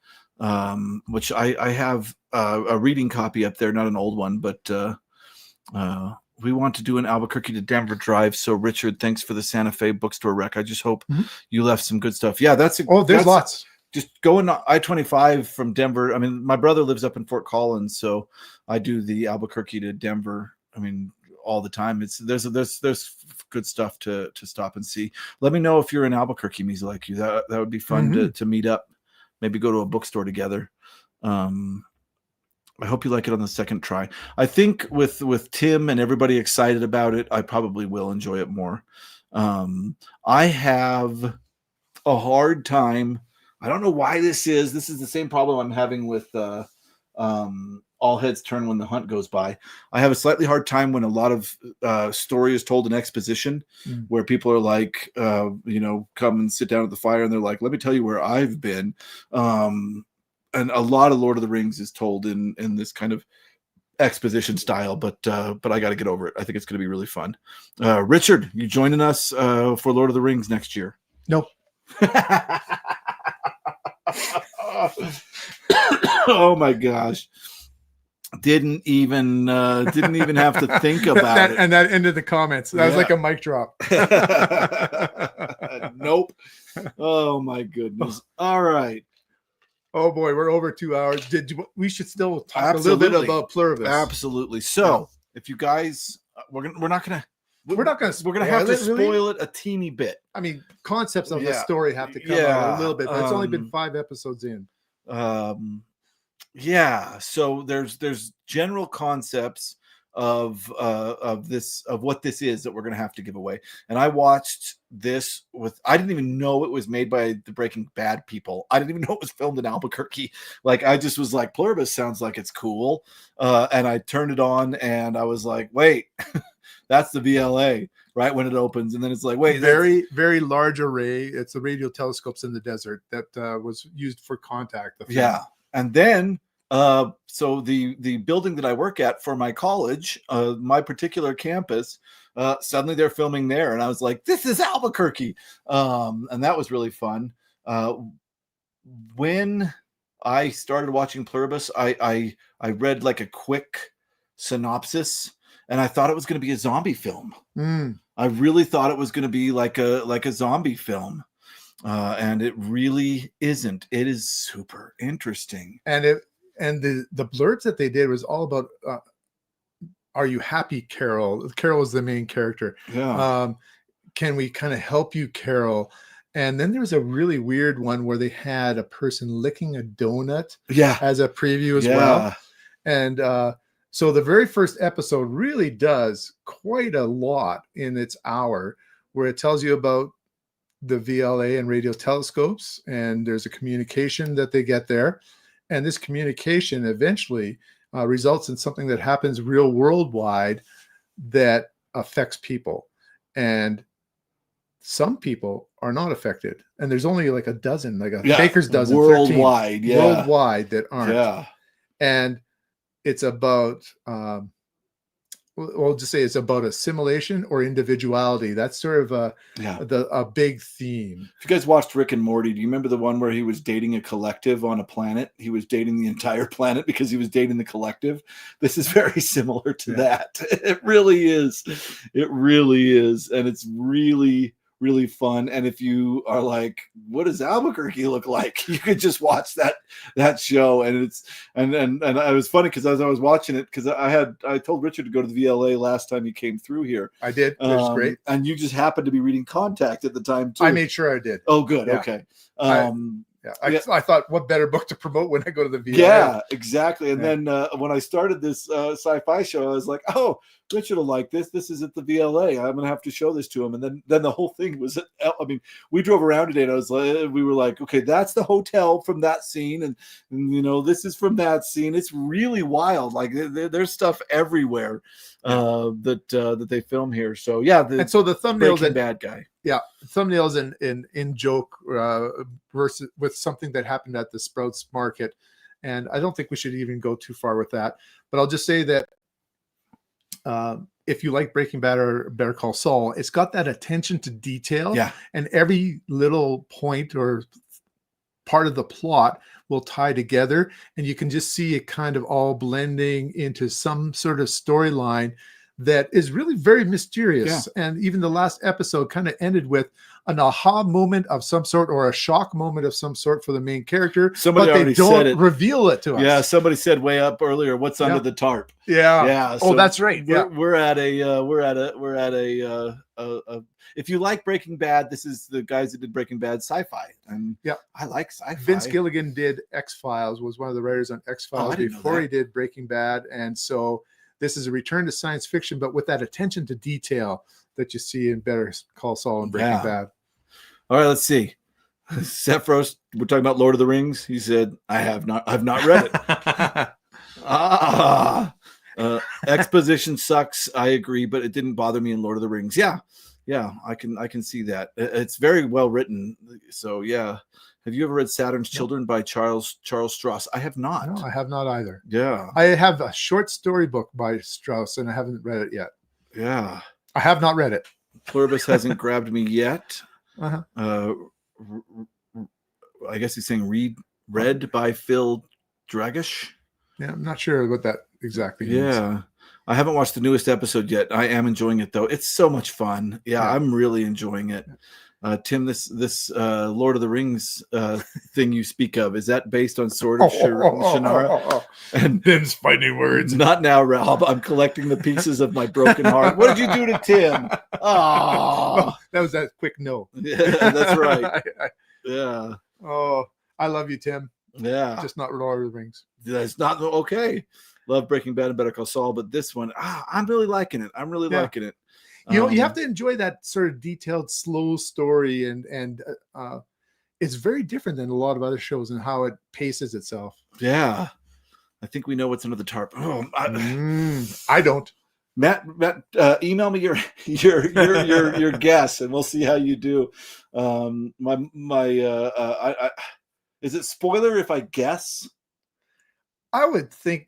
which I have a reading copy up there, not an old one, but we want to do an Albuquerque to Denver drive. So Richard, thanks for the Santa Fe bookstore rec. I just hope you left some good stuff. Yeah, there's lots. Just going I-25 from Denver. I mean, my brother lives up in Fort Collins, so I do the Albuquerque to Denver. I mean, all the time. There's good stuff to stop and see. Let me know if you're in Albuquerque, me like you. That would be fun to meet up. Maybe go to a bookstore together. I hope you like it on the second try. I think with Tim and everybody excited about it, I probably will enjoy it more. I have a hard time. I don't know why this is. This is the same problem I'm having with All Heads Turn When the Hunt Goes By. I have a slightly hard time when a lot of story is told in exposition, where people are like, come and sit down at the fire, and they're like, let me tell you where I've been. And a lot of Lord of the Rings is told in this kind of exposition style, but I got to get over it. I think it's going to be really fun. Richard, you joining us for Lord of the Rings next year? Nope. Oh my gosh. Didn't even have to think about it. And that ended the comments. That was like a mic drop. Nope. Oh my goodness. All right. Oh boy, we're over 2 hours. We should still talk a little bit about Pluribus. Absolutely. So if you guys, we're not gonna have to spoil it a teeny bit. I mean, concepts of the story have to come out a little bit, but it's only been 5 episodes in. So there's general concepts of what this is that we're gonna have to give away. And I watched this I didn't even know it was made by the Breaking Bad people. I didn't even know it was filmed in Albuquerque. Like, I just was like, Pluribus sounds like it's cool. And I turned it on and I was like, wait, that's the VLA, right when it opens. And then it's like, wait, very, very large array. It's the radio telescopes in the desert that was used for contact. Yeah. And then so the building that I work at for my college, my particular campus, suddenly they're filming there, and I was like, this is Albuquerque. And that was really fun. When I started watching Pluribus, I read like a quick synopsis, and I thought it was going to be a zombie film. I really thought it was going to be like a zombie film. And it really isn't. It is super interesting. And the blurbs that they did was all about are you happy, Carol? Carol is the main character. Yeah. Can we kind of help you, Carol? And then there was a really weird one where they had a person licking a donut as a preview as well. And so the very first episode really does quite a lot in its hour, where it tells you about the VLA and radio telescopes, and there's a communication that they get there. And this communication eventually results in something that happens real worldwide that affects people. And some people are not affected. And there's only like a dozen, like a baker's dozen. Worldwide, 13, worldwide that aren't. Yeah. And it's about, we'll just say it's about assimilation or individuality. That's sort of a big theme. If you guys watched Rick and Morty, do you remember the one where he was dating a collective on a planet? He was dating the entire planet because he was dating the collective. This is very similar to that. It really is. It really is. And it's really, really fun. And if you are like, what does Albuquerque look like? You could just watch that show. And it's and it was funny because as I was watching it, because I told Richard to go to the VLA last time he came through here. I did. It was great. And you just happened to be reading Contact at the time too. I made sure I did. Oh, good. Yeah. Okay. I thought, what better book to promote when I go to the VLA? Yeah, exactly. And then when I started this sci-fi show, I was like, oh, Richard will like this. This is at the VLA. I'm going to have to show this to him. And then the whole thing was, I mean, we drove around today and we were like, okay, that's the hotel from that scene. And this is from that scene. It's really wild. Like there's stuff everywhere that they film here. So yeah. And so the thumbnails Breaking Bad guy. Yeah. Thumbnails in joke versus with something that happened at the Sprouts Market. And I don't think we should even go too far with that, but I'll just say that if you like Breaking Bad or Better Call Saul, it's got that attention to detail, and every little point or part of the plot will tie together, and you can just see it kind of all blending into some sort of storyline that is really very mysterious. And even the last episode kind of ended with an aha moment of some sort or a shock moment of some sort for the main character. Somebody but already they don't said it. reveal it to us. Yeah, somebody said way up earlier, what's under the tarp? Yeah. So that's right. We're at a if you like Breaking Bad, this is the guys that did Breaking Bad sci-fi. And I like sci-fi. Vince Gilligan did X-Files, was one of the writers on X-Files before he did Breaking Bad. And so this is a return to science fiction, but with that attention to detail that you see in Better Call Saul and Breaking Bad. All right, let's see. Sephiroth, we're talking about Lord of the Rings. He said, I've not read it. Exposition sucks. I agree, but it didn't bother me in Lord of the Rings. Yeah, I can see that. It's very well written. So yeah. Have you ever read Saturn's Children by Charles Strauss? I have not. No, I have not either. Yeah. I have a short story book by Strauss, and I haven't read it yet. Yeah. I have not read it. Pluribus hasn't grabbed me yet. Uh-huh. I guess he's saying read by Phil Dragish. Yeah, I'm not sure what that exactly means. Yeah. I haven't watched the newest episode yet. I am enjoying it, though. It's so much fun. Yeah. I'm really enjoying it. Tim, this Lord of the Rings thing you speak of, is that based on Sword of Shannara? And Tim's fighting words. Not now, Rob. I'm collecting the pieces of my broken heart. What did you do to Tim? Oh, that was that quick no. Yeah, that's right. Yeah. Oh, I love you, Tim. Yeah. Just not Lord of the Rings. That's not okay. Love Breaking Bad and Better Call Saul, but this one, I'm really liking it. I'm really liking it. You have to enjoy that sort of detailed, slow story, and it's very different than a lot of other shows and how it paces itself. Yeah, I think we know what's under the tarp. Oh, I don't. Matt, email me your guess, and we'll see how you do. Is it spoiler if I guess? I would think.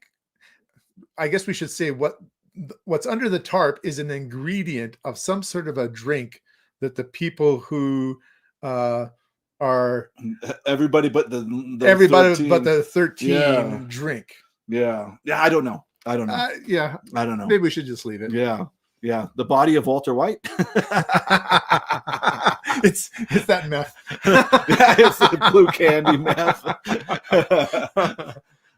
I guess we should say what's under the tarp is an ingredient of some sort of a drink that the people who are everybody but the 13 drink. Yeah. I don't know. I don't know. Maybe we should just leave it. Yeah. The body of Walter White. it's that meth. It's the blue candy meth.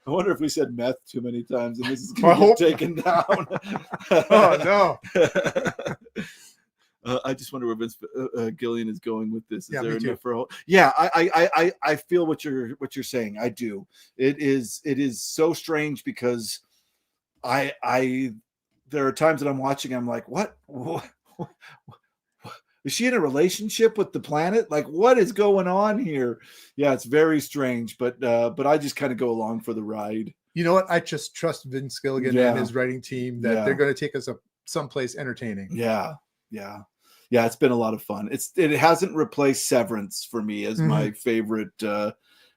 I wonder if we said meth too many times and this is going to get taken down. Oh, no. I just wonder where Vince Gillian is going with this. Is there enough for all? Yeah, I feel what you're saying. I do. It is so strange because there are times that I'm watching, I'm like, what? Is she in a relationship with the planet? Like, what is going on here? Yeah, it's very strange, but I just kind of go along for the ride. You know what? I just trust Vince Gilligan and his writing team that they're going to take us someplace entertaining. Yeah. It's been a lot of fun. It hasn't replaced Severance for me as my favorite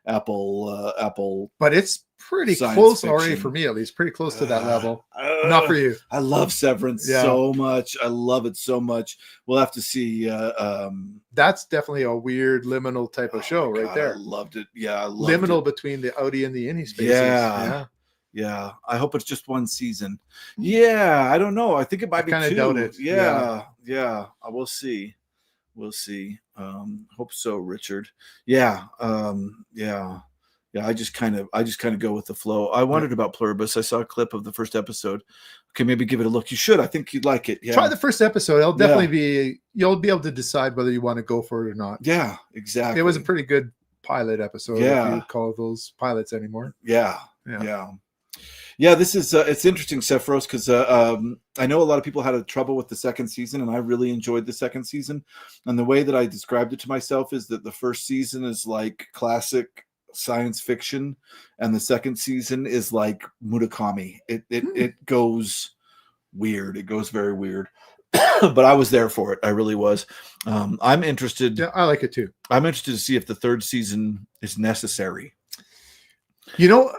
Apple. But it's pretty close already for me, at least. Pretty close to that level. Not for you. I love Severance so much. I love it so much. We'll have to see. That's definitely a weird liminal type of show right there. I loved it. Yeah, I loved liminal it. Between the outie and the innie spaces. Yeah. I hope it's just one season. Yeah, I don't know. I think it might be kind of doubt it. Yeah. We'll see. Hope so, Richard. Yeah. I just kind of go with the flow. I wondered about Pluribus. I saw a clip of the first episode. Okay, maybe give it a look. You should. I think you'd like it. Yeah. Try the first episode. It'll definitely be. You'll be able to decide whether you want to go for it or not. Yeah, exactly. It was a pretty good pilot episode, if you call those pilots anymore. Yeah. This is it's interesting, Sephiros, because I know a lot of people had trouble with the second season, and I really enjoyed the second season. And the way that I described it to myself is that the first season is like classic science fiction, and the second season is like Murakami. It goes weird. It goes very weird. But I was there for it. I really was. I'm interested. Yeah, I like it too. I'm interested to see if the third season is necessary. You know,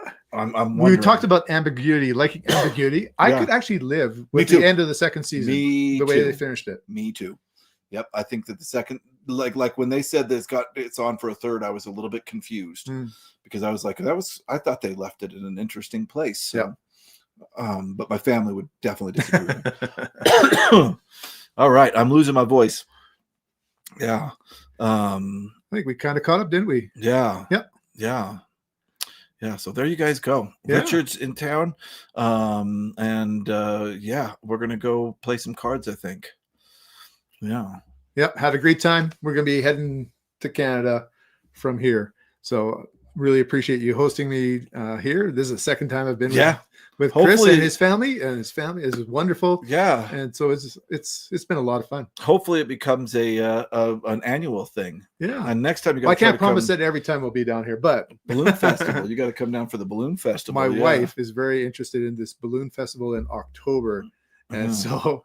we talked about ambiguity, liking ambiguity. I could actually live with the end of the second season, the way they finished it. Me too. Yep, I think that the second, like when they said that it's on for a third, I was a little bit confused because I was like, I thought they left it in an interesting place. So, but my family would definitely disagree with me. All right, I'm losing my voice. Yeah. I think we kind of caught up, didn't we? Yeah. Yep. Yeah. Yeah. So there you guys go. Yeah. Richard's in town. We're going to go play some cards, I think. Yeah. Yep. Had a great time. We're going to be heading to Canada from here. So really appreciate you hosting me here. This is the second time I've been with Chris and his family, is wonderful. Yeah. And so it's been a lot of fun. Hopefully it becomes an annual thing. Yeah. And next time I can't promise that every time we'll be down here, but Balloon Festival. You got to come down for the Balloon Festival. My wife is very interested in this Balloon Festival in October. And so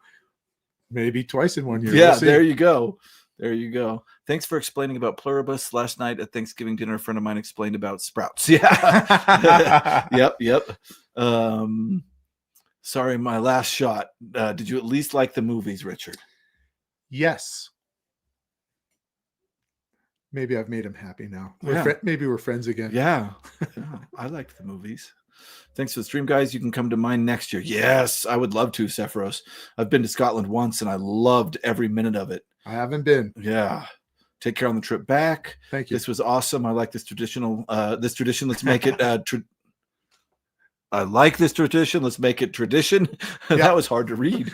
maybe twice in 1 year. Yeah, there you go. There you go. Thanks for explaining about Pluribus. Last night at Thanksgiving dinner, a friend of mine explained about sprouts. Yeah. Yep. Sorry, my last shot. Did you at least like the movies, Richard? Yes. Maybe I've made him happy now. Maybe we're friends again. Yeah. I liked the movies. Thanks for the stream, guys. You can come to mine next year. Yes, I would love to, Sephiros. I've been to Scotland once, and I loved every minute of it. I haven't been. Yeah. Take care on the trip back. Thank you. This was awesome. I like this tradition. Let's make it I like this tradition. Let's make it tradition. That was hard to read.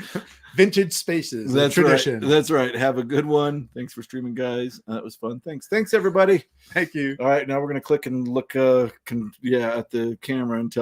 Vintage Spaces. That's tradition. Right. That's right. Have a good one. Thanks for streaming, guys. That was fun. Thanks, everybody. Thank you. All right, now we're going to click and look at the camera and tell